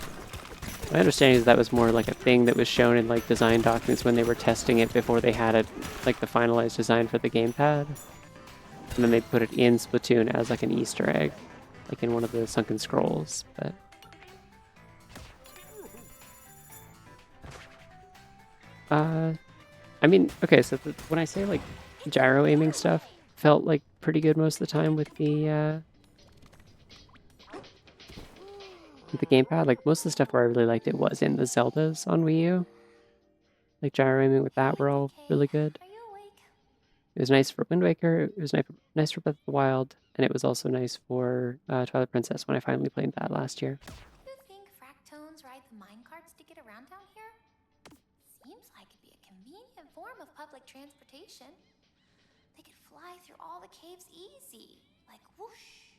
my understanding is that was more like a thing that was shown in like design documents when they were testing it before they had it like the finalized design for the gamepad. And then they put it in Splatoon as like an Easter egg, like in one of the sunken scrolls, but I mean, okay, so when I say like gyro aiming stuff, felt like pretty good most of the time with the gamepad. Like most of the stuff where I really liked it was in the Zeldas on Wii U. Like gyro aiming with that were all really good. Are you awake? It was nice for Wind Waker. It was nice for Breath of the Wild, and it was also nice for Twilight Princess when I finally played that last year. You think fractones ride the minecarts to get around down here? Seems like it'd be a convenient form of public transportation. They could fly through all the caves easy, like whoosh.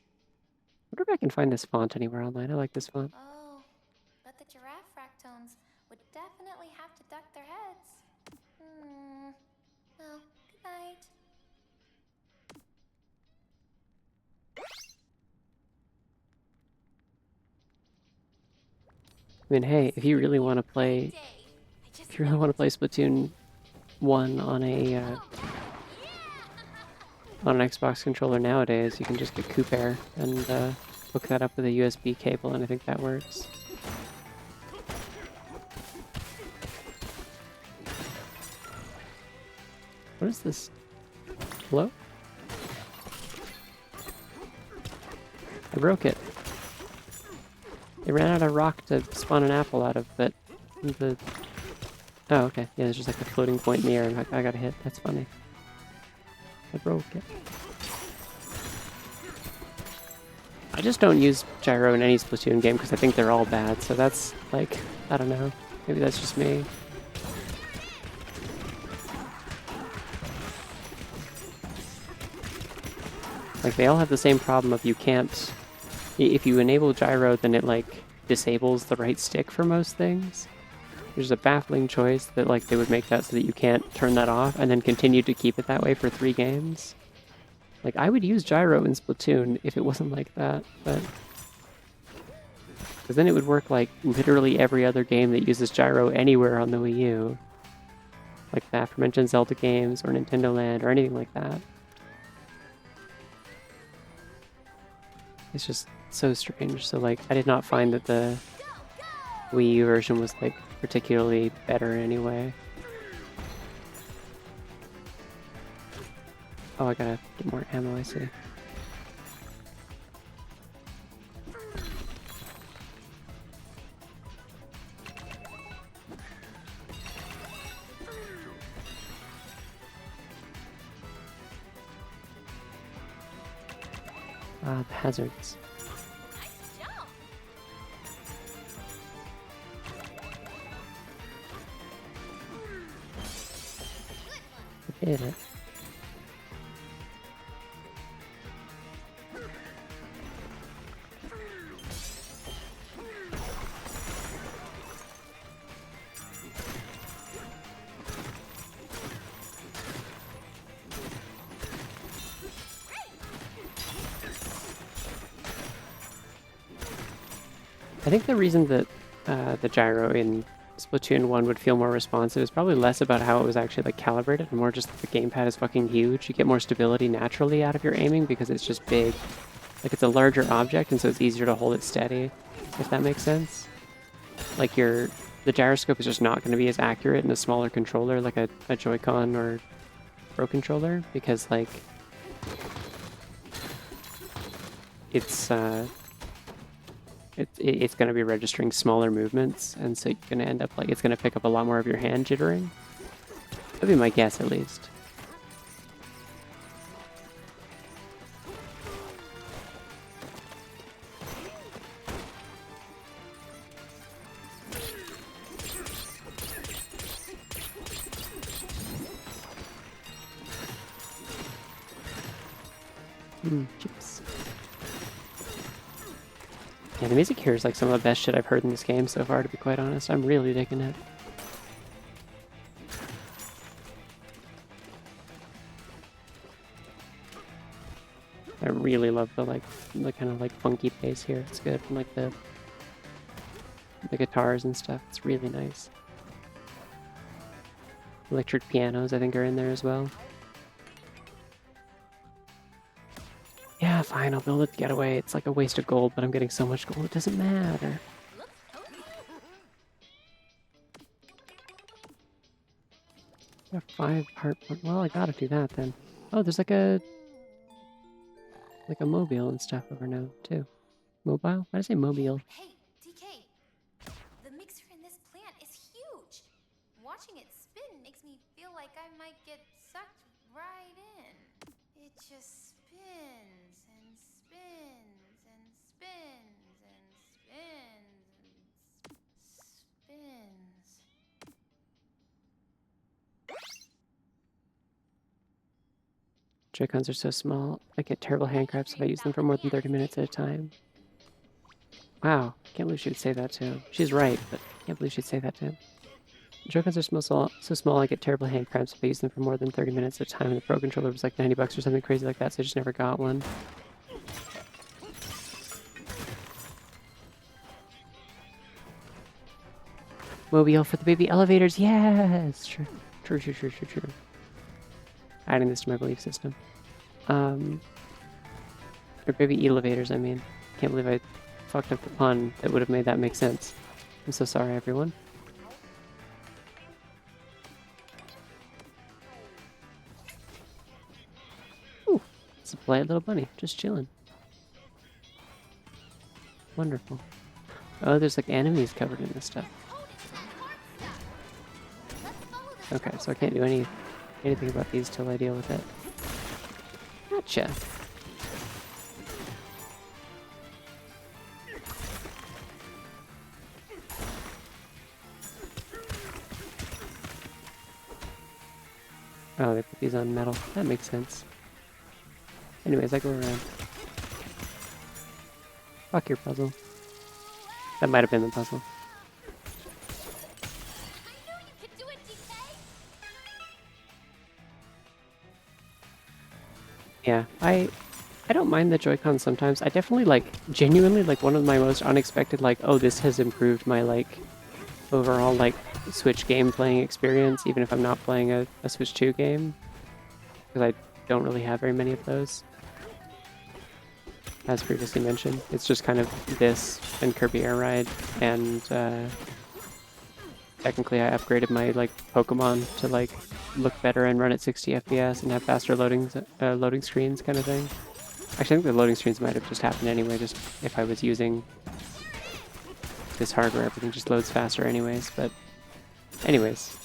I wonder if I can find this font anywhere online. I like this font. Oh, but the giraffe fractones would definitely have to duck their heads. Well, good night. I mean, hey, if you really want to play, Splatoon 1 on a on an Xbox controller nowadays, you can just get Coupair and hook that up with a USB cable, and I think that works. What is this? Hello? I broke it. They ran out of rock to spawn an apple out of, but the... Oh, okay. Yeah, there's just like a floating point in the air and I got a hit. That's funny. I broke it. I just don't use gyro in any Splatoon game because I think they're all bad, so that's, like, I don't know. Maybe that's just me. Like, they all have the same problem of you can't... If you enable gyro, then it, like, disables the right stick for most things. There's a baffling choice that, like, they would make that so that you can't turn that off and then continue to keep it that way for 3 games. Like, I would use gyro in Splatoon if it wasn't like that, but... Because then it would work, like, literally every other game that uses gyro anywhere on the Wii U. Like the aforementioned Zelda games, or Nintendo Land, or anything like that. It's just so strange. So, like, I did not find that the Wii U version was, like, particularly better anyway. Oh, I gotta get more ammo, I see. Ah, the hazards. Nice jump. I did it. I think the reason that the gyro in Splatoon 1 would feel more responsive is probably less about how it was actually like calibrated and more just that the gamepad is fucking huge. You get more stability naturally out of your aiming because it's just big. Like it's a larger object and so it's easier to hold it steady, if that makes sense. Like the gyroscope is just not going to be as accurate in a smaller controller like a Joy-Con or Pro controller because like it's going to be registering smaller movements, and so you're going to end up like it's going to pick up a lot more of your hand jittering. That'd be my guess, at least. Chips. Yeah, the music here is like some of the best shit I've heard in this game so far, to be quite honest. I'm really digging it. I really love the kind of like funky bass here. It's good. And like the guitars and stuff. It's really nice. Electric pianos, I think, are in there as well. Yeah, fine, I'll build it to get away. It's like a waste of gold, but I'm getting so much gold, it doesn't matter. A 5-part... Well, I gotta do that then. Oh, there's like a mobile and stuff over now, too. Mobile? Why did I say mobile? Hey, DK. The mixer in this plant is huge. Watching it spin makes me feel like I might get sucked right in. It just spins and spins and spins and spins and spins. Joy-Cons are so small, I get terrible hand cramps if I use them for more than 30 minutes at a time. Wow, can't believe she would say that to him. She's right, but can't believe she'd say that to him. Joy-Cons are so small I get terrible hand cramps if I use them for more than 30 minutes at a time, and the Pro Controller was like 90 bucks or something crazy like that, so I just never got one. Mobile for the baby elevators, yes! True. Adding this to my belief system. Or baby elevators, I mean. Can't believe I fucked up the pun that would have made that make sense. I'm so sorry, everyone. Ooh, it's a polite little bunny, just chilling. Wonderful. Oh, there's like enemies covered in this stuff. Okay, so I can't do anything about these till I deal with it. Gotcha. Oh, they put these on metal. That makes sense. Anyways, I go around. Fuck your puzzle. That might have been the puzzle. Yeah, I don't mind the Joy-Con sometimes. I definitely genuinely one of my most unexpected oh, this has improved my overall Switch game playing experience, even if I'm not playing a Switch 2 game, because I don't really have very many of those. As previously mentioned, it's just kind of this and Kirby Air Ride, and technically I upgraded my Pokemon to look better and run at 60 FPS and have faster loading screens kind of thing. Actually, I think the loading screens might have just happened anyway, just if I was using this hardware, everything just loads faster anyways, but anyways,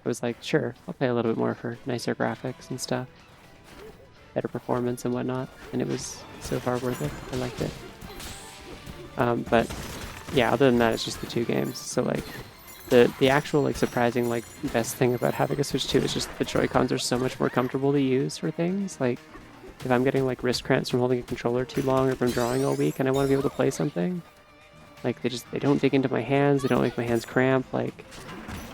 I was like, sure, I'll pay a little bit more for nicer graphics and stuff, better performance and whatnot, and it was so far worth it. I liked it. But yeah, other than that, it's just the two games. So the actual surprising best thing about having a Switch 2 is just the Joy-Cons are so much more comfortable to use for things. If I'm getting wrist cramps from holding a controller too long or from drawing all week and I want to be able to play something, they don't dig into my hands, they don't make my hands cramp.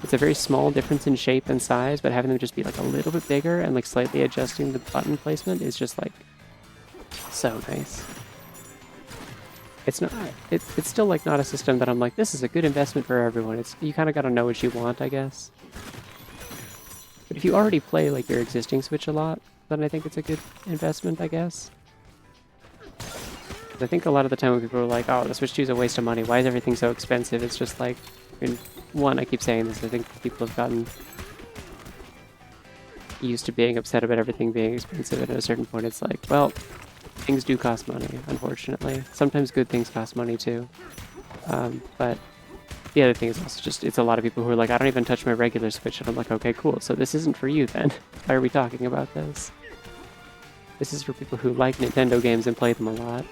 It's a very small difference in shape and size, but having them just be a little bit bigger and slightly adjusting the button placement is just so nice. It's not. It's still like not a system that I'm like, this is a good investment for everyone. It's you kind of got to know what you want, I guess. But if you already play like your existing Switch a lot, then I think it's a good investment, I guess. 'Cause I think a lot of the time when people are like, oh, the Switch 2 is a waste of money, why is everything so expensive? It's just like, I mean, one, I keep saying this, I think people have gotten used to being upset about everything being expensive, and at a certain point it's like, well, things do cost money, unfortunately. Sometimes good things cost money too. But the other thing is also just, it's a lot of people who are like, I don't even touch my regular Switch, and I'm like, okay, cool, so this isn't for you then. Why are we talking about this? This is for people who like Nintendo games and play them a lot.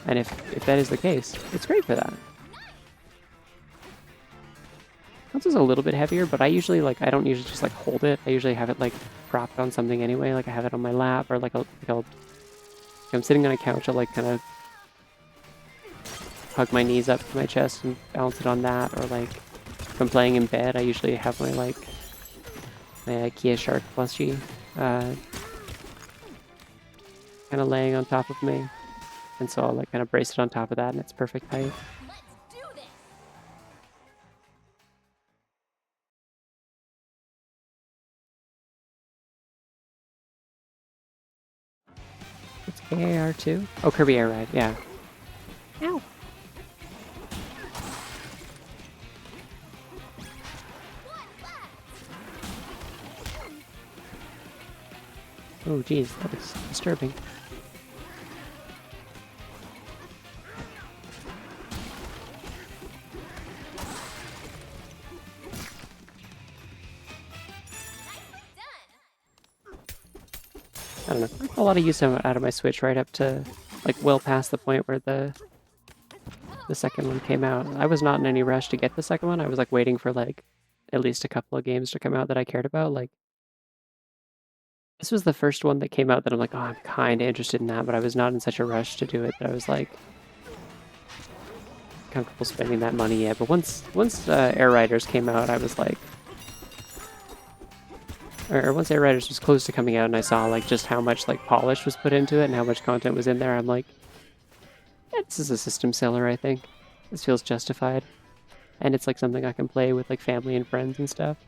And if that is the case, it's great for that. Console's a little bit heavier, but I usually I don't usually just like hold it. I usually have it like propped on something anyway. Like I have it on my lap, or like if I'm sitting on a couch, I'll like kind of hug my knees up to my chest and balance it on that. Or like if I'm playing in bed, I usually have my my IKEA shark plushie kind of laying on top of me, and so I'll like kind of brace it on top of that, and it's perfect height. Let's do this! It's KAR2? Oh, Kirby Air Ride, yeah. Ow! Oh, geez, that was disturbing. I don't know. I got a lot of use out of my Switch right up to, like, well past the point where the second one came out. I was not in any rush to get the second one. I was, like, waiting for, like, at least a couple of games to come out that I cared about. Like, this was the first one that came out that I'm like, oh, I'm kind of interested in that, but I was not in such a rush to do it that I was, like, comfortable spending that money yet. But once Air Riders came out, I was like, or once Air Riders was close to coming out and I saw like just how much like polish was put into it and how much content was in there, I'm like, yeah, this is a system seller, I think. This feels justified. And it's like something I can play with like family and friends and stuff.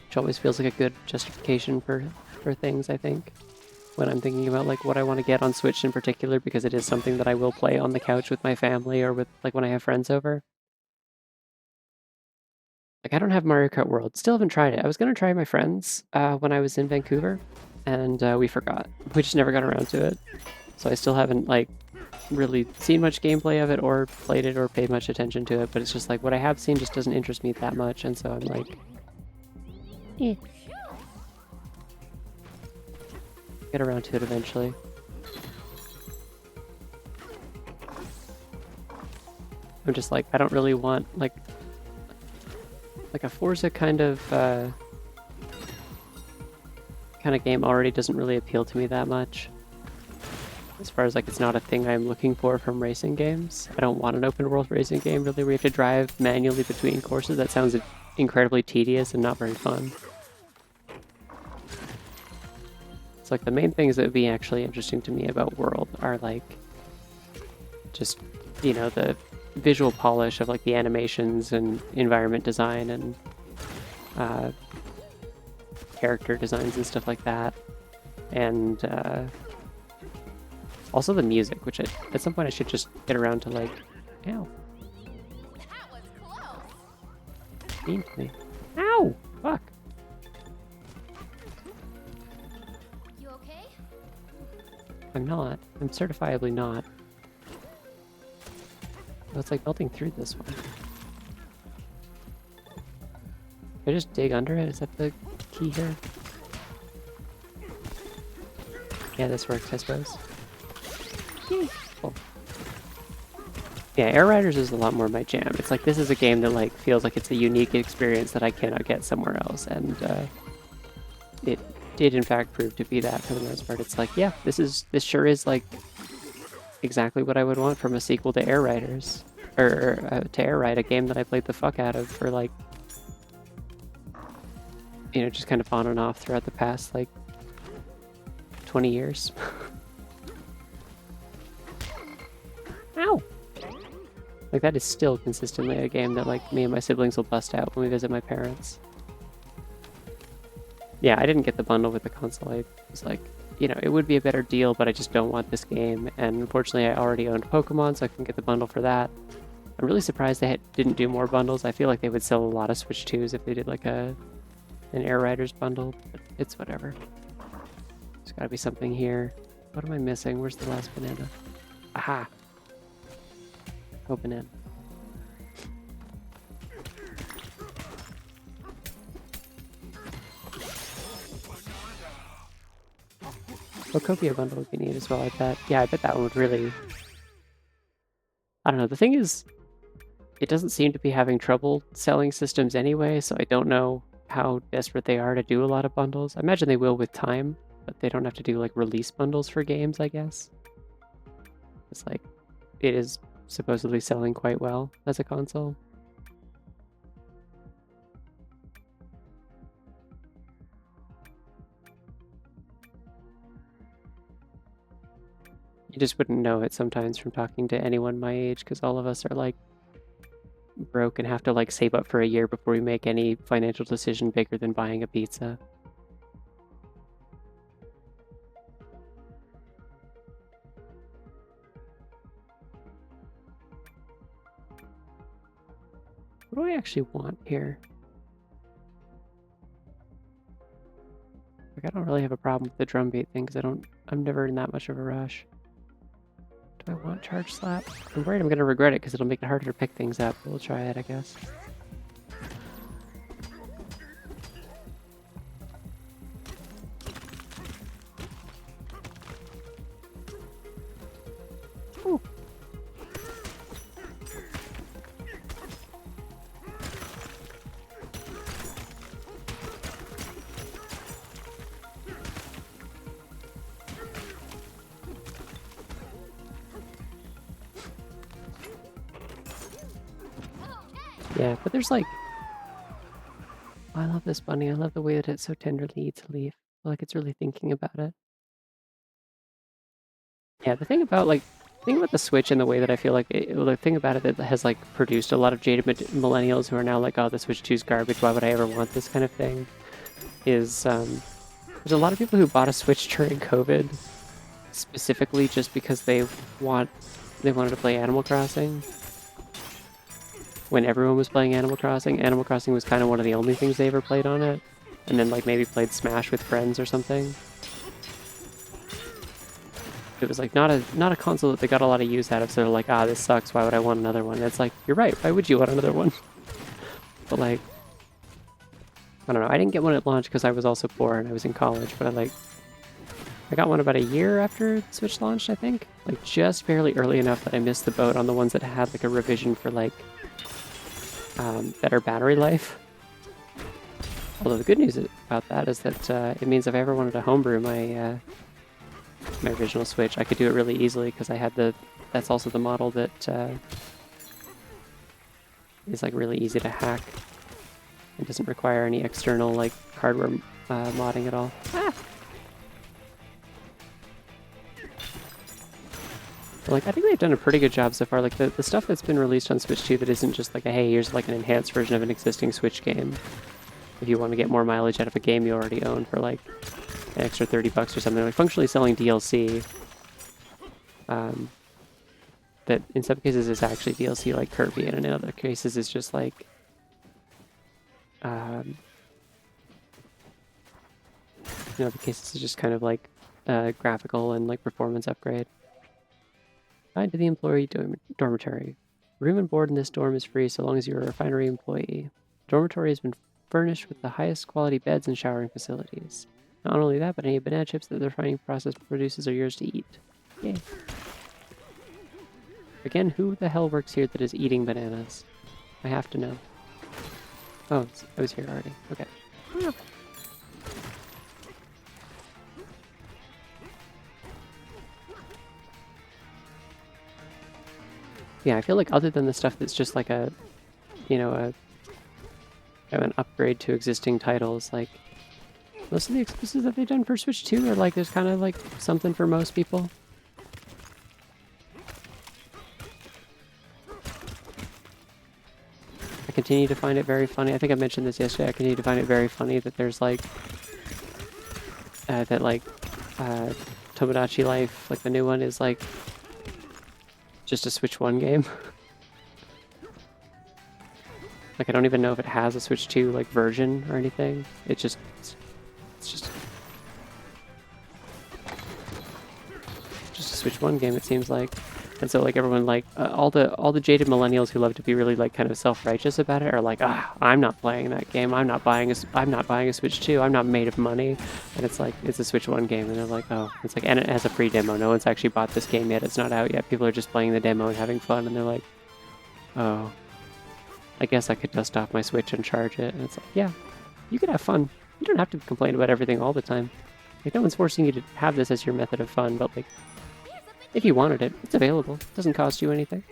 Which always feels like a good justification for things, I think. When I'm thinking about like what I want to get on Switch in particular, because it is something that I will play on the couch with my family or with like when I have friends over. Like, I don't have Mario Kart World. Still haven't tried it. I was going to try my friends when I was in Vancouver, and we forgot. We just never got around to it. So I still haven't, like, really seen much gameplay of it or played it or paid much attention to it, but it's just like what I have seen just doesn't interest me that much, and so I'm like, eh. Get around to it eventually. I'm just like, I don't really want, like a Forza kind of game already doesn't really appeal to me that much. As far as like it's not a thing I'm looking for from racing games. I don't want an open world racing game really where you have to drive manually between courses. That sounds incredibly tedious and not very fun. It's like the main things that would be actually interesting to me about World are like just, you know, the visual polish of like the animations and environment design and character designs and stuff like that, and also the music, which at some point I should just get around to like, ow, That was close! mean to me, ow, fuck. You okay? I'm not. I'm certifiably not. Oh, it's like melting through this one. Can I just dig under it? Is that the key here? Yeah, this works, I suppose. Yay. Cool. Yeah, Air Riders is a lot more my jam. It's like this is a game that like feels like it's a unique experience that I cannot get somewhere else, and it did in fact prove to be that for the most part. It's like, yeah, this sure is like exactly what I would want from a sequel to Air Riders, or to Air Ride, a game that I played the fuck out of for like you know, just kind of on and off throughout the past, like, 20 years. Ow! Like, that is still consistently a game that, like, me and my siblings will bust out when we visit my parents. Yeah, I didn't get the bundle with the console. I was like, you know, it would be a better deal, but I just don't want this game. And unfortunately, I already owned Pokemon, so I couldn't get the bundle for that. I'm really surprised they didn't do more bundles. I feel like they would sell a lot of Switch 2s if they did like an Air Riders bundle, but it's whatever. There's gotta be something here. What am I missing? Where's the last banana? Aha! Oh, banana. Copia bundle would be neat as well, I bet. Yeah, I bet that one would really... I don't know, the thing is, it doesn't seem to be having trouble selling systems anyway, so I don't know how desperate they are to do a lot of bundles. I imagine they will with time, but they don't have to do like release bundles for games, I guess. It's like, it is supposedly selling quite well as a console. You just wouldn't know it sometimes from talking to anyone my age, because all of us are like broke and have to like save up for a year before we make any financial decision bigger than buying a pizza. What do I actually want here? Like, I don't really have a problem with the drum beat thing because I'm never in that much of a rush. Do I want charge slap? I'm worried I'm gonna regret it because it'll make it harder to pick things up, but we'll try it, I guess. Ooh. Yeah, but there's like... Oh, I love this bunny. I love the way that it so tenderly eats a leaf. I feel like it's really thinking about it. Yeah, the thing about the Switch and the way that I feel like the thing about it that has like produced a lot of jaded millennials who are now like, oh, the Switch 2 is garbage. Why would I ever want this kind of thing? Is there's a lot of people who bought a Switch during COVID specifically just because they wanted to play Animal Crossing. When everyone was playing Animal Crossing was kind of one of the only things they ever played on it, and then like maybe played Smash with friends or something. It was like not a console that they got a lot of use out of, so they're like, ah, this sucks, why would I want another one? And it's like, you're right, why would you want another one? But like, I don't know, I didn't get one at launch because I was also poor and I was in college, but I got one about a year after the Switch launched, I think. Like, just barely early enough that I missed the boat on the ones that had like a revision for like better battery life. Although the good news about that is that it means if I ever wanted to homebrew my original Switch, I could do it really easily because I had that's also the model that is like really easy to hack. It doesn't require any external like hardware modding at all. Ah! Like, I think they've done a pretty good job so far. Like, the stuff that's been released on Switch 2 that isn't just like, hey, here's like an enhanced version of an existing Switch game. If you want to get more mileage out of a game you already own for like an extra $30 or something, like functionally selling DLC. That in some cases is actually DLC like Kirby, and in other cases is just like in other cases it's just kind of like graphical and like performance upgrade. Guide to the employee dormitory. Room and board in this dorm is free so long as you're a refinery employee. The dormitory has been furnished with the highest quality beds and showering facilities. Not only that, but any banana chips that the refining process produces are yours to eat. Yay. Again, who the hell works here that is eating bananas? I have to know. Oh, I was here already. Okay. Ah. Yeah, I feel like other than the stuff that's just like a, you know, kind of an upgrade to existing titles. Like most of the exclusives that they've done for Switch 2 are like there's kind of like something for most people. I continue to find it very funny. I think I mentioned this yesterday. I continue to find it very funny that there's like Tomodachi Life, like the new one, is like just a Switch 1 game. Like I don't even know if it has a Switch 2 like version or anything. It's just a Switch 1 game, it seems like. And so like everyone like all the jaded millennials who love to be really like kind of self-righteous about it are like, I'm not playing that game. I'm not buying a Switch 2. I'm not made of money. And it's like it's a Switch 1 game and they're like, oh, it's like, and it has a free demo. No one's actually bought this game yet. It's not out yet. People are just playing the demo and having fun and they're like, oh, I guess I could dust off my Switch and charge it. And it's like, yeah, you could have fun. You don't have to complain about everything all the time. Like no one's forcing you to have this as your method of fun, but like if you wanted it, it's available. It doesn't cost you anything.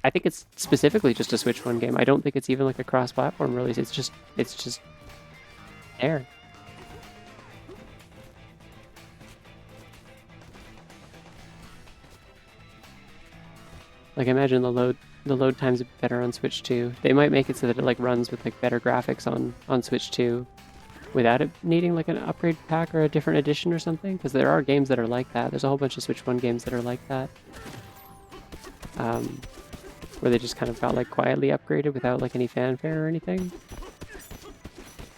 I think it's specifically just a Switch 1 game. I don't think it's even like a cross-platform release. It's just there. Like I imagine the load times are better on Switch 2. They might make it so that it like runs with like better graphics on Switch 2 without it needing like an upgrade pack or a different edition or something, because there are games that are like that. There's a whole bunch of Switch 1 games that are like that. Where they just kind of got like quietly upgraded without like any fanfare or anything.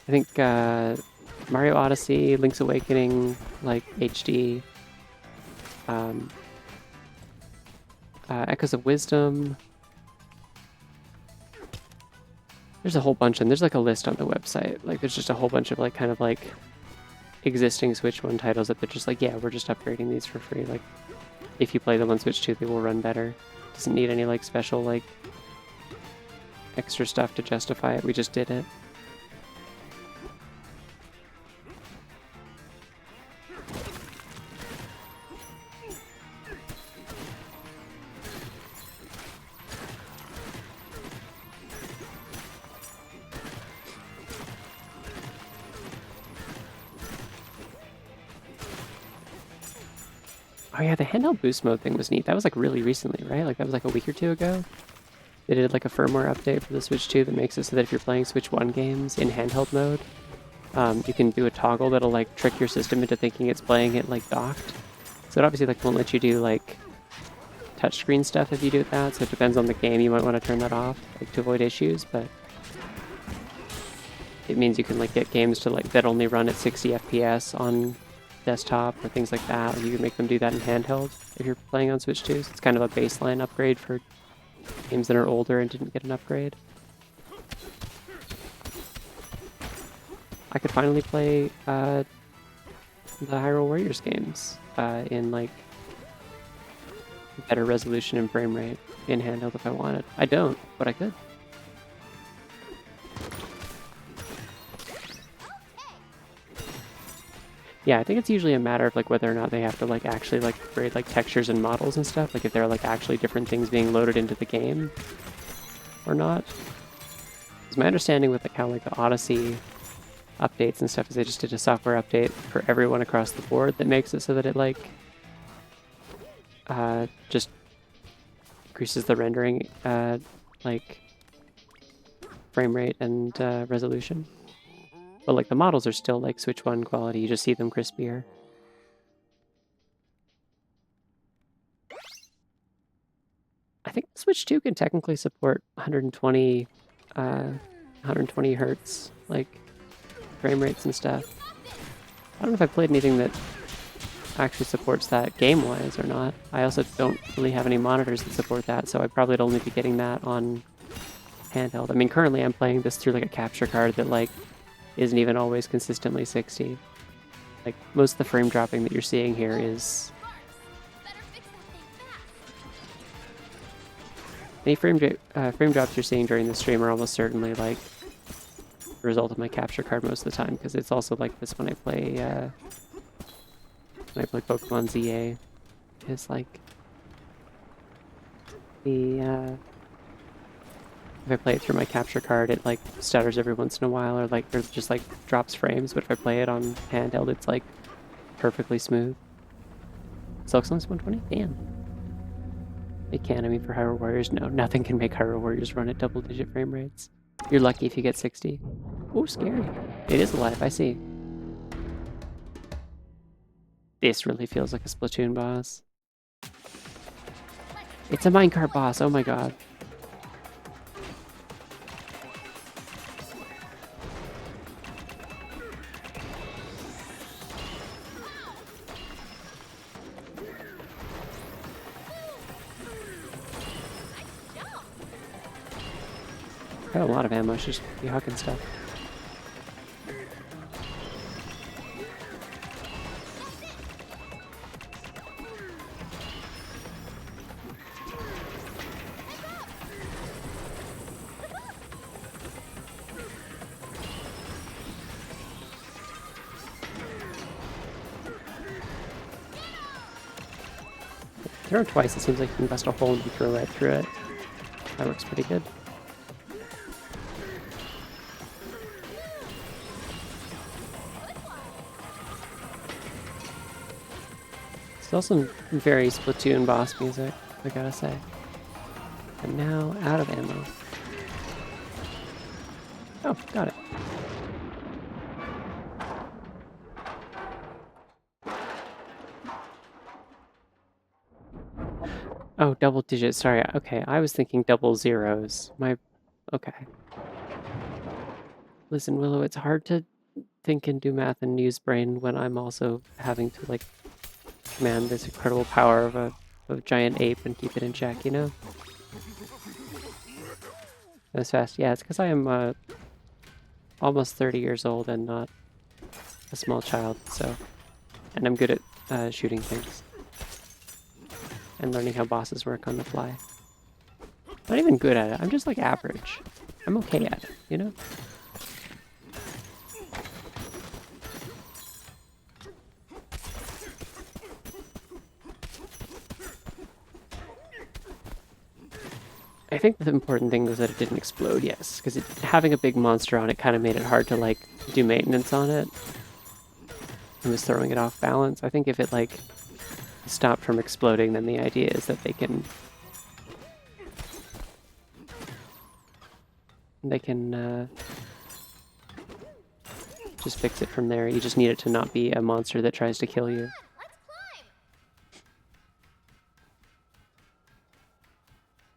I think Mario Odyssey, Link's Awakening, like HD, Echoes of Wisdom. There's a whole bunch, and there's like a list on the website. Like there's just a whole bunch of like kind of like existing Switch 1 titles that they're just like, yeah, we're just upgrading these for free. Like if you play them on Switch 2, they will run better. Doesn't need any like special like extra stuff to justify it. We just did it. Oh yeah, the handheld boost mode thing was neat. That was like really recently, right? Like that was like a week or two ago. They did like a firmware update for the Switch 2 that makes it so that if you're playing Switch 1 games in handheld mode, you can do a toggle that'll like trick your system into thinking it's playing it like docked. So it obviously like won't let you do like touchscreen stuff if you do that. So it depends on the game. You might want to turn that off like to avoid issues, but it means you can like get games to like that only run at 60 FPS on desktop or things like that. Like you can make them do that in handheld if you're playing on Switch 2. So it's kind of a baseline upgrade for games that are older and didn't get an upgrade. I could finally play the Hyrule Warriors games in like better resolution and frame rate in handheld if I wanted. I don't, but I could. Yeah, I think it's usually a matter of like whether or not they have to like actually like upgrade like textures and models and stuff. Like if there are like actually different things being loaded into the game or not. Because my understanding with like how like the Odyssey updates and stuff is they just did a software update for everyone across the board that makes it so that it like just increases the rendering like frame rate and resolution. But like the models are still like Switch 1 quality, you just see them crispier. I think Switch 2 can technically support 120 hertz like frame rates and stuff. I don't know if I've played anything that actually supports that game-wise or not. I also don't really have any monitors that support that, so I probably would only be getting that on handheld. I mean, currently I'm playing this through like a capture card that like isn't even always consistently 60. Like most of the frame dropping that you're seeing here is any frame drops you're seeing during the stream are almost certainly like the result of my capture card most of the time, because it's also like this when I play Pokemon ZA. Is like the if I play it through my capture card, it like stutters every once in a while, or like there's just like drops frames. But if I play it on handheld, it's like perfectly smooth. Silksong's 120? Damn. It can. I mean, for Hyrule Warriors, no, nothing can make Hyrule Warriors run at double-digit frame rates. You're lucky if you get 60. Oh, scary. It is alive. I see. This really feels like a Splatoon boss. It's a minecart boss. Oh my god. Got a lot of ammo. Should just be hucking stuff. Throw it twice, it seems like you can bust a hole and throw right through it. That works pretty good. Still some very Splatoon boss music, I gotta say. And now, out of ammo. Oh, got it. Oh, double digits, sorry. Okay, I was thinking double zeros. Okay. Listen, Willow, it's hard to think and do math and use brain when I'm also having to, like, command this incredible power of a giant ape and keep it in check, you know? That was fast. Yeah, it's because I am almost 30 years old and not a small child, so... And I'm good at shooting things. And learning how bosses work on the fly. Not even good at it, I'm just like average. I'm okay at it, you know? I think the important thing was that it didn't explode, yes, because having a big monster on it kind of made it hard to, like, do maintenance on it. It was throwing it off balance. I think if it, like, stopped from exploding, then the idea is that they can just fix it from there. You just need it to not be a monster that tries to kill you. Let's climb.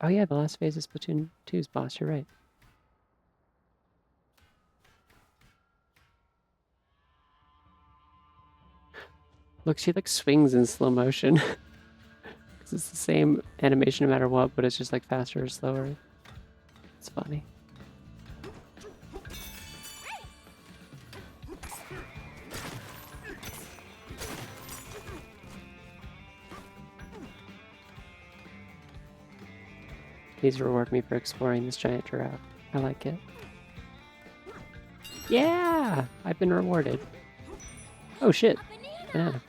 Oh yeah, the last phase is Splatoon 2's boss, you're right. Look, she like swings in slow motion. Because it's the same animation no matter what, but it's just like faster or slower. It's funny. Please reward me for exploring this giant giraffe. I like it. Yeah! I've been rewarded. Oh shit. Banana.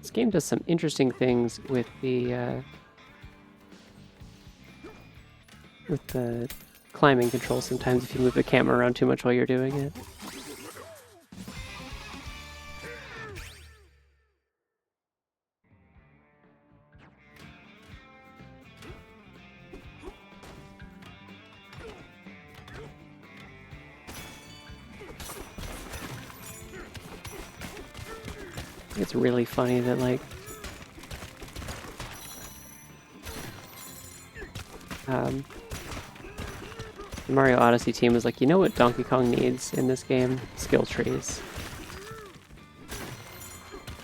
This game does some interesting things with the climbing control sometimes if you move the camera around too much while you're doing it. It's really funny that, like, the Mario Odyssey team was like, you know what Donkey Kong needs in this game? Skill trees.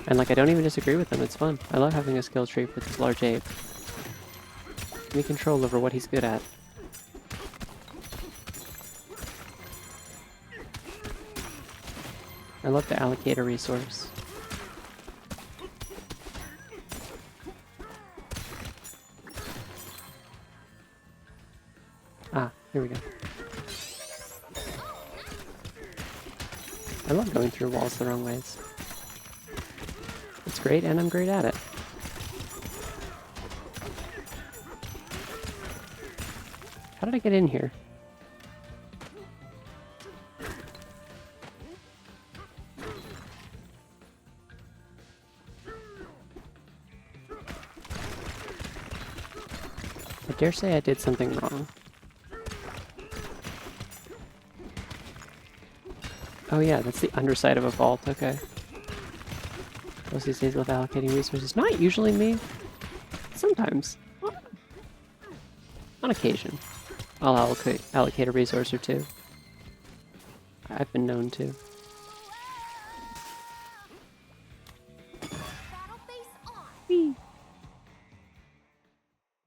And, like, I don't even disagree with them, it's fun. I love having a skill tree for this large ape. Give me control over what he's good at. I love to allocate a resource. Ah, here we go. I love going through walls the wrong ways. It's great, and I'm great at it. How did I get in here? I dare say I did something wrong. Oh yeah, that's the underside of a vault, okay. Most these days love allocating resources. Not usually me. Sometimes. On occasion. I'll allocate a resource or two. I've been known to. Battle face on. Whee!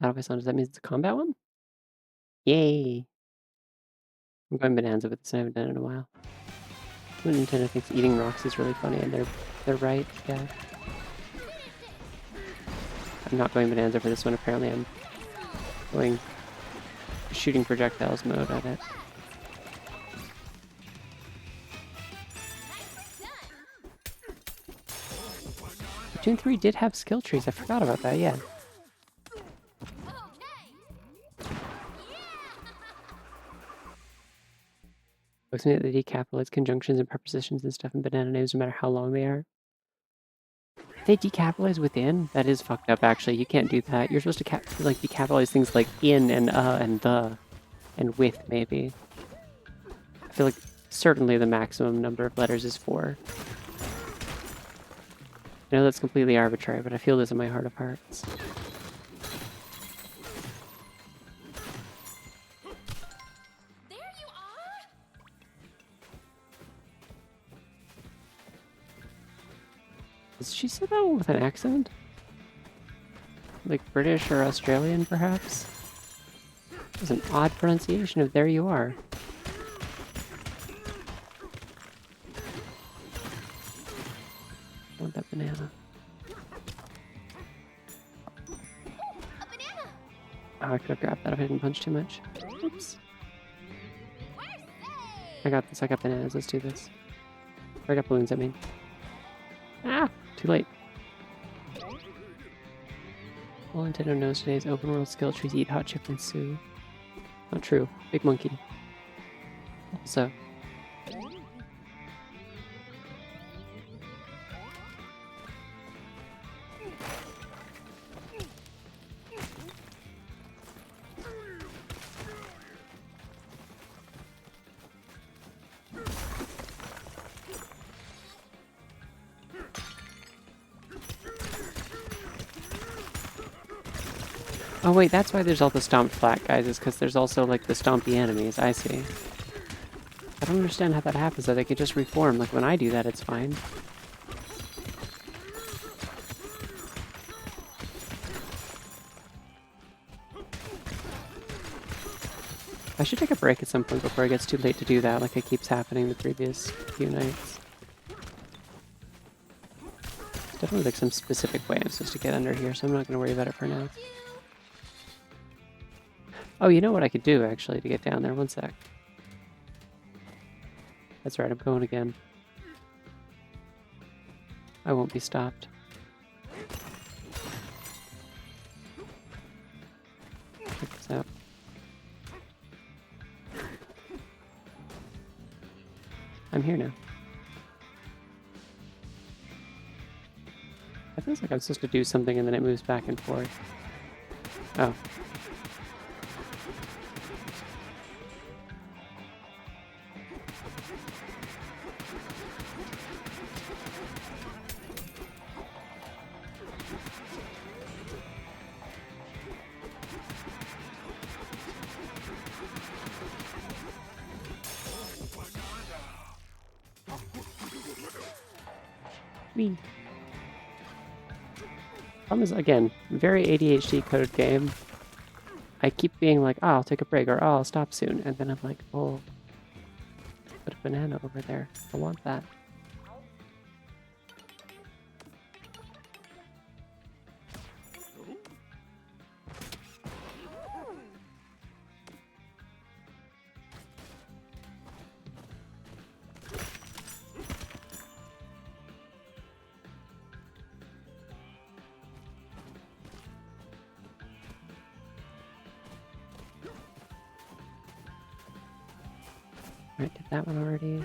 Battle face on, does that mean it's a combat one? Yay! I'm going Bananza with this, I haven't done it in a while. Nintendo thinks eating rocks is really funny, and they're right, yeah. I'm not going Bananza for this one, apparently I'm going shooting projectiles mode at it. Platoon 3 did have skill trees, I forgot about that, yeah. Looks at the decapitalize conjunctions and prepositions and stuff in banana names no matter how long they are. If they decapitalize within, that is fucked up actually. You can't do that. You're supposed to decapitalize things like in and the and with maybe. I feel like certainly the maximum number of letters is 4. I know that's completely arbitrary, but I feel this in my heart of hearts. There you are. Did she say that one with an accent? Like British or Australian, perhaps? It was an odd pronunciation of there you are. I want that banana. Ooh, a banana. Oh, I could have grabbed that if I didn't punch too much. Oops. We're safe. I got this, I got bananas, let's do this. I got balloons, I mean. Ah! Too late. All Nintendo knows today is open world skill trees eat hot chip and sue. Not true. Big monkey. Also. Oh wait, that's why there's all the stomped flat guys, is because there's also like the stompy enemies, I see. I don't understand how that happens, though. They could just reform. Like when I do that, it's fine. I should take a break at some point before it gets too late to do that, like it keeps happening the previous few nights. There's definitely like some specific way I'm supposed to get under here, so I'm not going to worry about it for now. Oh, you know what I could do, actually, to get down there? One sec. That's right, I'm going again. I won't be stopped. Check this out. I'm here now. It feels like I'm supposed to do something and then it moves back and forth. Oh. Me. Problem is, again, very ADHD coded game. I keep being like, oh, I'll take a break, or oh, I'll stop soon. And then I'm like, oh, put a banana over there. I want that. Right, did that one already.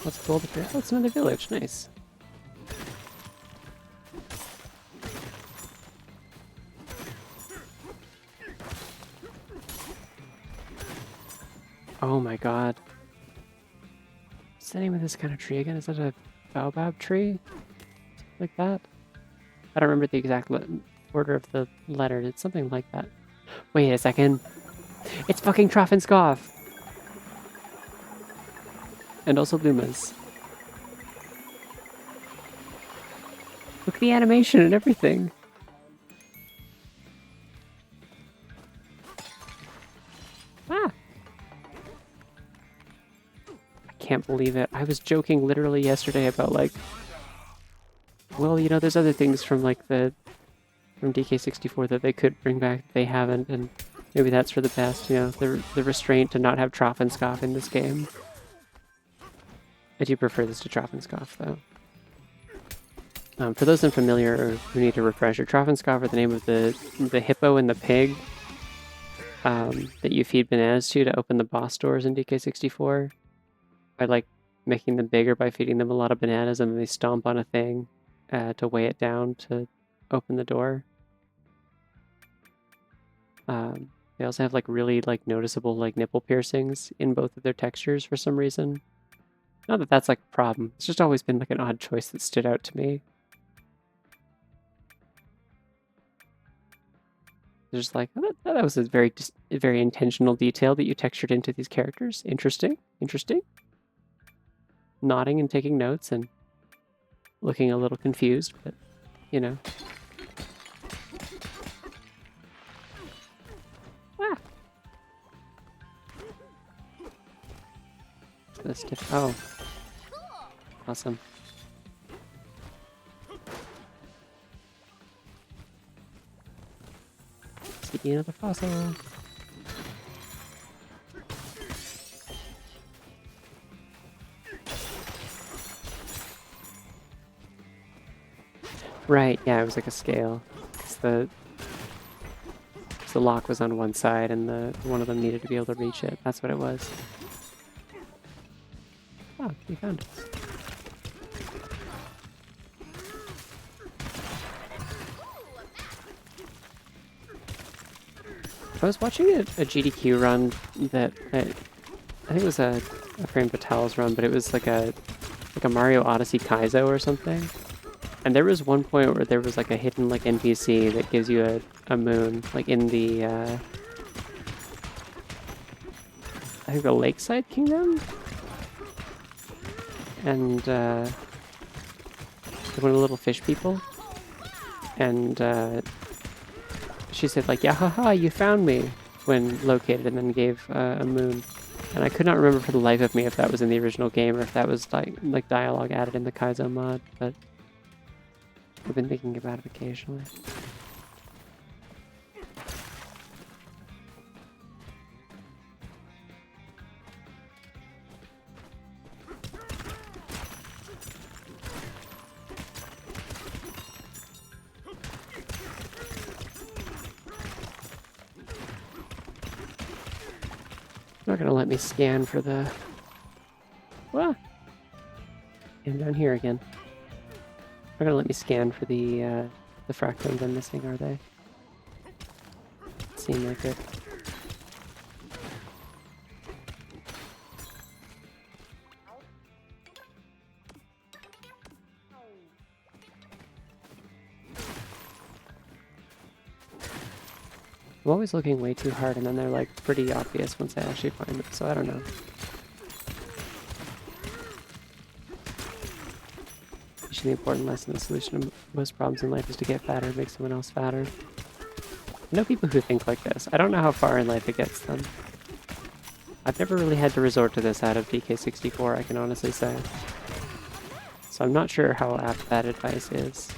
What's gold here? Oh, it's another village. Nice. Oh my god. What's the name of this kind of tree again? Is that a baobab tree? Like that? I don't remember the exact order of the letters. It's something like that. Wait a second. It's fucking Traffenskoff! And also Lumas. Look at the animation and everything. Ah! I can't believe it. I was joking literally yesterday about like, well, you know, there's other things from like from DK64 that they could bring back that they haven't, and maybe that's for the best, you know, the restraint to not have Traffenskoff in this game. I do prefer this to Traffenskoff, though. For those unfamiliar or who need a refresher, Traffenskoff are the name of the hippo and the pig that you feed bananas to open the boss doors in DK64. By like making them bigger by feeding them a lot of bananas, and then they stomp on a thing to weigh it down to open the door. They also have like really like noticeable like nipple piercings in both of their textures for some reason. Not that that's like a problem. It's just always been like an odd choice that stood out to me. Just like, oh, that was a very intentional detail that you textured into these characters. Interesting, interesting. Nodding and taking notes and looking a little confused, but you know. Ah. This oh, awesome. See another fossil. Right, yeah, it was like a scale. Because the lock was on one side and one of them needed to be able to reach it. That's what it was. Oh, we found it. I was watching a GDQ run that I think it was a Frame Fatale's run, but it was like a Mario Odyssey Kaizo or something. And there was one point where there was like a hidden like NPC that gives you a moon, like in the I think the Lakeside Kingdom? And one of the little fish people. And she said like, yeah, haha, you found me, when located, and then gave a moon. And I could not remember for the life of me if that was in the original game or if that was like dialogue added in the Kaizo mod, but I've been thinking about it occasionally. Not gonna let me scan for the... What? I'm down here again. Not gonna let me scan for the fractals I'm missing, are they? Seem like it. I'm always looking way too hard, and then they're like pretty obvious once I actually find them, so I don't know. The important lesson, the solution to most problems in life is to get fatter, make someone else fatter. I know people who think like this. I don't know how far in life it gets them. I've never really had to resort to this out of DK64, I can honestly say. So I'm not sure how apt that advice is.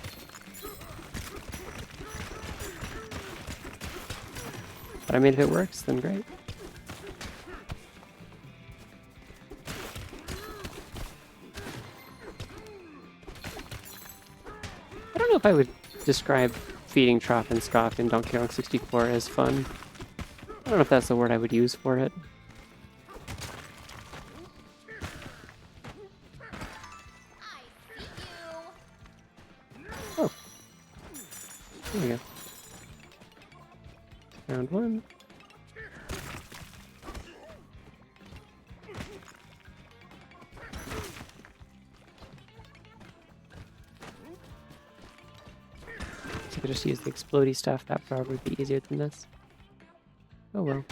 But I mean, if it works, then great. I don't know if I would describe feeding Traffenskoff in Donkey Kong 64 as fun. I don't know if that's the word I would use for it. There we go. Round one. So I could just use the explodey stuff. That would probably be easier than this. Oh well.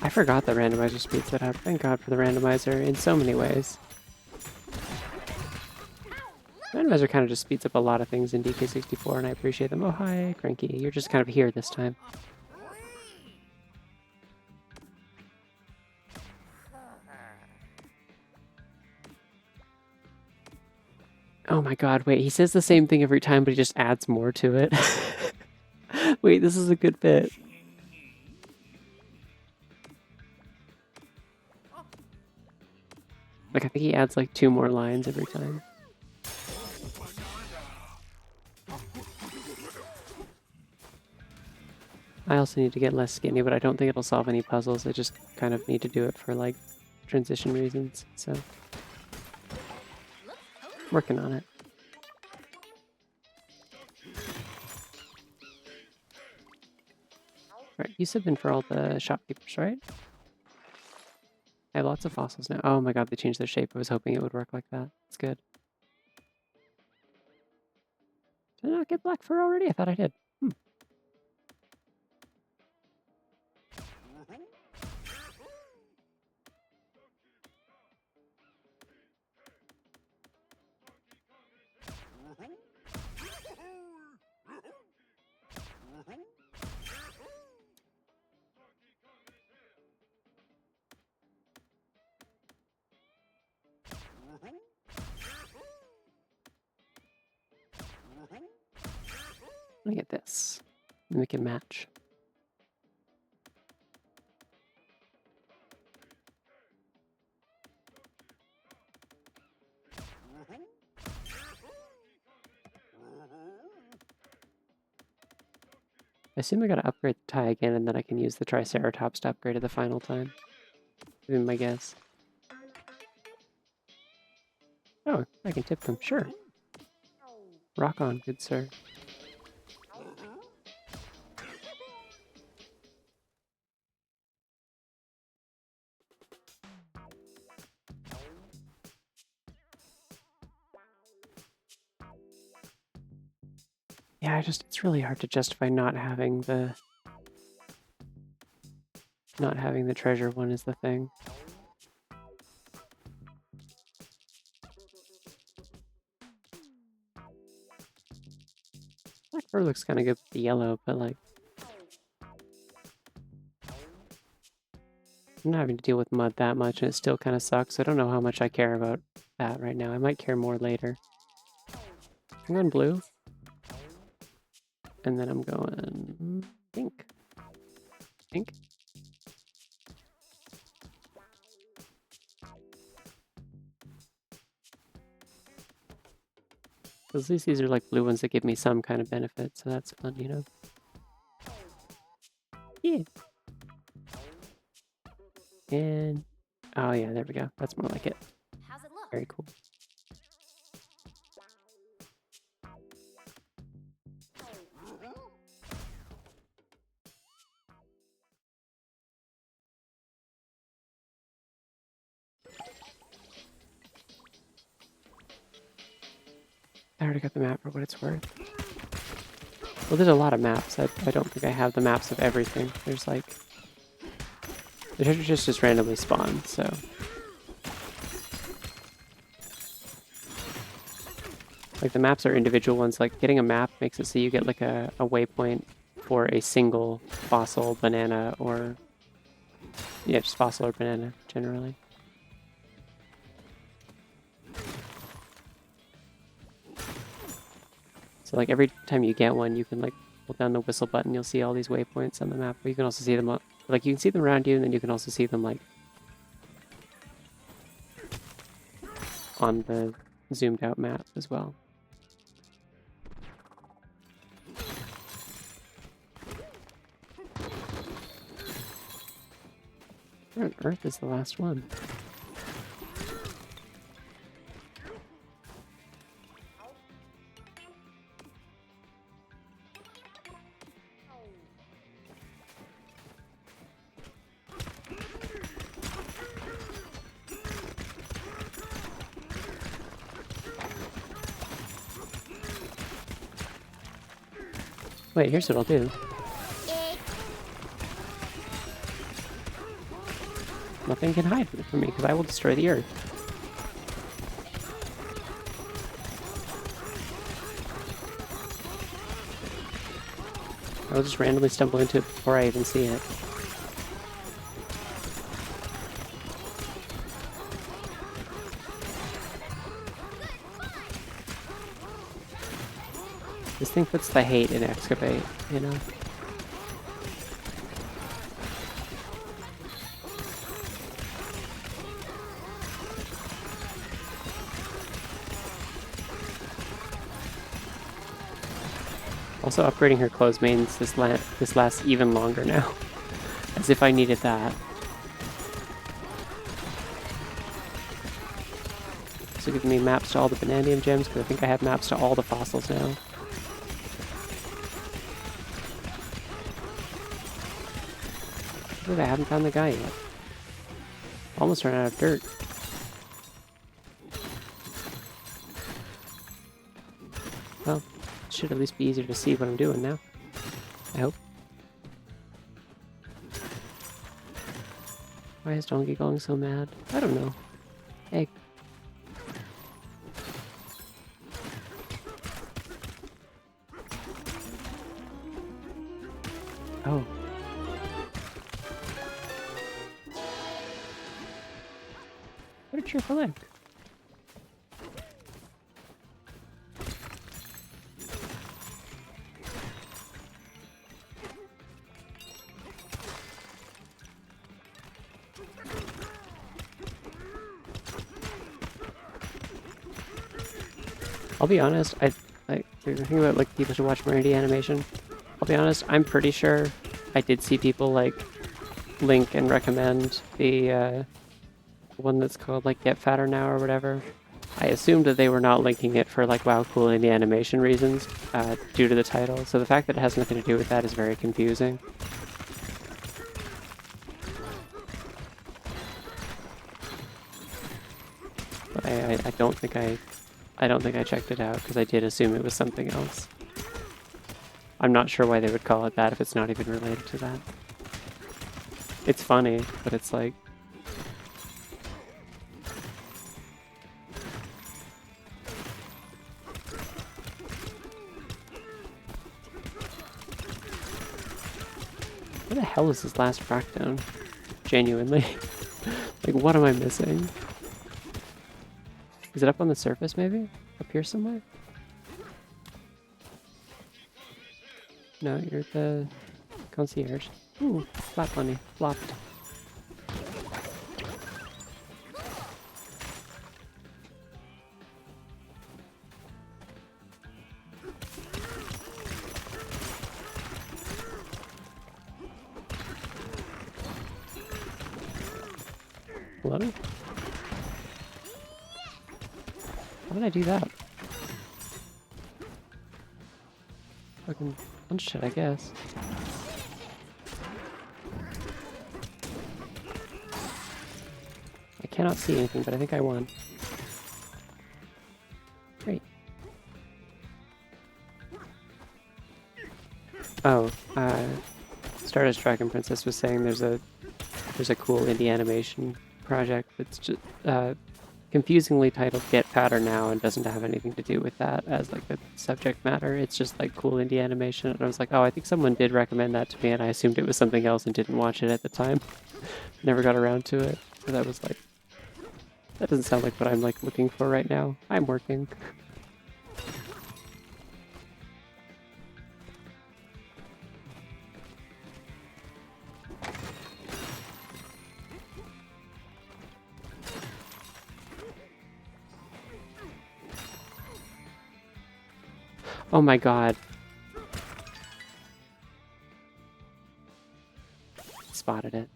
I forgot that randomizer speeds it up. Thank God for the randomizer in so many ways. Randomizer kind of just speeds up a lot of things in DK64, and I appreciate them. Oh, hi, Cranky. You're just kind of here this time. Oh my God, wait, he says the same thing every time, but he just adds more to it. Wait, this is a good bit. Like, I think he adds like 2 more lines every time. I also need to get less skinny, but I don't think it'll solve any puzzles. I just kind of need to do it for like transition reasons, so working on it. Right, you sub in for all the shopkeepers, right? I have lots of fossils now. Oh my God, they changed their shape. I was hoping it would work like that. It's good. Did I not get black fur already? I thought I did. Let me get this. Then we can match. I assume I gotta upgrade the tie again, and then I can use the Triceratops to upgrade it the final time. Would be my guess. Oh, I can tip them, sure. Rock on, good sir. Yeah, it's really hard to justify not having the treasure one is the thing. Black fur looks kind of good with the yellow, but like I'm not having to deal with mud that much, and it still kind of sucks. I don't know how much I care about that right now. I might care more later. I'm going blue. And then I'm going pink. Pink. Because at least these are like blue ones that give me some kind of benefit, so that's fun, you know? Yeah. And, oh yeah, there we go. That's more like it. How's it look? Very cool. I already got the map for what it's worth. Well, there's a lot of maps. I don't think I have the maps of everything. There's like... The treasure just randomly spawned, so... Like, the maps are individual ones. Like, getting a map makes it so you get, like, a waypoint for a single fossil, banana, or... Yeah, just fossil or banana, generally. So, like, every time you get one, you can, like, hold down the whistle button, you'll see all these waypoints on the map. But you can also see them, like, you can see them around you, and then you can also see them, like, on the zoomed out map as well. Where on earth is the last one? Wait, here's what I'll do. Nothing can hide from me because I will destroy the earth. I'll just randomly stumble into it before I even see it. This thing puts the hate in excavate, you know? Also upgrading her clothes means this lasts even longer now. As if I needed that. So giving me maps to all the Banandium gems, because I think I have maps to all the fossils now. I haven't found the guy yet. Almost ran out of dirt. Well, it should at least be easier to see what I'm doing now. I hope. Why is Donkey Kong so mad? I don't know. Egg. Oh. What a cheerful egg. I'll be honest, you're thinking about like people should watch more indie animation. I'll be honest, I'm pretty sure I did see people like link and recommend the one that's called like Get Fatter Now or whatever. I assumed that they were not linking it for like wow cool indie animation reasons due to the title. So the fact that it has nothing to do with that is very confusing. But I don't think I checked it out because I did assume it was something else. I'm not sure why they would call it that if it's not even related to that. It's funny, but it's like... Where the hell is this last crackdown? Genuinely. Like, what am I missing? Is it up on the surface, maybe? Up here somewhere? No, you're the concierge. Ooh, flat bunny. Flopped. Hello? How did I do that? Fucking punched it, I guess. I cannot see anything, but I think I won. Great. Oh, Stardust Dragon Princess was saying there's a cool indie animation project that's just confusingly titled Get Fatter Now and doesn't have anything to do with that as like the subject matter. It's just like cool indie animation. And I was like, oh, I think someone did recommend that to me and I assumed it was something else and didn't watch it at the time. Never got around to it. So that was like, that doesn't sound like what I'm like looking for right now. I'm working. Oh my god. Spotted it.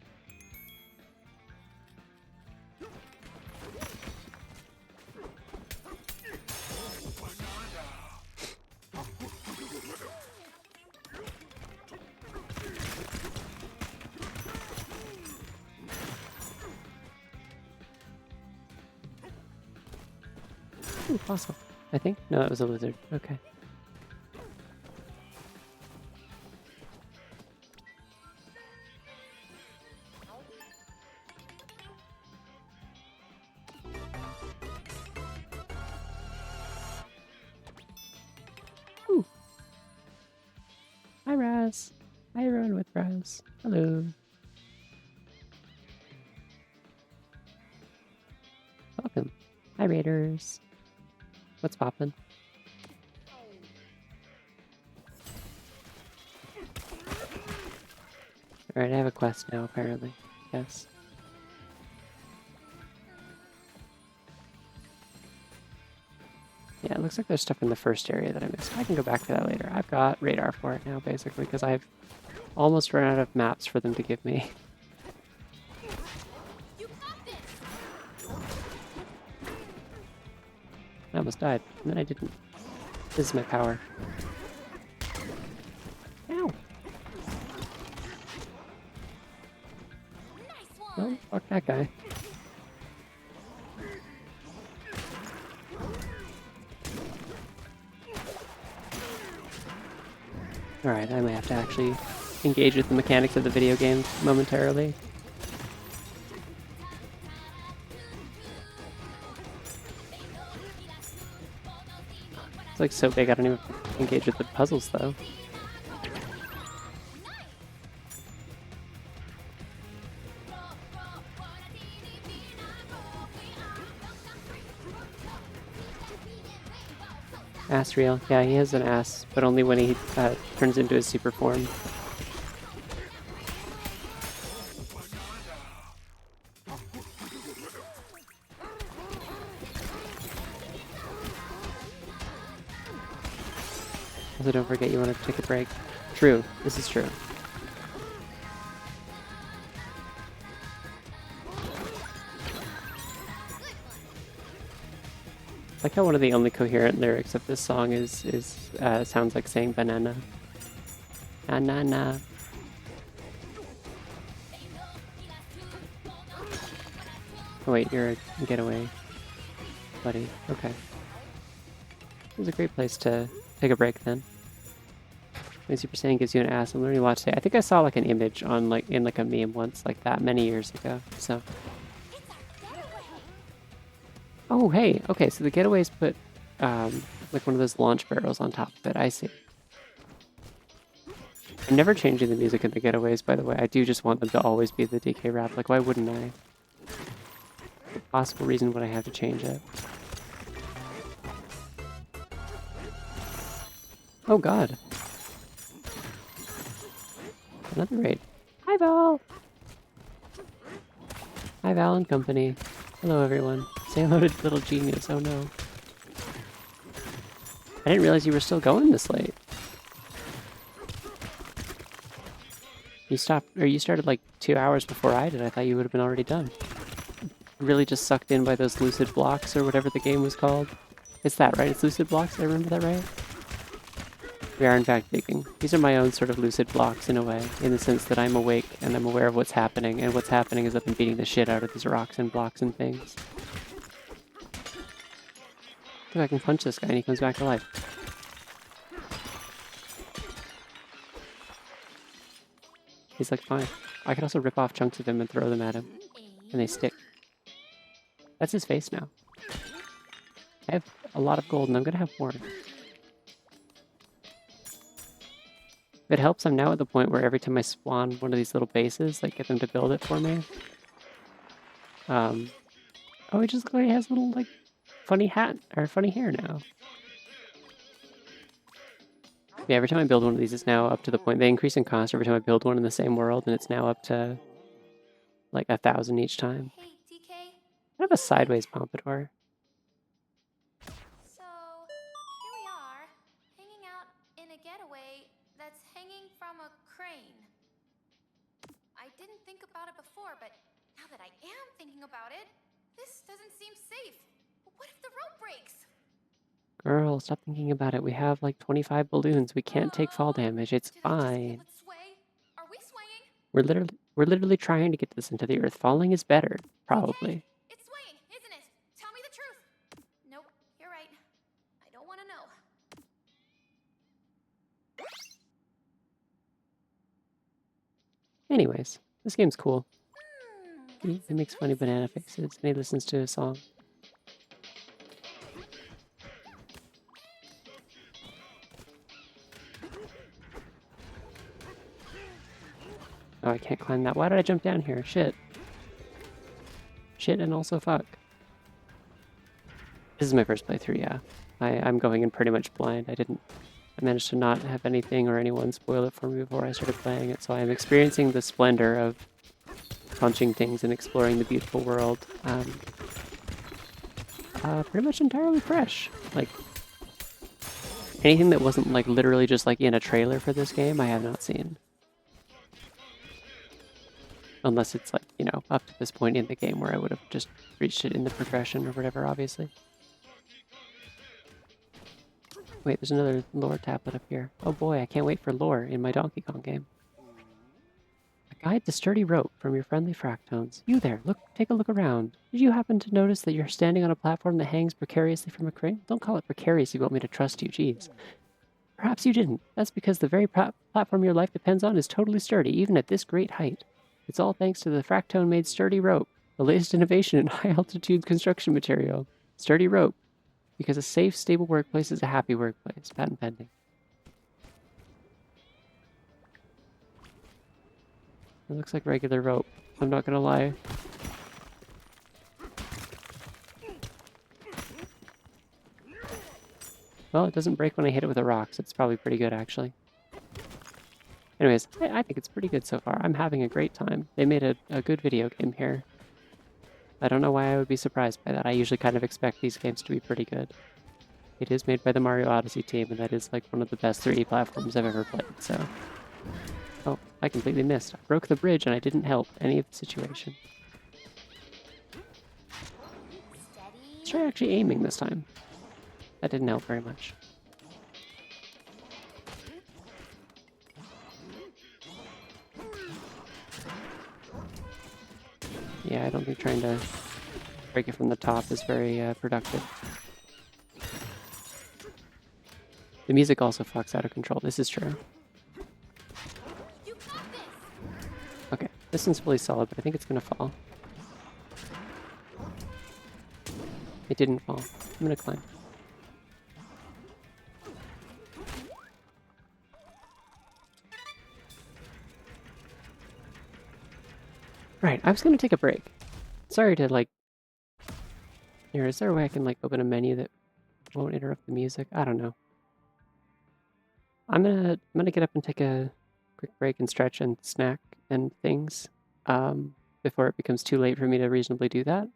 Ooh, fossil. I think? No, that was a lizard. Okay. Brass. Hi, everyone with Brass. Hello. Welcome. Hi, Raiders. What's poppin'? Alright, I have a quest now, apparently. Yes. Yeah, it looks like there's stuff in the first area that I missed. I can go back to that later. I've got radar for it now, basically, because I've almost run out of maps for them to give me. You got this! I almost died, and then I didn't. This is my power. Ow! Nice Oh, one! fuck that guy. Alright, I may have to actually engage with the mechanics of the video game momentarily. It's like so big I don't even engage with the puzzles though. Asriel, yeah, he has an ass, but only when he turns into his super form. Also, don't forget you want to take a break. True, this is true. I like how one of the only coherent lyrics of this song sounds like saying banana. Banana. Oh wait, you're a getaway, buddy. Okay. It was a great place to take a break then. My Super Saiyan gives you an ass. I'm learning a lot today. I think I saw like an image on in like a meme once like that many years ago. So. Oh hey, okay. So the getaways put like one of those launch barrels on top of it. I see. I'm never changing the music in the getaways, by the way. I do just want them to always be the DK rap. Like, why wouldn't I? Possible reason would I have to change it? Oh god. Another raid. Hi Val! Hi Val and company. Hello everyone. Say hello to little genius. Oh no. I didn't realize you were still going this late. You started like 2 hours before I did. I thought you would have been already done. Really just sucked in by those lucid blocks or whatever the game was called. It's that, right? It's lucid blocks? Did I remember that right? We are in fact digging. These are my own sort of lucid blocks in a way, in the sense that I'm awake and I'm aware of what's happening, and what's happening is that I'm beating the shit out of these rocks and blocks and things. Look, I can punch this guy and he comes back to life. He's like, fine. I can also rip off chunks of him and throw them at him, and they stick. That's his face now. I have a lot of gold and I'm gonna have more. If it helps, I'm now at the point where every time I spawn one of these little bases, like get them to build it for me. Oh, he just like has a little like funny hat or funny hair now. Yeah, every time I build one of these, it's now up to the point they increase in cost every time I build one in the same world, and it's now up to like 1,000 each time. Hey, DK. I have a sideways pompadour. So, here we are, hanging out in a getaway that's hanging from a crane. I didn't think about it before, but now that I am thinking about it, this doesn't seem safe. What if the rope breaks? Girl, stop thinking about it. We have like 25 balloons. We can't take fall damage. It's Did I just feel fine. it sway? Are we swaying? We're literally trying to get this into the earth. Falling is better, DK, probably. it's swaying, isn't it? Tell me the truth. Nope, you're right. I don't want to know. Anyways, this game's cool. He That's a makes funny good banana squeeze. faces and he listens to a song. Oh, I can't climb that. Why did I jump down here? Shit. Shit and also fuck. This is my first playthrough, yeah. I'm going in pretty much blind. I managed to not have anything or anyone spoil it for me before I started playing it, so I am experiencing the splendor of punching things and exploring the beautiful world. Pretty much entirely fresh. Like, anything that wasn't like literally just like in a trailer for this game, I have not seen. Unless it's like, you know, up to this point in the game where I would have just reached it in the progression or whatever, obviously. Wait, there's another lore tablet up here. Oh boy, I can't wait for lore in my Donkey Kong game. A guide to sturdy rope from your friendly fractones. You there, look, take a look around. Did you happen to notice that you're standing on a platform that hangs precariously from a crane? Don't call it precarious if you want me to trust you, jeez. Perhaps you didn't. That's because the very platform your life depends on is totally sturdy, even at this great height. It's all thanks to the Fractone-made sturdy rope, the latest innovation in high-altitude construction material. Sturdy rope, because a safe, stable workplace is a happy workplace. Patent pending. It looks like regular rope. I'm not gonna lie. Well, it doesn't break when I hit it with a rock, so it's probably pretty good, actually. Anyways, I think it's pretty good so far. I'm having a great time. They made a good video game here. I don't know why I would be surprised by that. I usually kind of expect these games to be pretty good. It is made by the Mario Odyssey team, and that is like one of the best 3D platforms I've ever played, so... Oh, I completely missed. I broke the bridge and I didn't help any of the situation. Let's try actually aiming this time. That didn't help very much. Yeah, I don't think trying to break it from the top is very productive. The music also fucks out of control. This is true. Okay, this one's fully solid, but I think it's gonna fall. It didn't fall. I'm gonna climb. Right, I was gonna take a break. Sorry to like... Here, is there a way I can like open a menu that won't interrupt the music? I don't know. I'm gonna get up and take a quick break and stretch and snack and things before it becomes too late for me to reasonably do that.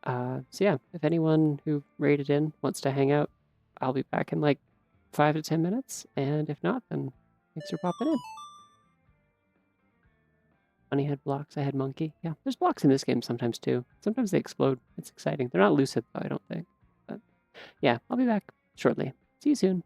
So yeah, if anyone who raided in wants to hang out, I'll be back in like 5 to 10 minutes, and if not, then thanks for popping in. Bunny had blocks, I had monkey. Yeah, there's blocks in this game sometimes too. Sometimes they explode. It's exciting. They're not lucid though, I don't think. But yeah, I'll be back shortly. See you soon.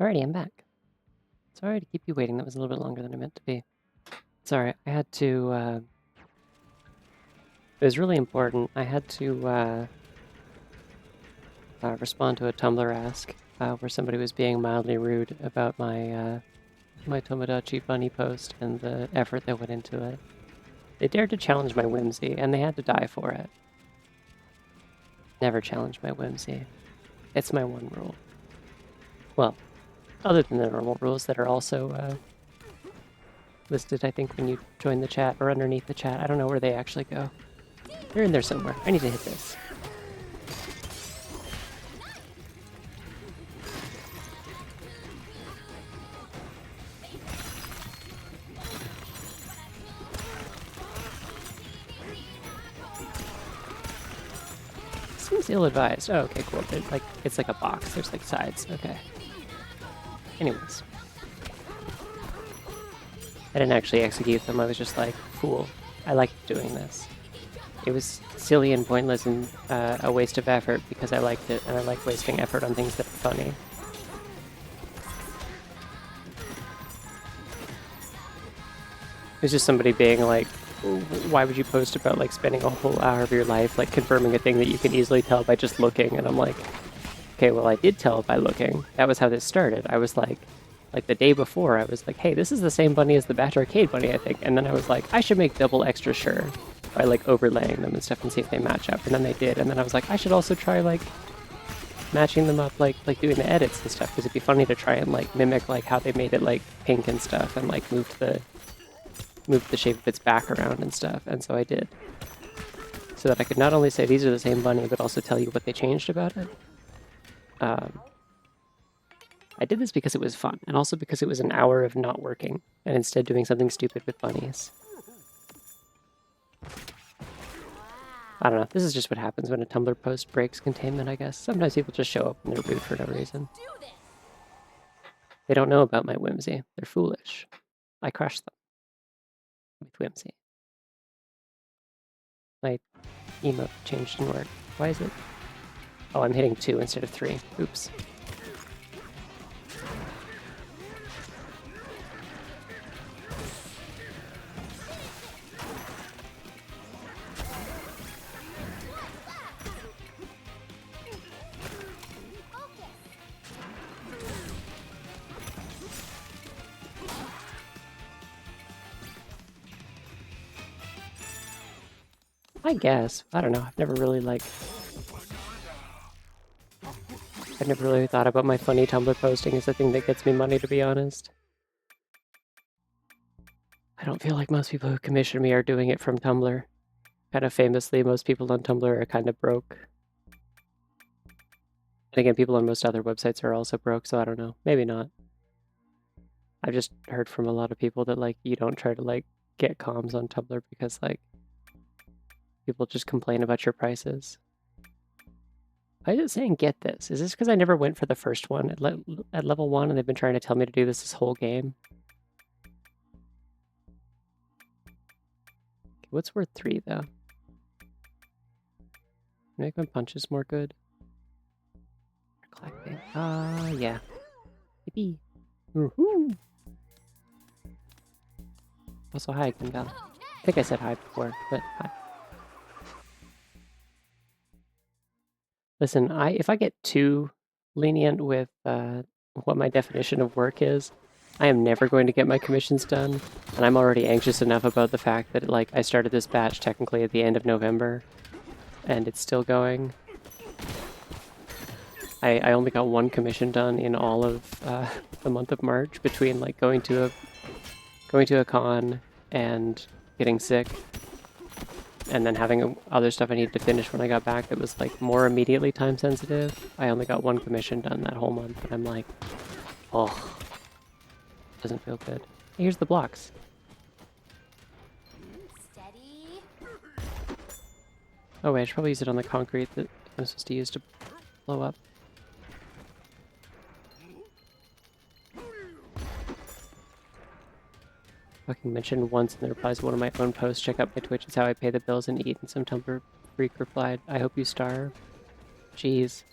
Alrighty, I'm back. Sorry to keep you waiting. That was a little bit longer than I meant to be. Sorry, I had to, it was really important. I had to respond to a Tumblr ask where somebody was being mildly rude about my my Tomodachi bunny post and the effort that went into it. They dared to challenge my whimsy, and they had to die for it. Never challenge my whimsy. It's my one rule. Well, other than the normal rules that are also listed, I think, when you join the chat or underneath the chat. I don't know where they actually go. They're in there somewhere. I need to hit this. Seems ill-advised. Oh, okay, cool. Like, it's like a box. There's like sides. Okay. Anyways. I didn't actually execute them. I was just like, cool. I like doing this. It was silly and pointless and a waste of effort because I liked it, and I like wasting effort on things that are funny. It was just somebody being like, why would you post about like spending a whole hour of your life like confirming a thing that you can easily tell by just looking? And I'm like, okay, well, I did tell by looking. That was how this started. I was like the day before, I was like, hey, this is the same bunny as the Batch Arcade bunny, I think. And then I was like, I should make double extra sure by like overlaying them and stuff and see if they match up. And then they did. And then I was like, I should also try like matching them up, like doing the edits and stuff, because it'd be funny to try and like mimic like how they made it like pink and stuff and like moved the shape of its back around and stuff. And so I did, so that I could not only say these are the same bunny, but also tell you what they changed about it. I did this because it was fun, and also because it was an hour of not working, and instead doing something stupid with bunnies. I don't know, this is just what happens when a Tumblr post breaks containment, I guess. Sometimes people just show up and they're rude for no reason. They don't know about my whimsy. They're foolish. I crush them. With whimsy. My emote change didn't work. Why is it? Oh, I'm hitting 2 instead of 3. Oops. I guess. I don't know. I've never really thought about my funny Tumblr posting as the thing that gets me money, to be honest. I don't feel like most people who commission me are doing it from Tumblr. Kind of famously, most people on Tumblr are kind of broke. And again, people on most other websites are also broke, so I don't know. Maybe not. I've just heard from a lot of people that, like, you don't try to, like, get comms on Tumblr because, like, people just complain about your prices. Why is it saying get this? Is this because I never went for the first one at level 1 and they've been trying to tell me to do this whole game? Okay, what's worth 3, though? Make my punches more good. Collecting. Yeah. Yippee. Woohoo! Also, hi, Gungal. I think I said hi before, but hi. Listen, if I get too lenient with what my definition of work is, I am never going to get my commissions done, and I'm already anxious enough about the fact that, like, I started this batch technically at the end of November, and it's still going. I only got 1 commission done in all of the month of March between, like, going to a con and getting sick, and then having other stuff I needed to finish when I got back that was like more immediately time sensitive. I only got 1 commission done that whole month, and I'm like, oh, doesn't feel good. Here's the blocks. Steady. Oh wait, I should probably use it on the concrete that I'm supposed to use to blow up. Fucking mentioned once in the replies to one of my own posts, check out my Twitch, it's how I pay the bills and eat, and some Tumblr freak replied, I hope you starve. Jeez.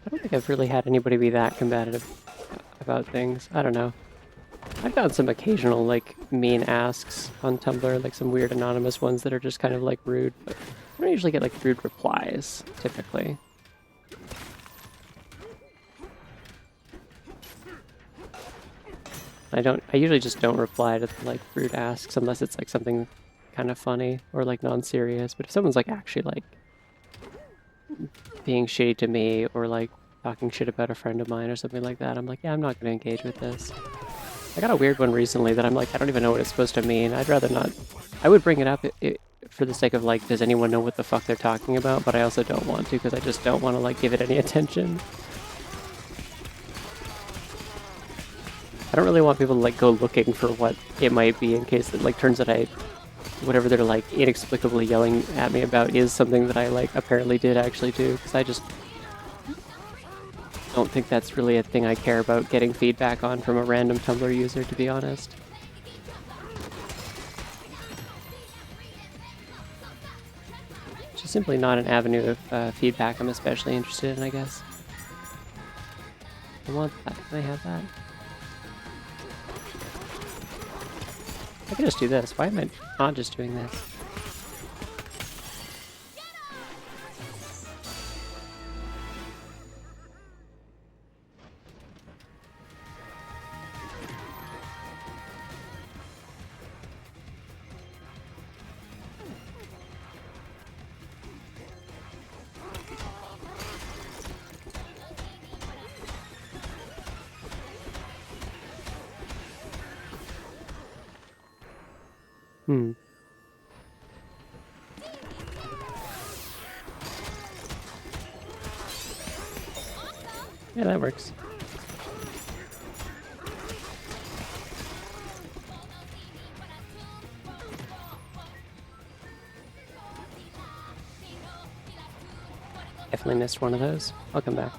I don't think I've really had anybody be that combative about things. I don't know. I've gotten some occasional, like, mean asks on Tumblr, like some weird anonymous ones that are just kind of, like, rude, but I don't usually get, like, rude replies, typically. I usually just don't reply to, like, rude asks unless it's, like, something kind of funny or, like, non-serious, but if someone's, like, actually, like, being shitty to me or, like, talking shit about a friend of mine or something like that, I'm like, yeah, I'm not going to engage with this. I got a weird one recently that I'm like, I don't even know what it's supposed to mean. I'd rather not. I would bring it up for the sake of, like, does anyone know what the fuck they're talking about? But I also don't want to because I just don't want to, like, give it any attention. I don't really want people to, like, go looking for what it might be in case it, like, turns out whatever they're, like, inexplicably yelling at me about is something that I, like, apparently did actually do, because I just don't think that's really a thing I care about getting feedback on from a random Tumblr user, to be honest. It's just simply not an avenue of feedback I'm especially interested in, I guess. I want that. Can I have that? I can just do this. Why am I not just doing this? Hmm. Yeah, that works. Definitely missed one of those. I'll come back.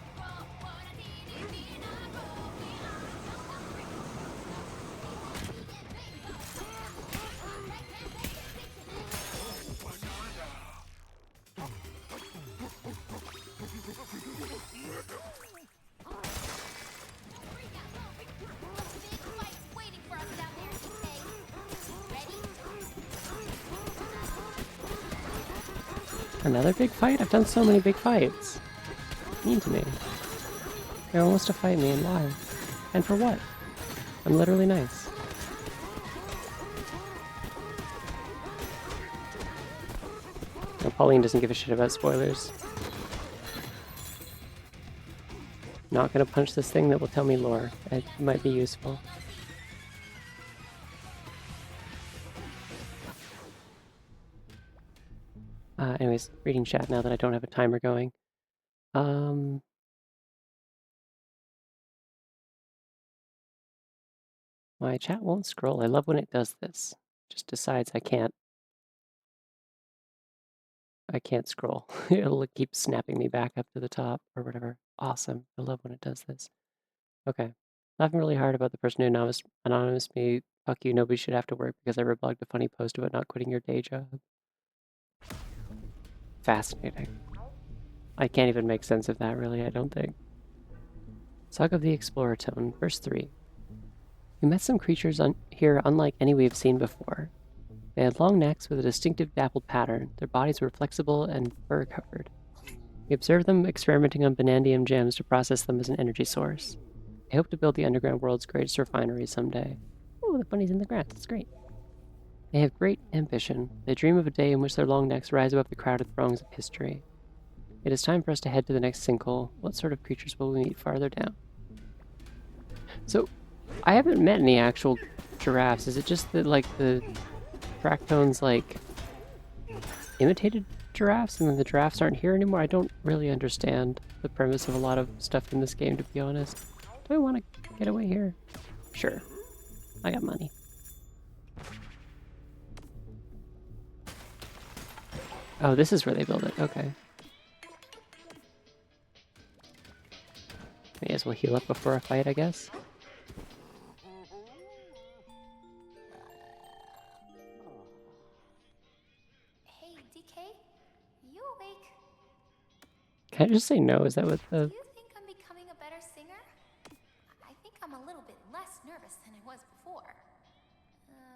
Another big fight? I've done so many big fights. Mean to me. Everyone wants to fight me, and why? And for what? I'm literally nice. No, Pauline doesn't give a shit about spoilers. Not gonna punch this thing that will tell me lore. It might be useful. Anyways, reading chat now that I don't have a timer going. My chat won't scroll. I love when it does this. Just decides I can't scroll. It'll keep snapping me back up to the top or whatever. Awesome. I love when it does this. Okay. Laughing really hard about the person who anonymous me. Fuck you, nobody should have to work because I reblogged a funny post about not quitting your day job. Fascinating. I can't even make sense of that, really, I don't think. Saga of the Explorer Tone, verse 3. We met some creatures here unlike any we have seen before. They had long necks with a distinctive dappled pattern. Their bodies were flexible and fur-covered. We observed them experimenting on banandium gems to process them as an energy source. They hope to build the underground world's greatest refinery someday. Oh, the bunny's in the grass. That's great. They have great ambition. They dream of a day in which their long necks rise above the crowded throngs of history. It is time for us to head to the next sinkhole. What sort of creatures will we meet farther down? So, I haven't met any actual giraffes. Is it just that, like, the Fractones, like, imitated giraffes and then the giraffes aren't here anymore? I don't really understand the premise of a lot of stuff in this game, to be honest. Do I want to get away here? Sure. I got money. Oh, this is where they build it. Okay. May as well heal up before a fight, I guess. Hey, DK, you awake? Can I just say no? Is that what Do the... you think I'm worse than it was before.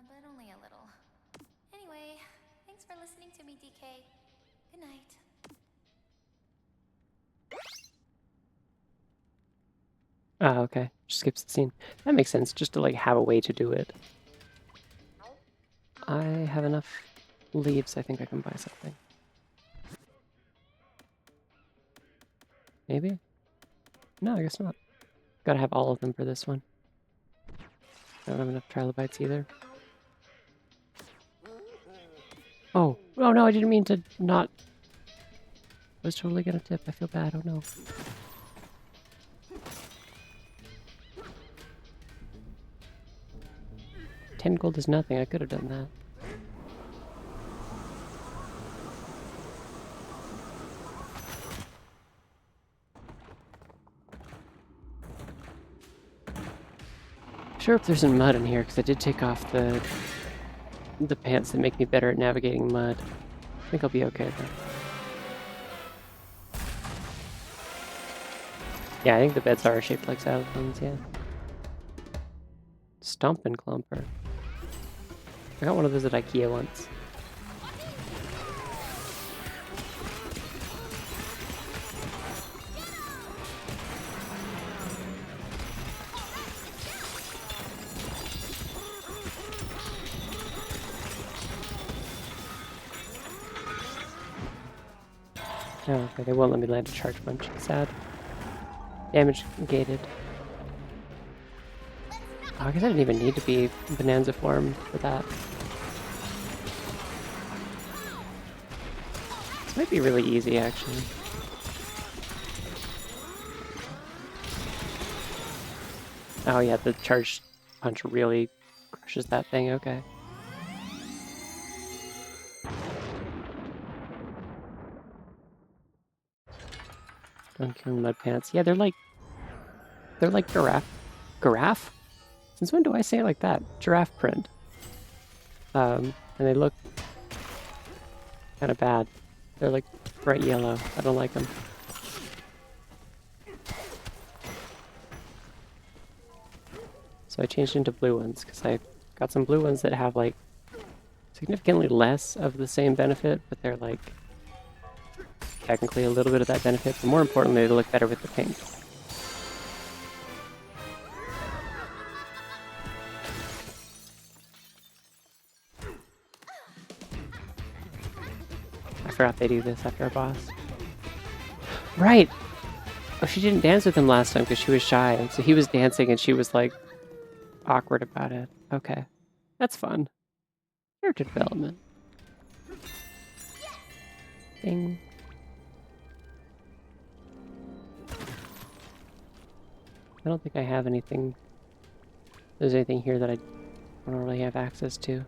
But only a little. Anyway, thanks for listening to me, DK. Good night. Ah, okay. Just skips the scene. That makes sense, just to like have a way to do it. I have enough leaves, I think I can buy something. Maybe? No, I guess not. Gotta have all of them for this one. I don't have enough trilobites either. Oh, oh no, I didn't mean to not... I was totally gonna tip, I feel bad, oh no. $10 gold is nothing, I could have done that. Sure hope there's some mud in here, because I did take off the pants that make me better at navigating mud. I think I'll be okay though. Yeah, I think the beds are shaped like xylophones, yeah. Stompin' Clumper. I got one of those at IKEA once. Oh, okay, they won't let me land a charge punch. Sad. Damage gated. Oh, I guess I didn't even need to be Bananza form for that. This might be really easy, actually. Oh yeah, the charge punch really crushes that thing, okay. Don't kill mud pants. Yeah, they're like giraffe? Since when do I say it like that? Giraffe print. And they look kind of bad. They're like bright yellow. I don't like them. So I changed into blue ones because I got some blue ones that have like significantly less of the same benefit, but they're like technically a little bit of that benefit, but more importantly, they look better with the pink. I forgot they do this after our boss. Right! Oh, she didn't dance with him last time because she was shy, and so he was dancing and she was like awkward about it. Okay. That's fun. Character development. Ding. I don't think I have anything. There's anything here that I don't really have access to.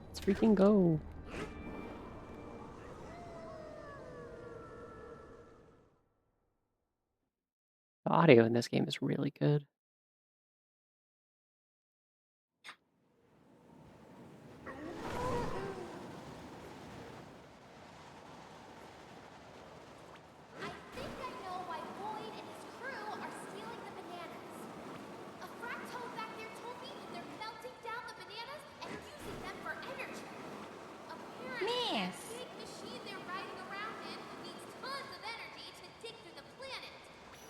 Let's freaking go. The audio in this game is really good. I think I know why Boyd and his crew are stealing the bananas. A fractone back there told me they're melting down the bananas and using them for energy. Apparently, that big machine they're riding around in needs tons of energy to dig through the planet.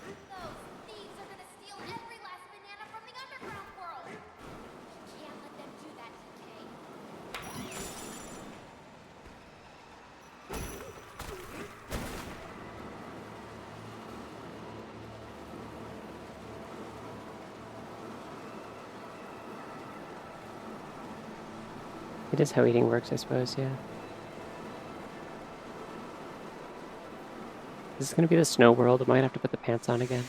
Those thieves are gonna steal every last banana from the underground world. You can't let them do that, DK. It is how eating works, I suppose, yeah. This is gonna be the snow world. I might have to put the pants on again.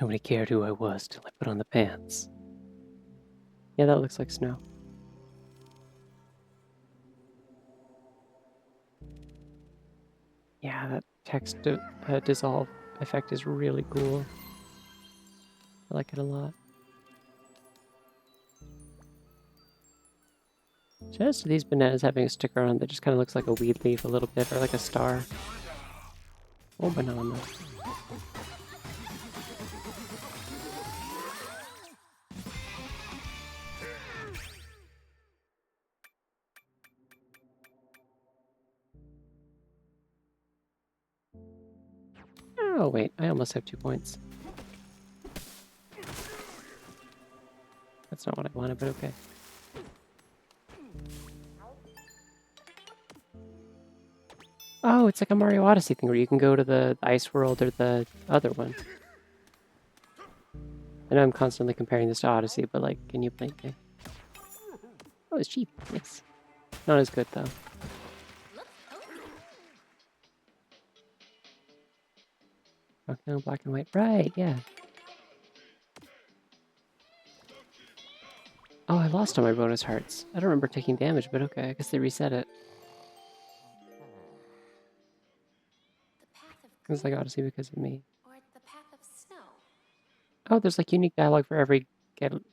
Nobody cared who I was till I put on the pants. Yeah, that looks like snow. Yeah, that text dissolve effect is really cool. I like it a lot. Just these bananas having a sticker on that just kind of looks like a weed leaf a little bit, or like a star. Oh, banana. Oh, wait, I almost have 2 points. That's not what I wanted, but okay. Oh, it's like a Mario Odyssey thing where you can go to the ice world or the other one. I know I'm constantly comparing this to Odyssey, but like, can you blame me? Oh, it's cheap. Nice. Not as good, though. Oh, no, black and white. Right, yeah. Oh, I lost all my bonus hearts. I don't remember taking damage, but okay, I guess they reset it. The path of It's like Odyssey because of me. or the path of snow. Oh, there's like unique dialogue for every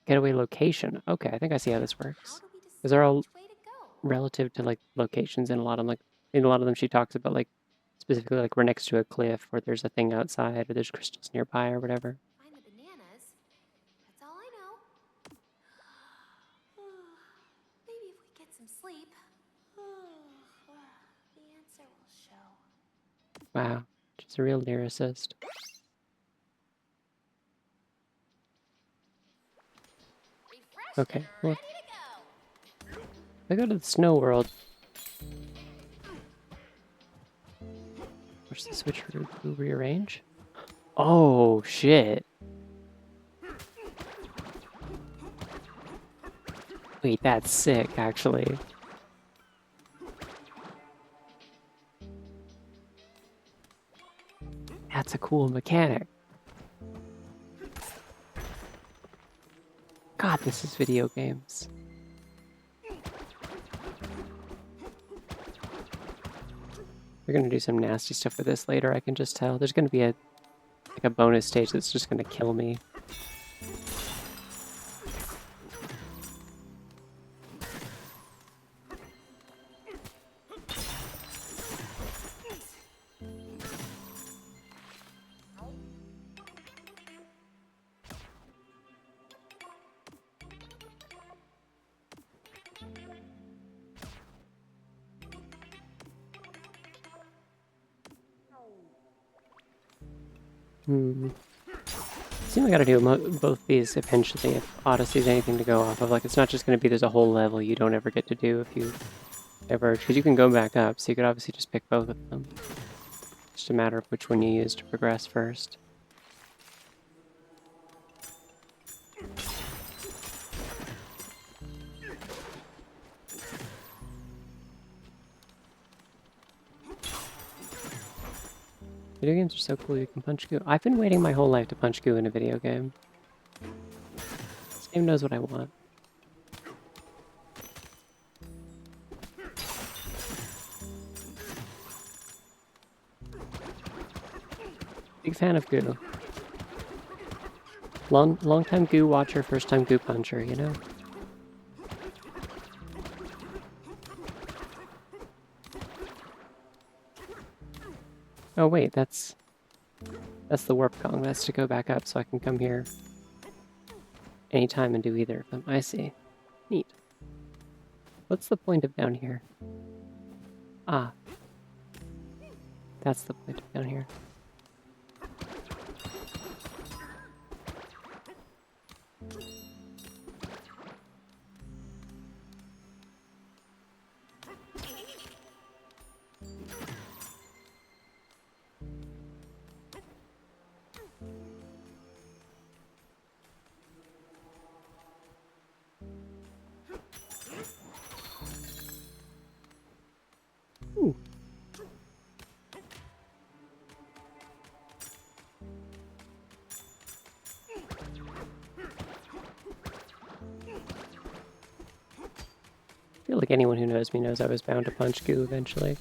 getaway location. Okay, I think I see how this How works. do we Because they're decide all which way to go? relative to like locations, and a lot of them, like in a lot of them she talks about like specifically like we're next to a cliff or there's a thing outside or there's crystals nearby or whatever. Find the bananas. That's all I know. Maybe if we get some sleep, the answer will show. Wow, she's a real lyricist. Refreshed and Okay, well, ready to go. if I go to the snow world. Push the switch to rearrange. Oh shit! Wait, that's sick, actually. That's a cool mechanic. God, this is video games. We're gonna do some nasty stuff with this later, I can just tell. There's gonna be a like a bonus stage that's just gonna kill me. Seems I gotta do both these eventually if Odyssey's anything to go off of. Like, it's not just gonna be there's a whole level you don't ever get to do if you ever... Because you can go back up, so you could obviously just pick both of them. Just a matter of which one you use to progress first. Video games are so cool, you can punch goo. I've been waiting my whole life to punch goo in a video game. This game knows what I want. Big fan of goo. Long time goo watcher, first time goo puncher, you know? Oh wait, that's the warp Kong. That's to go back up so I can come here anytime and do either of them. I see. Neat. What's the point of down here? Ah. That's the point of down here. Ooh. I feel like anyone who knows me knows I was bound to punch goo eventually.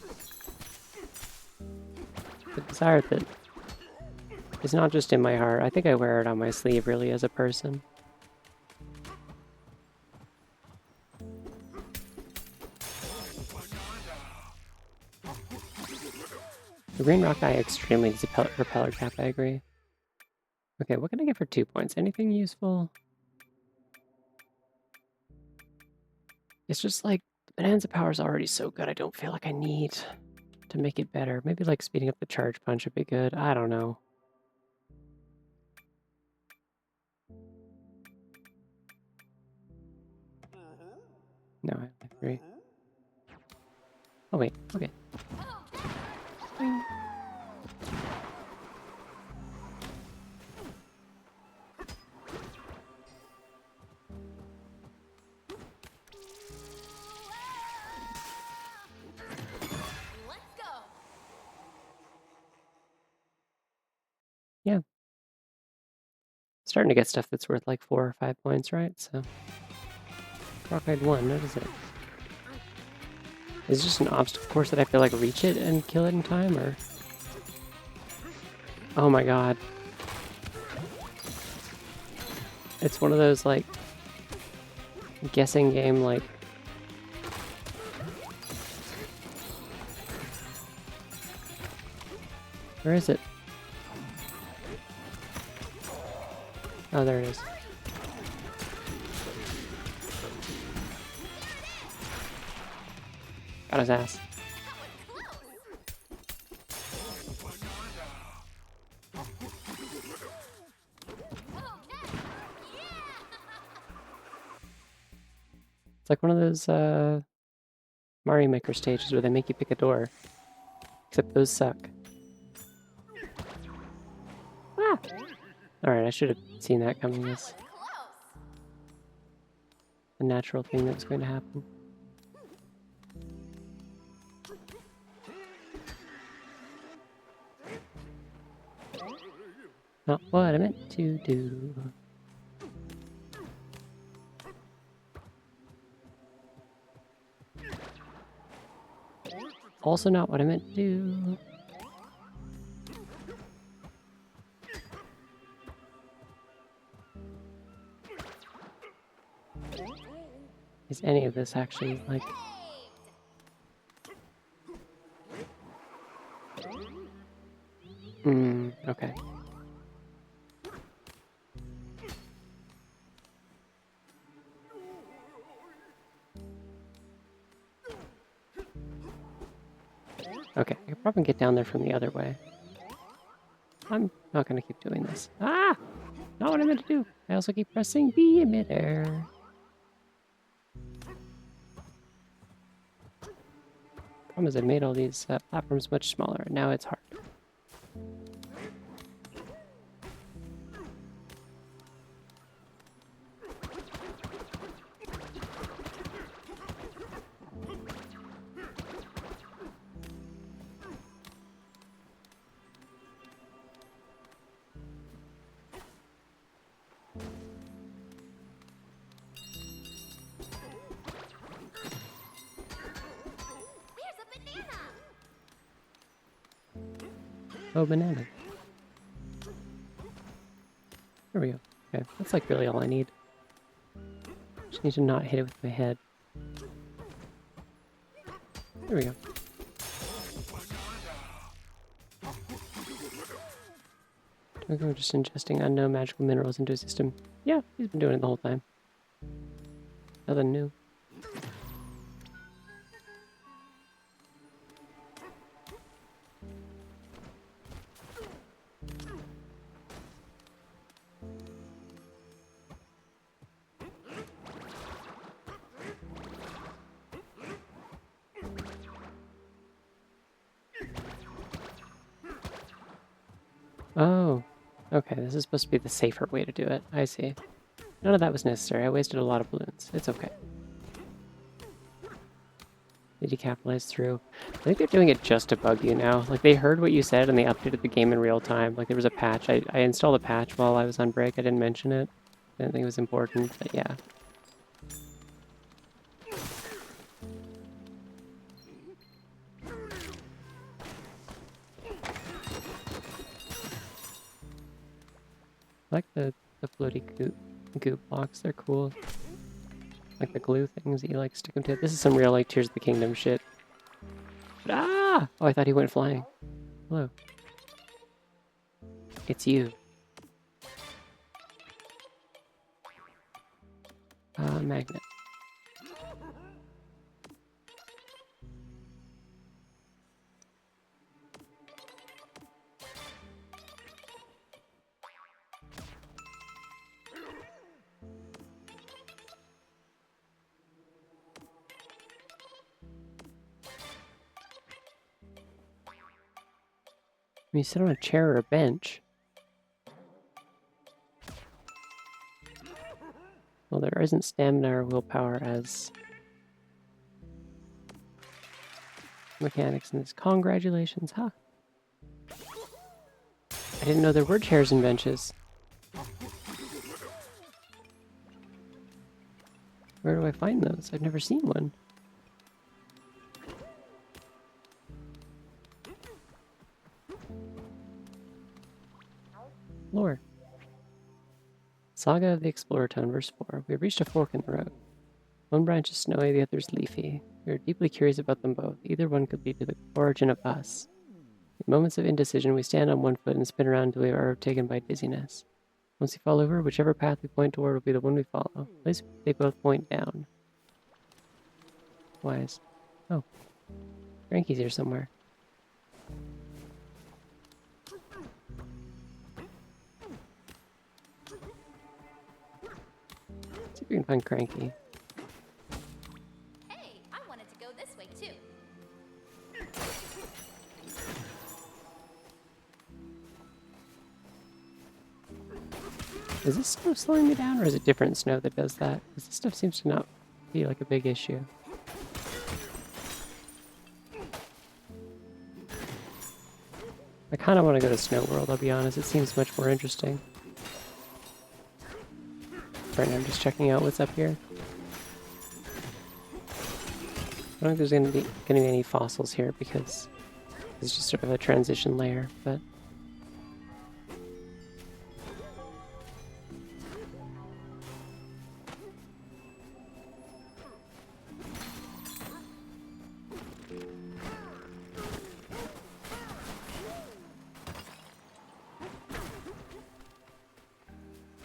The desire that is not just in my heart. I think I wear it on my sleeve really as a person. The green rock guy extremely needs a repeller cap, I agree. Okay, what can I get for 2 points? Anything useful? It's just like, the Bananza power is already so good, I don't feel like I need to make it better. Maybe like speeding up the charge punch would be good. I don't know. No, I have 3. Oh wait, okay. Boing. Let's go. Yeah. Starting to get stuff that's worth like 4 or 5 points, right? So, Rockide 1, what is it? Is it just an obstacle course that I feel like reach it and kill it in time, or? Oh my god. It's one of those, like, guessing game, like... Where is it? Oh, there it is. Got his ass. It's like one of those, Mario Maker stages where they make you pick a door. Except those suck. Ah! Alright, I should have seen that coming as a natural thing that was going to happen. Not what I meant to do. Also not what I meant to do. Is any of this actually, like... Okay. Okay, I could probably get down there from the other way. I'm not gonna keep doing this. Ah! Not what I meant to do. I also keep pressing B in midair. Problem is I made all these platforms much smaller, and now it's hard. There's a banana. Oh, banana. There we go. Okay, that's like really all I need. Just need to not hit it with my head. There we go. We're just ingesting unknown magical minerals into his system. Yeah, he's been doing it the whole time. Nothing new. Oh, okay, this is supposed to be the safer way to do it. I see. None of that was necessary. I wasted a lot of balloons. It's okay. They decapitalized through. I think they're doing it just to bug you now. Like, they heard what you said and they updated the game in real time. Like, there was a patch. I installed a patch while I was on break. I didn't mention it. I didn't think it was important, but yeah. I like the floaty goop blocks. They're cool. Like the glue things that you like stick them to. This is some real like Tears of the Kingdom shit. But, ah! Oh, I thought he went flying. Hello. It's you. Magnet. When you sit on a chair or a bench. Well, there isn't stamina or willpower as mechanics in this. Congratulations, huh? I didn't know there were chairs and benches. Where do I find those? I've never seen one. Lore. Saga of the Explorer Town, verse 4. We have reached a fork in the road. One branch is snowy, the other is leafy. We are deeply curious about them both. Either one could lead to the origin of us. In moments of indecision, we stand on one foot and spin around until we are overtaken by dizziness. Once we fall over, whichever path we point toward will be the one we follow. At least they both point down. Wise. Oh. Frankie's here somewhere. See if we can find Cranky. Hey, I wanted to go this way too. Is this snow slowing me down, or is it different snow that does that? Because this stuff seems to not be like a big issue. I kind of want to go to Snow World, I'll be honest. It seems much more interesting. Right now I'm just checking out what's up here. I don't think there's going to be any fossils here because it's just sort of a transition layer, but...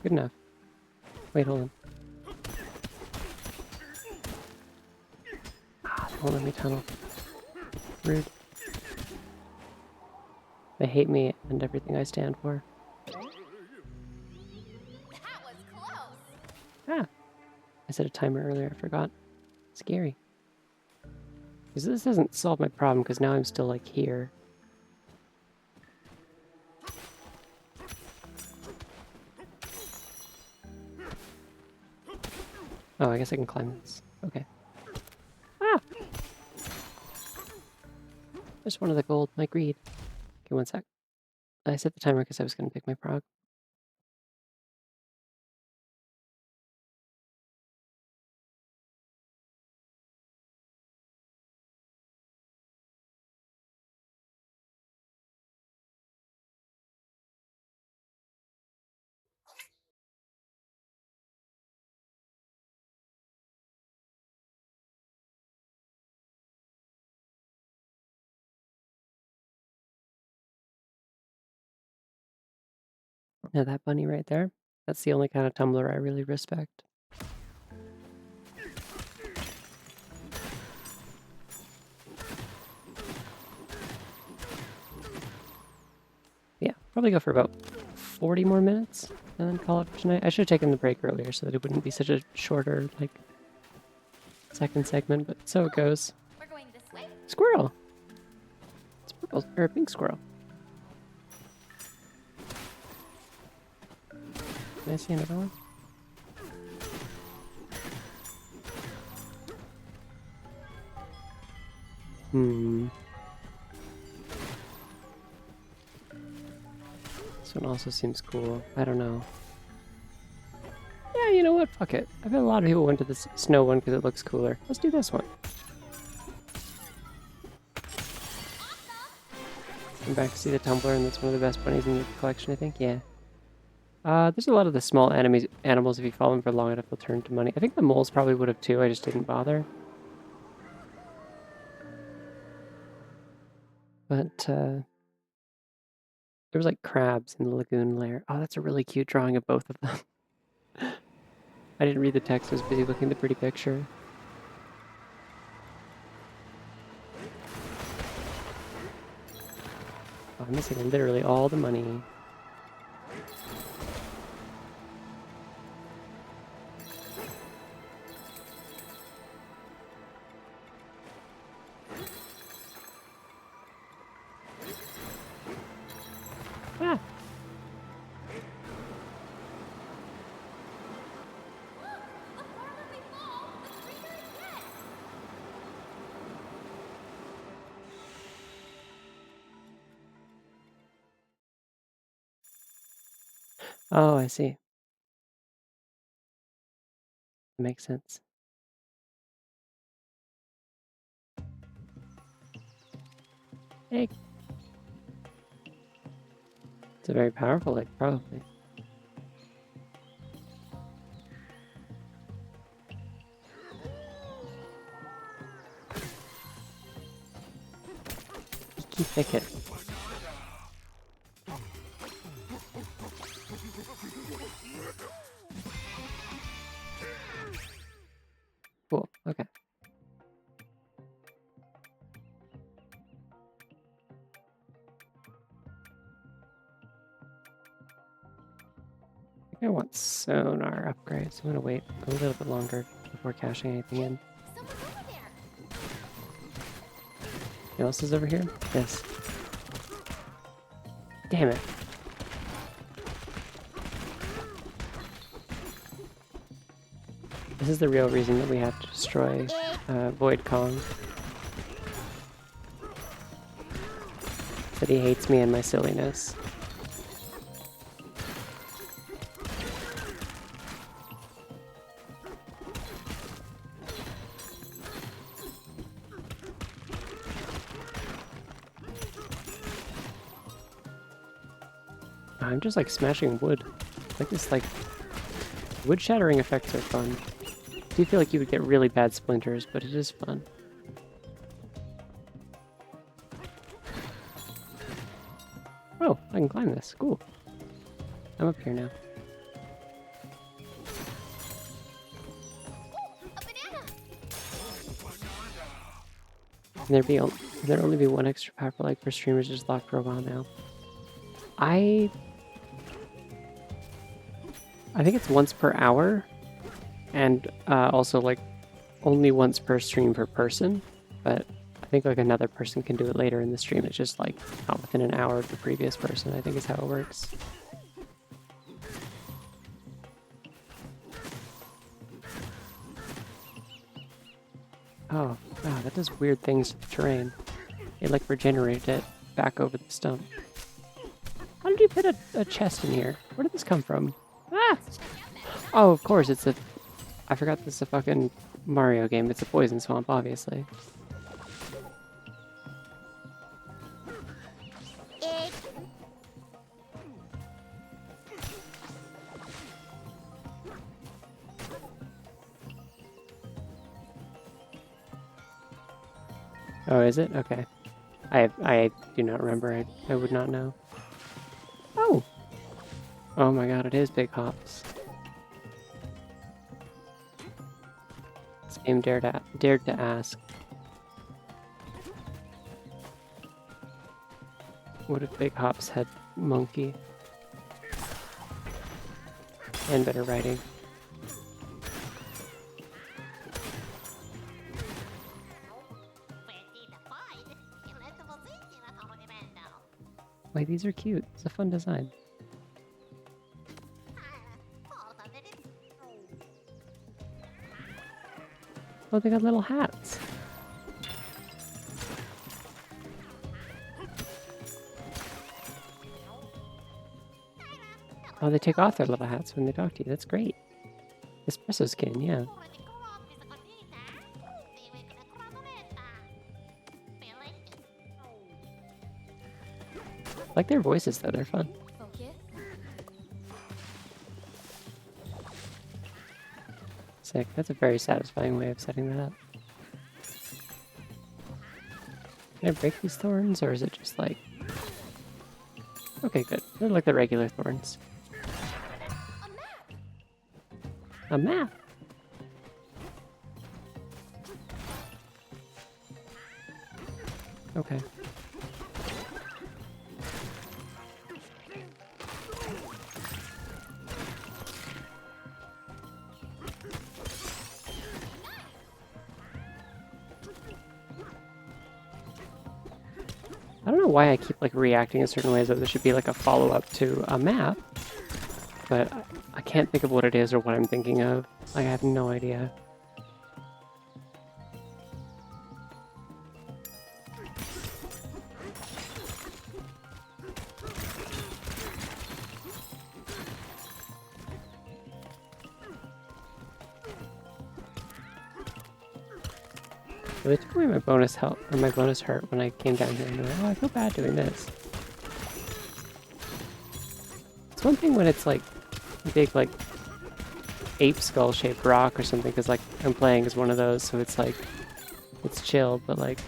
Good enough. Wait, hold on. Ah, they won't let me tunnel. Rude. They hate me and everything I stand for. That was close. Ah! I set a timer earlier, I forgot. Scary. Because this doesn't solve my problem, because now I'm still, like, here. Oh, I guess I can climb this. Okay. Ah! Just one of the gold, my greed. Okay, one sec. I set the timer because I was going to pick my prog. Now that bunny right there, that's the only kind of tumbler I really respect. Yeah, probably go for about 40 more minutes and then call it for tonight. I should have taken the break earlier so that it wouldn't be such a shorter, like, second segment, but so it goes. We're going this way. Squirrel! It's purple, or a pink squirrel. Can I see another one? This one also seems cool. I don't know. Yeah, you know what? Fuck it. I bet a lot of people went to this snow one because it looks cooler. Let's do this one. I'm back to see the tumbler, and that's one of the best bunnies in the collection, I think. Yeah. There's a lot of the small animals, if you follow them for long enough, they'll turn to money. I think the moles probably would have too, I just didn't bother. But, There was like crabs in the lagoon lair. Oh, that's a really cute drawing of both of them. I didn't read the text, I was busy looking at the pretty picture. Oh, I'm missing literally all the money. Ah! Look, the farther we fall, the greener it gets. Oh, I see. Makes sense. Egg. It's a very powerful egg, probably. Icky thicket. Cool, okay. I think I want sonar upgrades. I'm gonna wait a little bit longer before cashing anything in. Someone's over there. Who else is over here? Yes. Damn it. This is the real reason that we have to destroy Void Kong. That he hates me and my silliness. I'm just like smashing wood. Like this like wood shattering effects are fun. I do feel like you would get really bad splinters, but it is fun. Oh, I can climb this. Cool. I'm up here now. A banana. Can there only be one extra powerful egg per streamers just locked for a while now? I think it's once per hour, and also like only once per stream per person, but I think like another person can do it later in the stream. It's just like not within an hour of the previous person, I think is how it works. Oh, wow, that does weird things to the terrain. It like regenerated it back over the stump. How did you put a chest in here? Where did this come from? Ah! Oh, of course, it's a... I forgot this is a fucking Mario game. It's a poison swamp, obviously. Oh, is it? Okay. I do not remember. I would not know. Oh! Oh my god, it is Big Hops. This game dared to ask. What if Big Hops had monkey? And better writing. Wait, these are cute. It's a fun design. Oh, they got little hats. Oh, they take off their little hats when they talk to you. That's great. Espresso skin, yeah. I like their voices though, they're fun. Focus. Sick. That's a very satisfying way of setting that up. Can I break these thorns, or is it just like... Okay, good. They're like the regular thorns. A map! A map! Okay. I don't know why I keep like reacting in certain ways that there should be like a follow-up to a map, but I can't think of what it is or what I'm thinking of. I have no idea. So they took away my bonus health or my bonus hurt when I came down here and they're like, oh, I feel bad doing this. It's one thing when it's like a big like ape skull shaped rock or something, because like I'm playing as one of those, so it's like it's chill, but like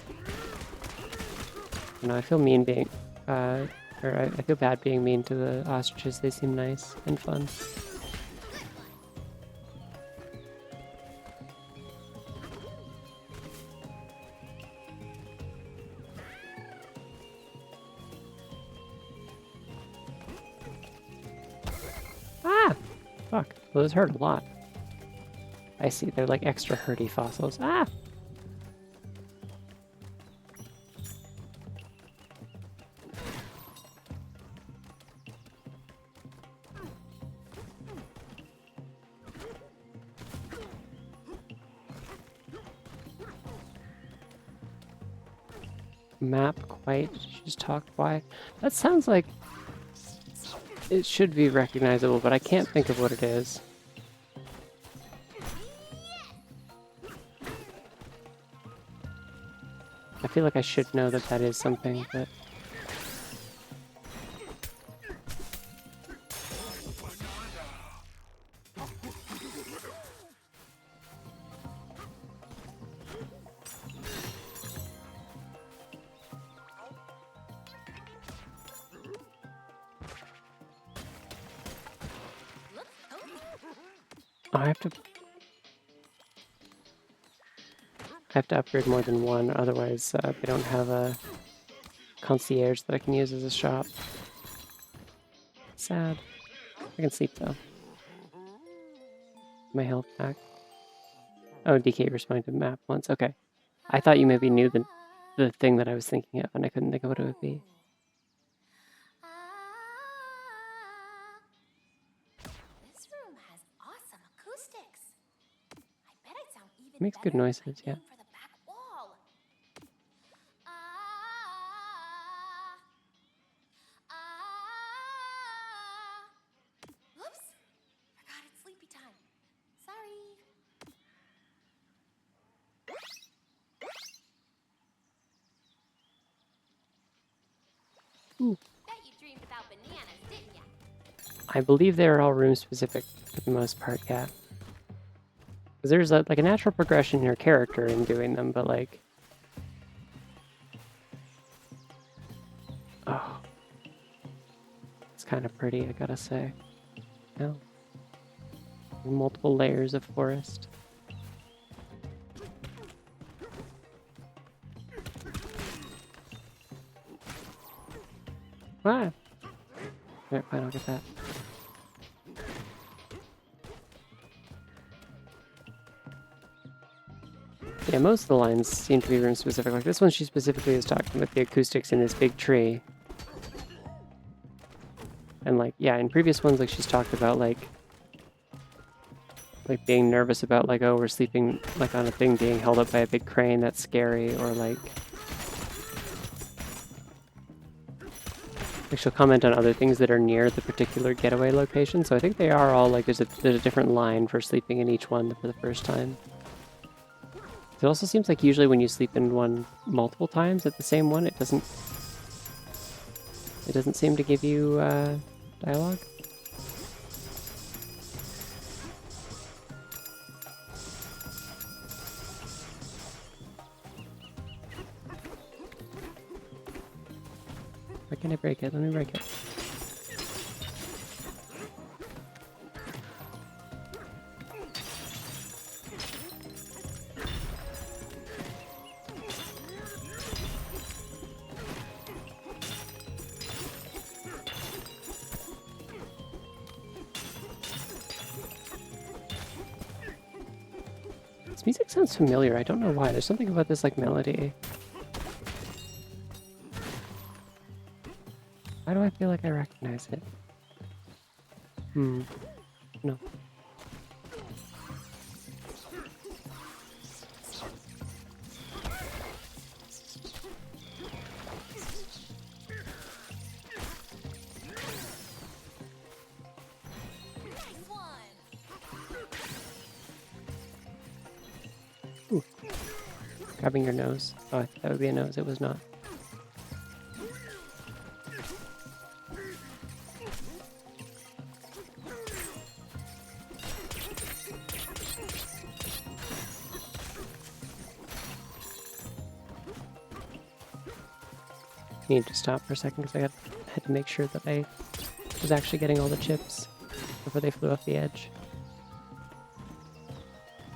you know, I feel mean being or I feel bad being mean to the ostriches. They seem nice and fun. Ah! Fuck. Well, those hurt a lot. I see. They're like extra hurty fossils. Ah! Map quite. Did you just talk why? That sounds like it should be recognizable, but I can't think of what it is. I feel like I should know that that is something, but... Oh, I have to upgrade more than one, otherwise they don't have a concierge that I can use as a shop. Sad. I can sleep though. My health back. Oh, DK responded to map once. Okay. I thought you maybe knew the thing that I was thinking of, and I couldn't think of what it would be. This room has awesome acoustics. I bet I'd sound even It makes good better if I noises, yeah. aim for the back wall. Oops! Forgot it's sleepy time. Sorry. Ooh. Bet you dreamed about bananas, didn't ya? I believe they're all room specific for the most part, yeah. Because there's like a natural progression in your character in doing them, but like... Oh. It's kind of pretty, I gotta say. No. Multiple layers of forest. Ah! Alright, fine, I'll get that. Yeah, most of the lines seem to be room specific. Like this one, she specifically is talking about the acoustics in this big tree. And like, yeah, in previous ones, like she's talked about like being nervous about like, oh, we're sleeping like on a thing being held up by a big crane, that's scary, or like she'll comment on other things that are near the particular getaway location. So I think they are all like there's a different line for sleeping in each one for the first time. It also seems like usually when you sleep in one multiple times at the same one, it doesn't seem to give you dialogue. Why can't I break it? Let me break it. This music sounds familiar. I don't know why. There's something about this, like, melody. Why do I feel like I recognize it? No. Ooh. Grabbing your nose. Oh, I thought that would be a nose. It was not. I need to stop for a second because I had to make sure that I was actually getting all the chips before they flew off the edge.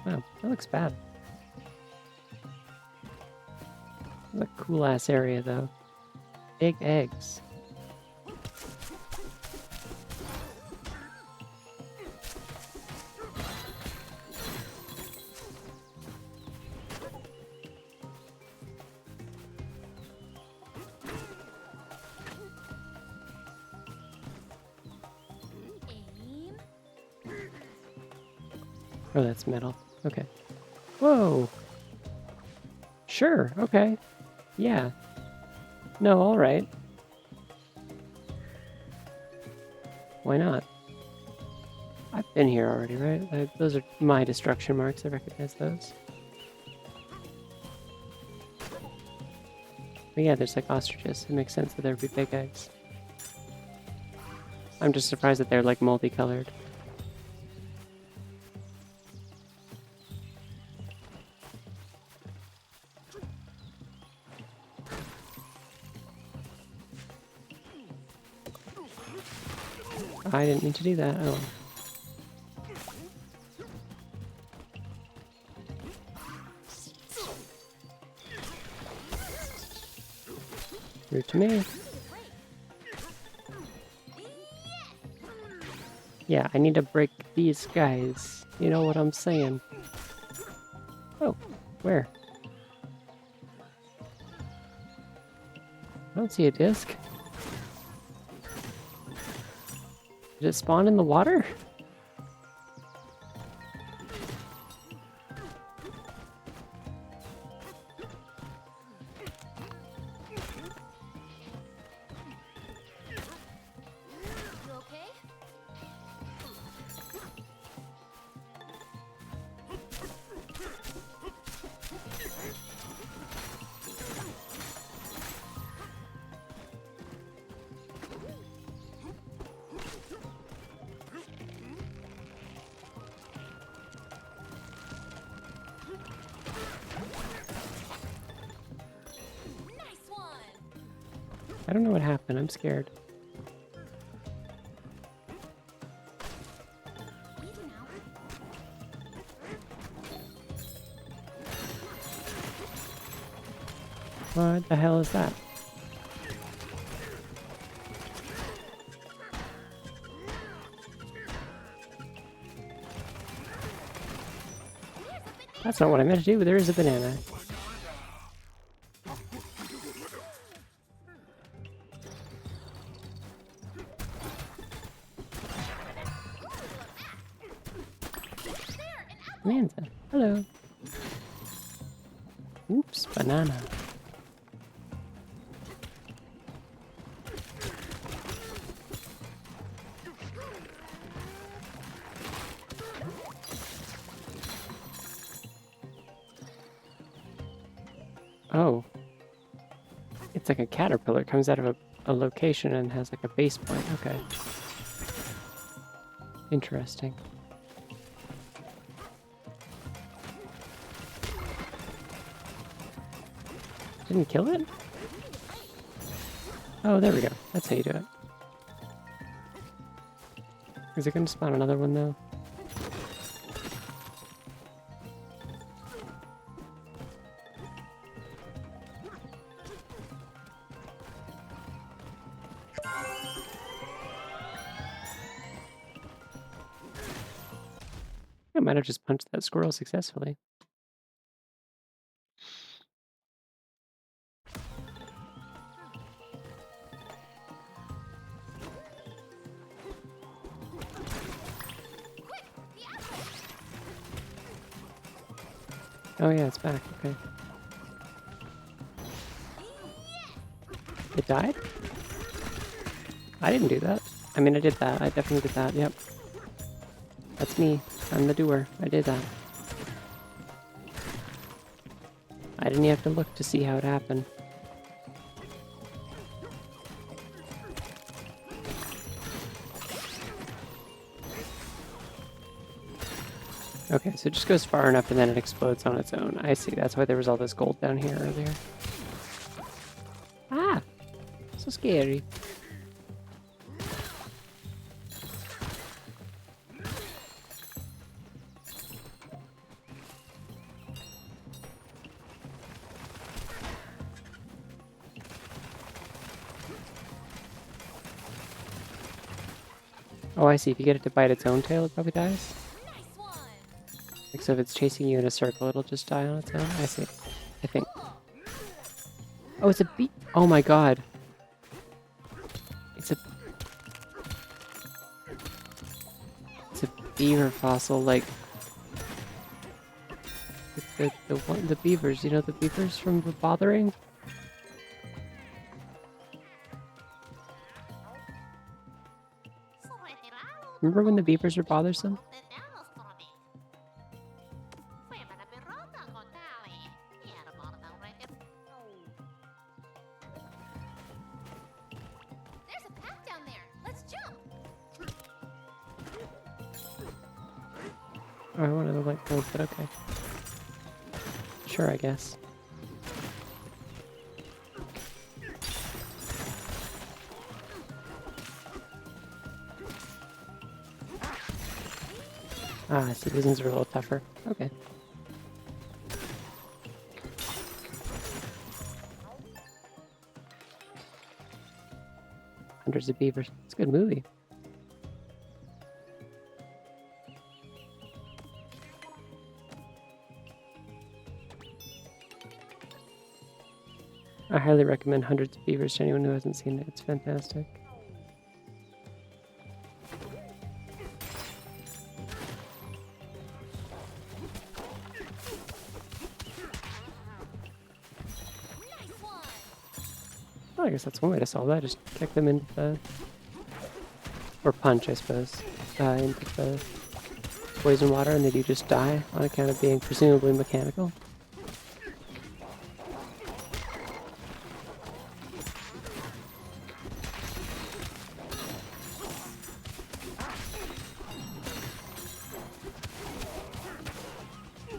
Wow, that looks bad. That's a cool ass area though. Big eggs. Aim. Oh, that's metal. Okay. Whoa! Sure, okay. Yeah. No, alright. Why not? I've been here already, right? Those are my destruction marks. I recognize those. But yeah, there's like ostriches. It makes sense that there would be big eggs. I'm just surprised that they're like multicolored. I didn't mean to do that. Oh. Rude to me. Yeah, I need to break these guys. You know what I'm saying? Oh, where? I don't see a disc. Did it spawn in the water? You okay? Nice one. I don't know what happened. I'm scared. Easy now. What the hell is that? That's not what I meant to do, but there is a banana. Bananza. Hello. Oops, banana. Oh. It's like a caterpillar. It comes out of a location and has like a base point. Okay. Interesting. Didn't kill it? Oh, there we go. That's how you do it. Is it going to spawn another one though? I might have just punched that squirrel successfully. Oh yeah, it's back. Okay. It died? I didn't do that. I mean, I did that. I definitely did that. Yep. That's me. I'm the doer. I did that. I didn't even have to look to see how it happened. Okay, so it just goes far enough and then it explodes on its own. I see. That's why there was all this gold down here earlier. Ah! So scary. Oh, I see. If you get it to bite its own tail, it probably dies. Nice one. Like, so if it's chasing you in a circle, it'll just die on its own. I see. I think. Oh, it's a bee. Oh my god. It's a beaver fossil, like the beavers. You know the beavers from the Bothering? Remember when the beavers were bothersome? There's a path down there. Let's jump. Oh, I wanted to like gold, but okay. Sure, I guess. Ah, I see. These ones are a little tougher. Okay. Hundreds of beavers. It's a good movie. I highly recommend Hundreds of Beavers to anyone who hasn't seen it. It's fantastic. Nice one. Well, I guess that's one way to solve that. Just kick them into the... Or punch, I suppose. Into the poison water and they do just die on account of being presumably mechanical.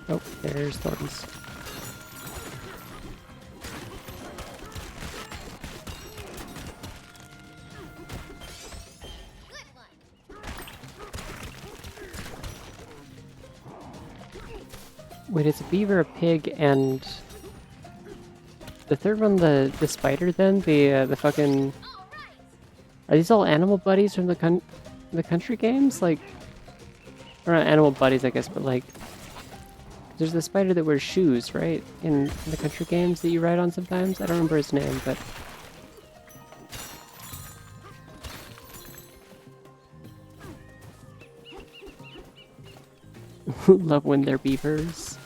Oh, there's thorns. Good one. Wait, it's a beaver, a pig, and... The third one, the spider then? The fucking... All right. Are these all animal buddies from the country games? Like... Or not animal buddies, I guess, but like... There's the spider that wears shoes, right? In the country games that you ride on sometimes? I don't remember his name, but... Love when they're beavers.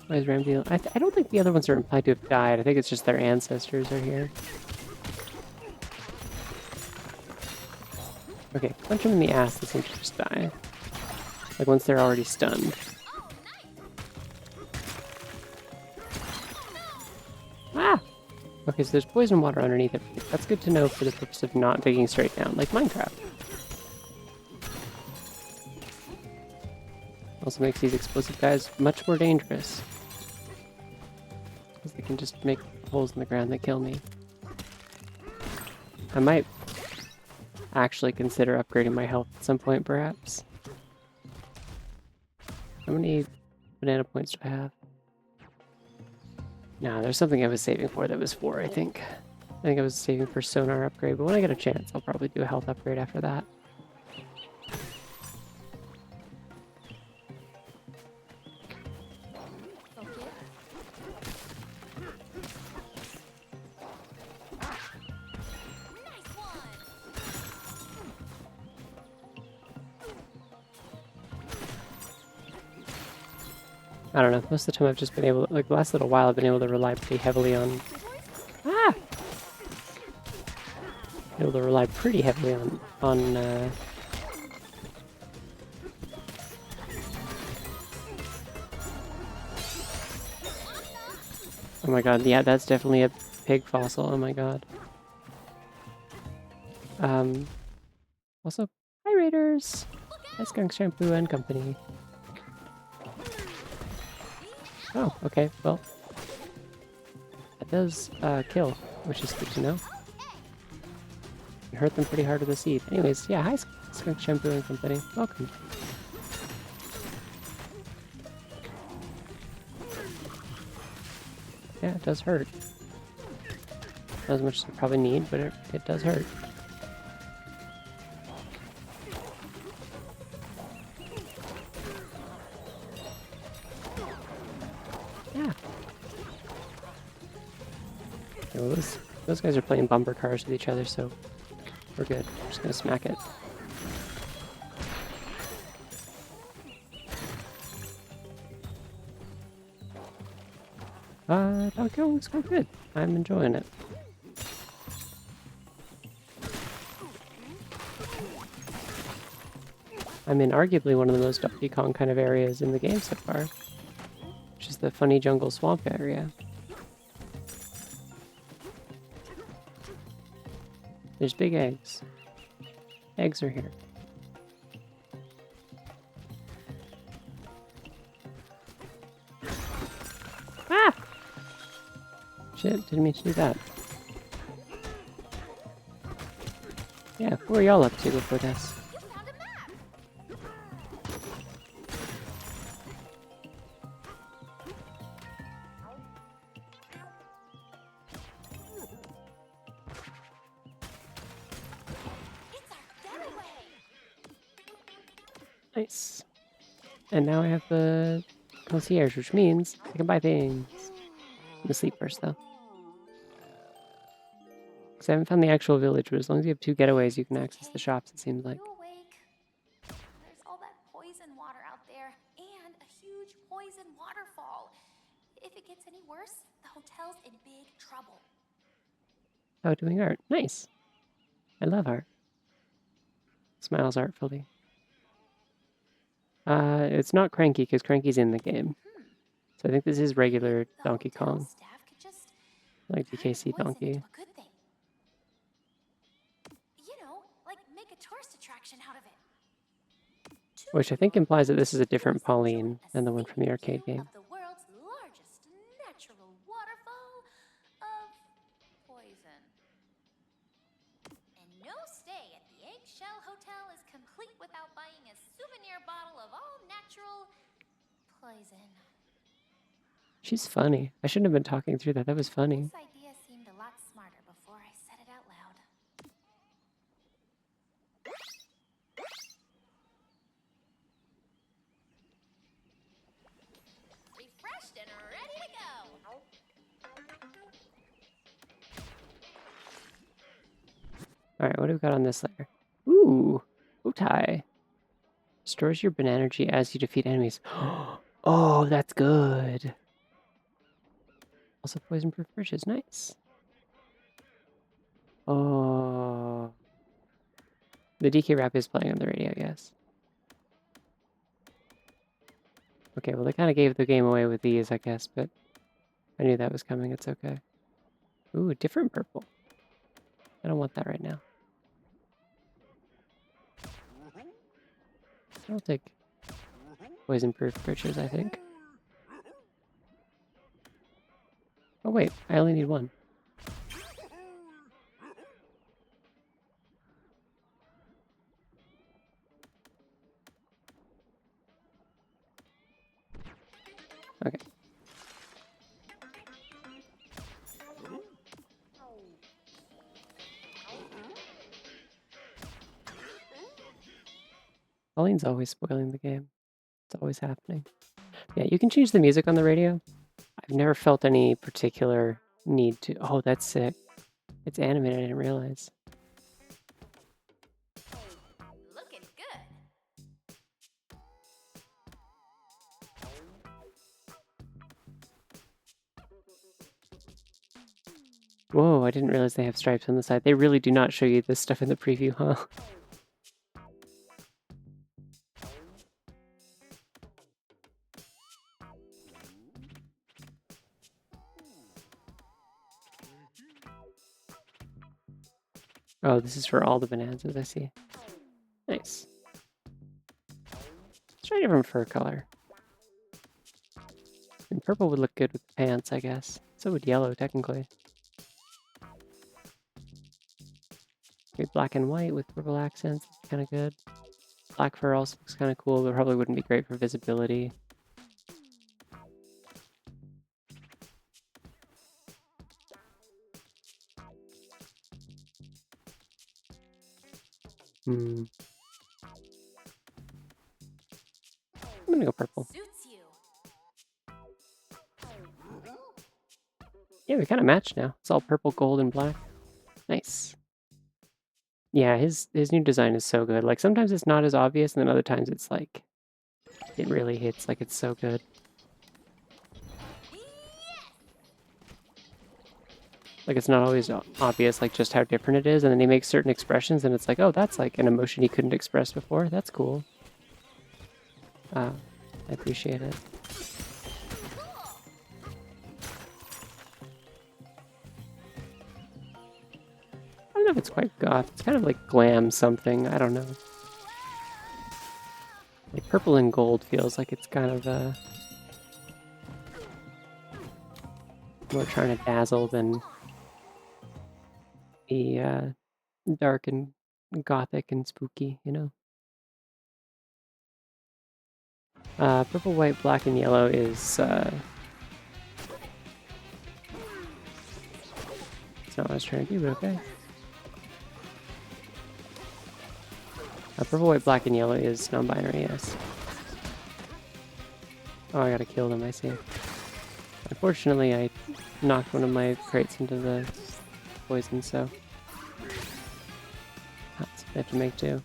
Why is Ramsey... I don't think the other ones are implied to have died. I think it's just their ancestors are here. Okay, punch them in the ass, they seem to just die. Like once they're already stunned. Oh, nice. Ah! Okay, so there's poison water underneath it. That's good to know for the purpose of not digging straight down, like Minecraft. Also makes these explosive guys much more dangerous. Because they can just make holes in the ground that kill me. I might actually consider upgrading my health at some point, perhaps. How many banana points do I have? No, there's something I was saving for that was 4, I think. I think I was saving for sonar upgrade, but when I get a chance, I'll probably do a health upgrade after that. Okay. Nice one. I don't know. Most of the time I've just been able to, like the last little while I've been able to rely pretty heavily on, ah! Able to rely pretty heavily on oh my god, yeah, that's definitely a pig fossil, oh my god. Also, hi Raiders! Hi Skunk Shampoo and Company. Oh, okay, well. That does kill, which is good to know. You hurt them pretty hard with the seed. Anyways, yeah, hi Skunk Shampoo and Company. Welcome. Yeah, it does hurt. Not as much as I probably need, but it does hurt. Yeah. Okay, well, those guys are playing bumper cars with each other, so we're good. We're just gonna smack it. Donkey Kong looks quite good. I'm enjoying it. I'm in arguably one of the most Donkey Kong kind of areas in the game so far, which is the funny jungle swamp area. There's big eggs. Eggs are here. Ah! Shit, didn't mean to do that. Yeah, what were y'all up to before this? You found a map! It's our getaway! Nice. And now I have the concierge, which means I can buy things. I'm gonna sleep first, though. Because I haven't found the actual village, but as long as you have 2 getaways, you can access the shops, it seems like. You awake? There's all that poison water out there, and a huge poison waterfall. If it gets any worse, the hotel's in big trouble. Oh, doing art. Nice. I love art. Smiles artfully. It's not Cranky, because Cranky's in the game. So I think this is regular The Donkey hotel Kong. staff could just Like turn the DKC poison Donkey. into a good thing. You know, like make a tourist attraction out of it. Which I think implies that this is a different Pauline than the one from the arcade View game. of the world's largest natural waterfall of poison. And no stay at the Eggshell Hotel is complete without buying a souvenir bottle of all natural poison. She's funny. I shouldn't have been talking through that. That was funny. This idea seemed a lot smarter before I said it out loud. Refreshed and ready to go. Alright, what do we got on this layer? Ooh! Otai. Stores your banana energy as you defeat enemies. Oh, that's good! Also poison-proof bridges. Nice. Oh. The DK rap is playing on the radio, I guess. Okay, well they kind of gave the game away with these, I guess, but I knew that was coming. It's okay. Ooh, different purple. I don't want that right now. I'll take poison-proof bridges, I think. Oh wait, I only need one. Okay. Pauline's always spoiling the game. It's always happening. Yeah, you can change the music on the radio. I've never felt any particular need to. Oh, that's sick. It's animated, I didn't realize. Looking good. Whoa, I didn't realize they have stripes on the side. They really do not show you this stuff in the preview, huh? Oh, this is for all the Bananzas, I see. Nice. Let's try a different fur color. And purple would look good with the pants, I guess. So would yellow, technically. Maybe black and white with purple accents, kind of good. Black fur also looks kind of cool, but probably wouldn't be great for visibility. I'm gonna go purple. Suits you. Yeah, we kind of match now. It's all purple, gold, and black. Nice. Yeah, his new design is so good. Like, sometimes it's not as obvious, and then other times it's like, it really hits, like it's so good. Like, it's not always obvious, like, just how different it is, and then he makes certain expressions, and it's like, oh, that's like an emotion he couldn't express before. That's cool. I appreciate it. I don't know if it's quite goth. It's kind of like glam something. I don't know. Like, purple and gold feels like it's kind of more trying to dazzle than be dark and gothic and spooky, you know? Purple, white, black, and yellow is it's not what I was trying to do, but okay. Purple, white, black, and yellow is non-binary, yes. Oh, I gotta kill them, I see. Unfortunately, I knocked one of my crates into the poison, so that's what I have to make do.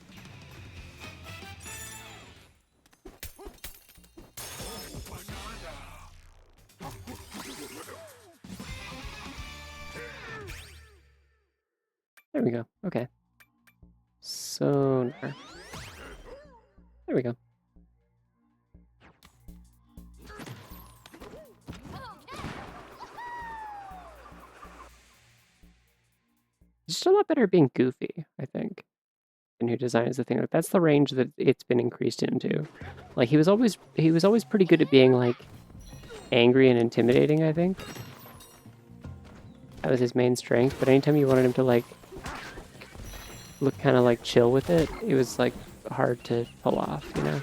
There we go. Okay. Sonar. There we go. It's just a lot better at being goofy, I think. And who designs the thing. Like, that's the range that it's been increased into. Like, he was always pretty good at being like angry and intimidating, I think. That was his main strength, but anytime you wanted him to like look kind of like chill with it, it was like hard to pull off, you know?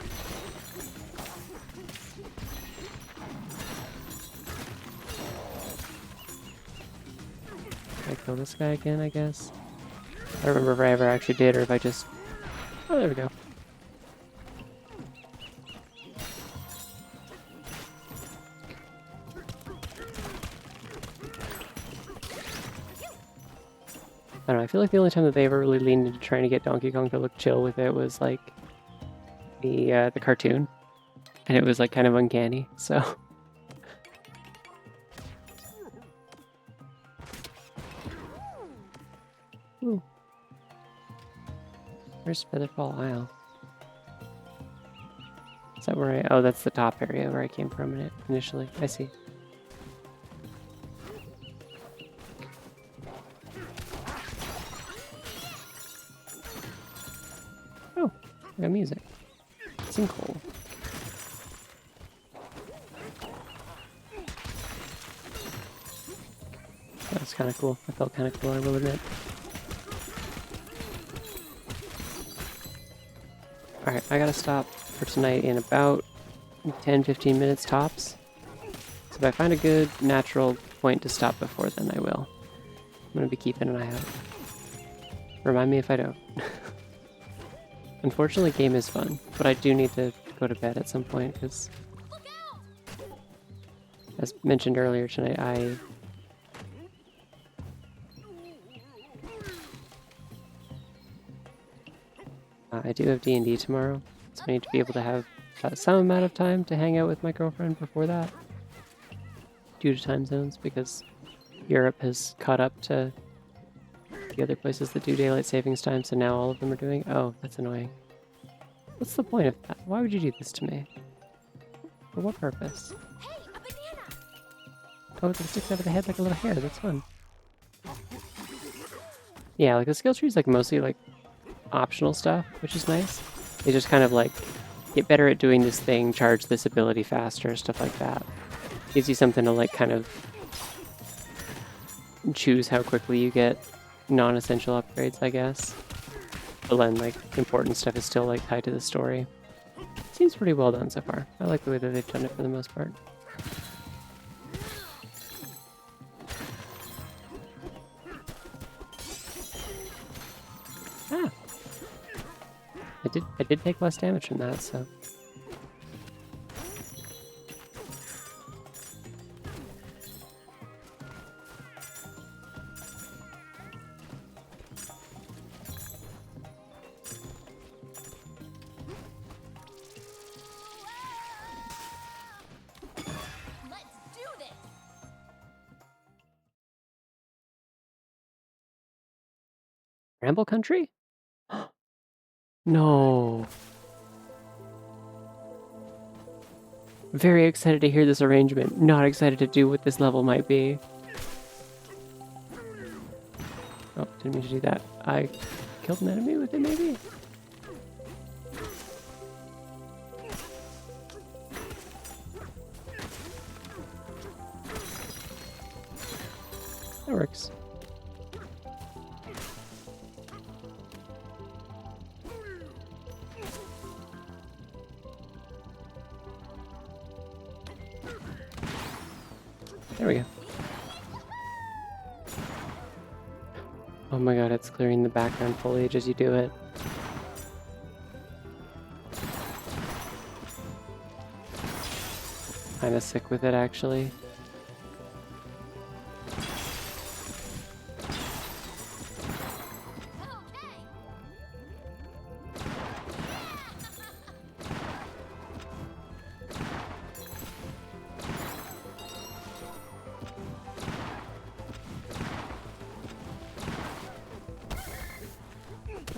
Can I kill this guy again, I guess? I don't remember if I ever actually did or if I just... Oh, there we go. I don't know, I feel like the only time that they ever really leaned into trying to get Donkey Kong to look chill with it was like the cartoon. And it was like kind of uncanny, so... Ooh. Where's Featherfall Isle? Is that where I... Oh, that's the top area where I came from initially. I see. Oh, I got music. Sinkhole. That was kind of cool. I felt kind of cool, I will admit. Alright, I gotta stop for tonight in about 10-15 minutes tops. So if I find a good natural point to stop before then, I will. I'm gonna be keeping an eye out. Remind me if I don't. Unfortunately, game is fun, but I do need to go to bed at some point because, as mentioned earlier tonight, I do have D&D tomorrow, so I need to be able to have some amount of time to hang out with my girlfriend before that, due to time zones, because Europe has caught up to the other places that do daylight savings time, so now all of them are doing. Oh, that's annoying. What's the point of that? Why would you do this to me? For what purpose? Hey, a banana! Oh, it sticks out of the head like a little hair. That's fun. Yeah, like the skill tree is like mostly like optional stuff, which is nice. They just kind of like get better at doing this thing, charge this ability faster, stuff like that. Gives you something to like kind of choose how quickly you get non-essential upgrades, I guess. But then like important stuff is still like tied to the story. Seems pretty well done so far. I like the way that they've done it for the most part. Ah! I did take less damage from that, so. Let's do this! Ramble Country? No. Very excited to hear this arrangement. Not excited to do what this level might be. Oh, didn't mean to do that. I killed an enemy with it, maybe? That works. There we go. Oh my god, it's clearing the background foliage as you do it. Kinda sick with it, actually.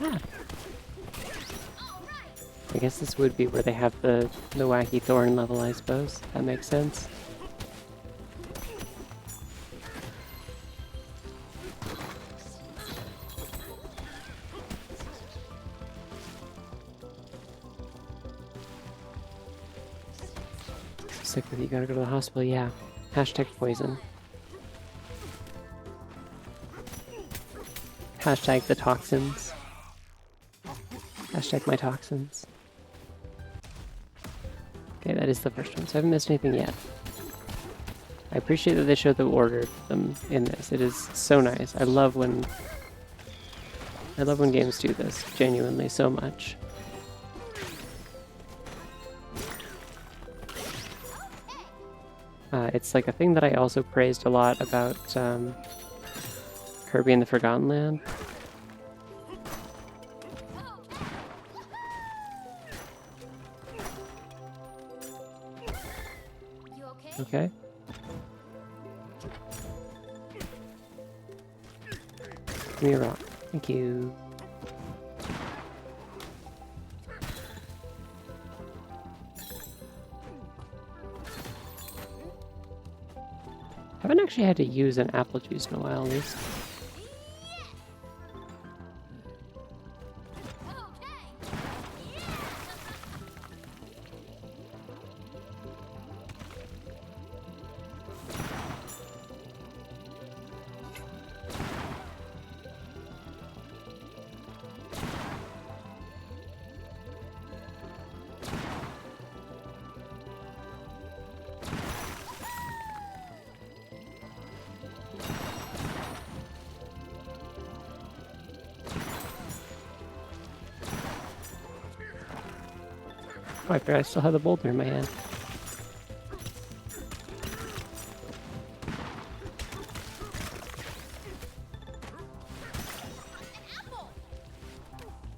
Ah. I guess this would be where they have the wacky thorn level, I suppose. That makes sense. Sick with you, gotta go to the hospital, yeah. Hashtag poison. Hashtag the toxins. Hashtag my toxins. Okay, that is the first one, so I haven't missed anything yet. I appreciate that they showed the order of them in this. It is so nice. I love when games do this, genuinely, so much. It's like a thing that I also praised a lot about Kirby and the Forgotten Land. You okay? Okay. Give me a rock. Thank you. Haven't actually had to use an apple juice in a while, at least. Oh, I forgot I still have the boulder in my hand.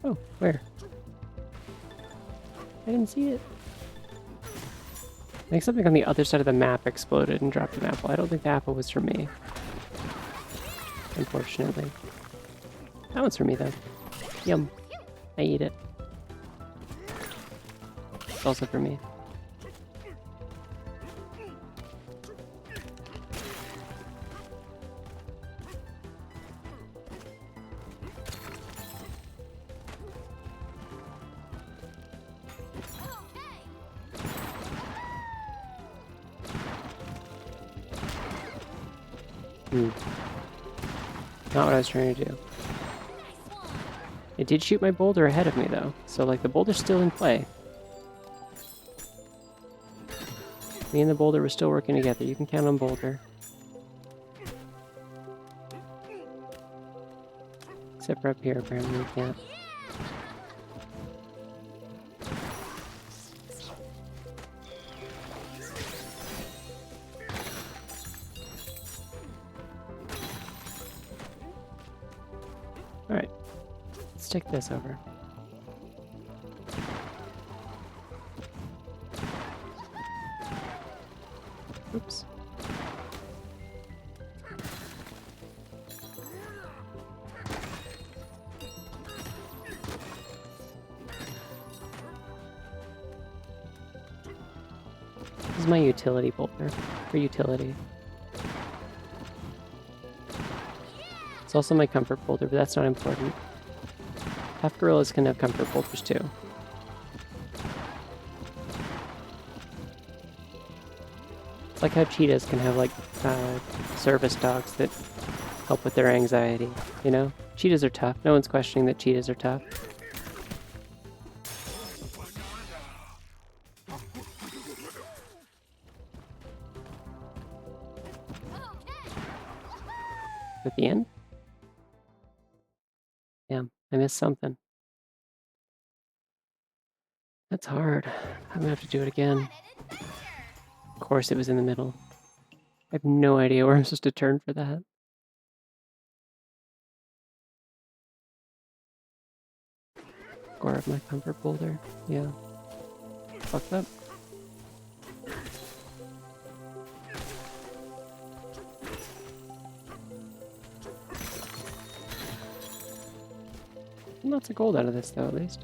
Oh, where? I didn't see it. I think something on the other side of the map exploded and dropped an apple. I don't think the apple was for me. unfortunately. That one's for me, though. Yum. I eat it. It's also for me. Not what I was trying to do. It did shoot my boulder ahead of me, though. So, like, the boulder's still in play. Me and the boulder were still working together. You can count on boulder. Except for up here, apparently you can't. Alright. Let's stick this over. Oops. This is my utility boulder, for utility. It's also my comfort boulder, but that's not important. Half gorillas can have comfort boulders too. It's like how cheetahs can have like service dogs that help with their anxiety, you know? Cheetahs are tough. No one's questioning that cheetahs are tough. At the end? Damn, I missed something. That's hard. I'm gonna have to do it again. Of course it was in the middle. I have no idea where I'm supposed to turn for that. Score of my comfort boulder. Yeah. Fucked up. Lots of gold out of this though, at least.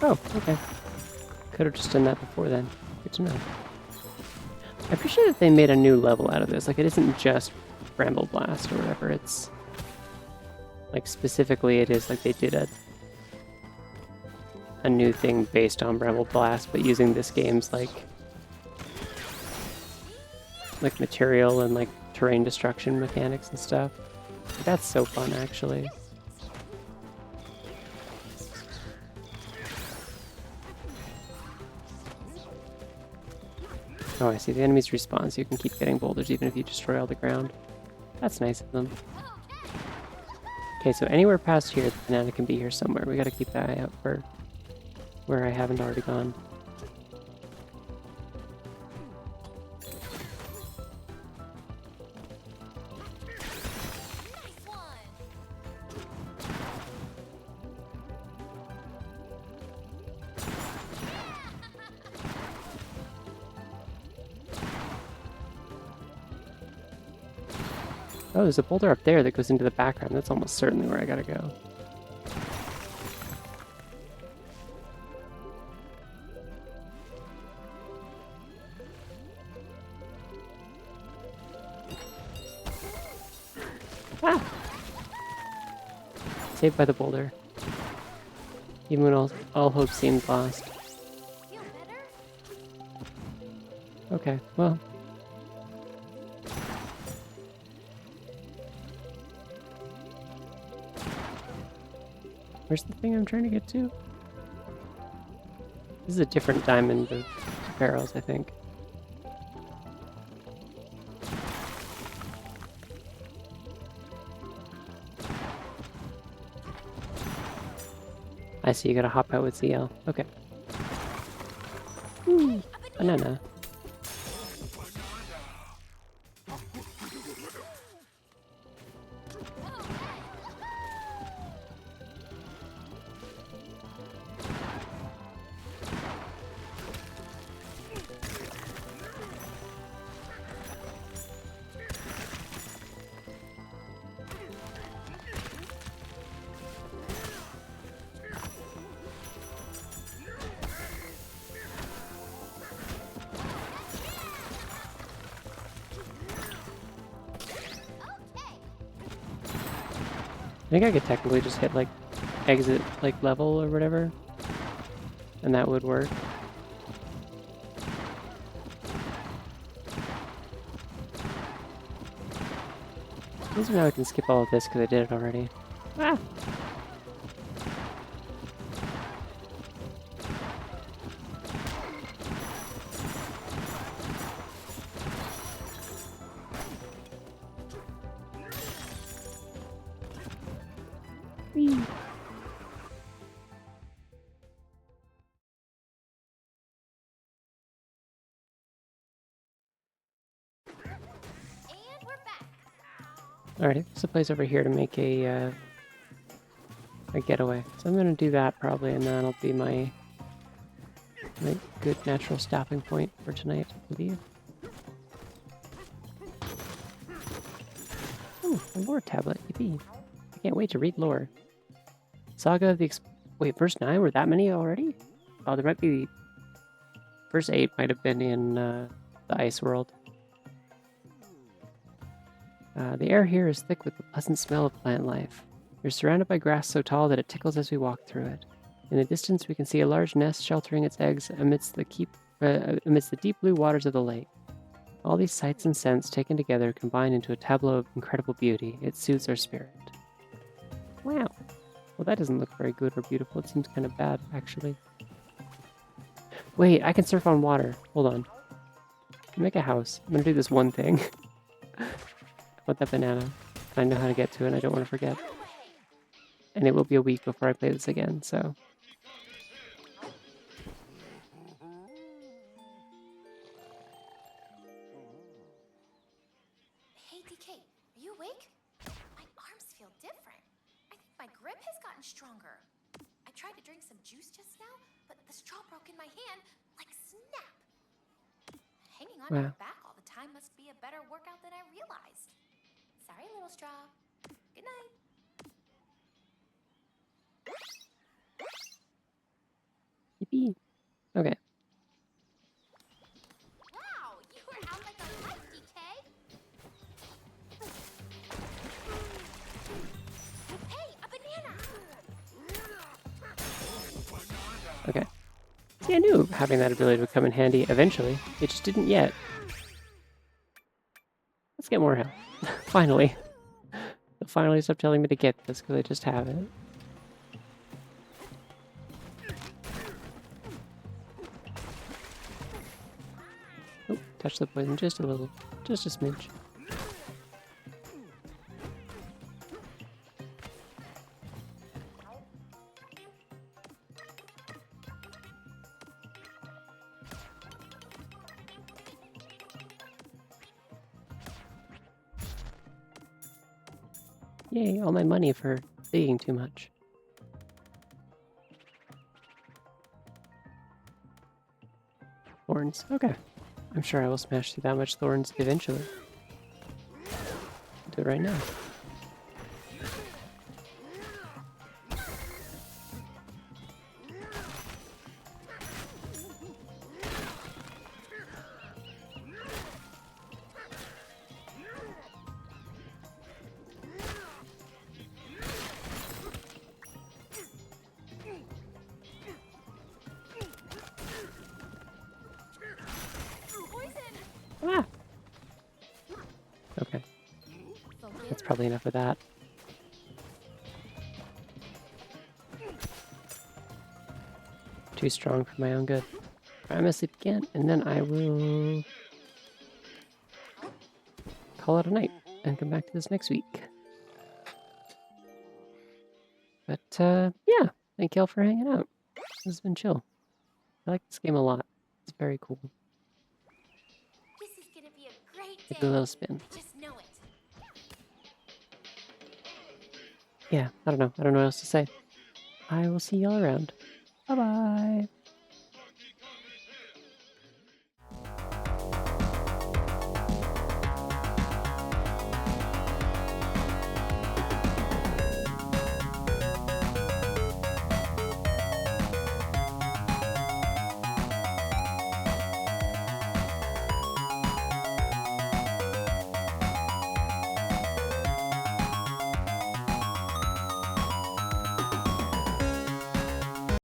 Oh, okay. Could have just done that before then. Good to know. I appreciate that they made a new level out of this. Like, it isn't just Bramble Blast or whatever. It's like specifically it is like they did a new thing based on Bramble Blast, but using this game's like material and like terrain destruction mechanics and stuff. That's so fun, actually. Oh, I see. The enemies respawn, so you can keep getting boulders even if you destroy all the ground. That's nice of them. Okay, so anywhere past here, the banana can be here somewhere. We gotta keep that eye out for where I haven't already gone. Oh, there's a boulder up there that goes into the background. That's almost certainly where I gotta go. Ah! Saved by the boulder. Even when all hope seemed lost. Okay, well. Where's the thing I'm trying to get to? This is a different diamond of barrels, I think. see you gotta hop out with ZL. Okay. Hey, a Banana. I think I could technically just hit like exit like level or whatever, and that would work. At least now I can skip all of this because I did it already. Ah! Whee! And we're back. Alright, there's a place over here to make a getaway. So I'm gonna do that probably, and that'll be my good natural stopping point for tonight, I believe. Ooh, a lore tablet, yippee. I can't wait to read lore. Saga of the wait, verse 9? Were that many already? Oh, there might be... Verse 8 might have been in the ice world. The air here is thick with the pleasant smell of plant life. You're surrounded by grass so tall that it tickles as we walk through it. In the distance, we can see a large nest sheltering its eggs amidst the deep blue waters of the lake. All these sights and scents taken together combine into a tableau of incredible beauty. It soothes our spirit. Wow. Well, that doesn't look very good or beautiful. It seems kind of bad, actually. Wait, I can surf on water. Hold on. Make a house. I'm gonna do this one thing. I want that banana. I know how to get to it, and I don't want to forget. And it will be a week before I play this again, so... Hey, DK, are you awake? My arms feel different. I think my grip has gotten stronger. I tried to drink some juice just now, but the straw broke in my hand like snap. Hanging on to Wow. your back all the time must be a better workout than I realized. Sorry, little straw. Good night. Yippee. Okay. Wow, you were out like a light, DK. Hey, a banana! Okay. See, I knew having that ability would come in handy eventually. It just didn't yet. Let's get more health. Finally. They'll finally stop telling me to get this because I just have it. Oh, touch the poison just a little. Just a smidge. Yay, all my money for digging too much. Thorns. Okay. I'm sure I will smash through that much thorns eventually. I'll do it right now. Poison! Ah! Okay, Focus. that's probably enough of that. Too strong for my own good. I'm gonna sleep again, and then I will call it a night and come back to this next week. But, yeah. thank y'all for hanging out. This has been chill. I like this game a lot. It's very cool. This is gonna be a great Give it a day. little spin. I just know it. Yeah, I don't know. I don't know what else to say. I will see y'all around. Bye-bye.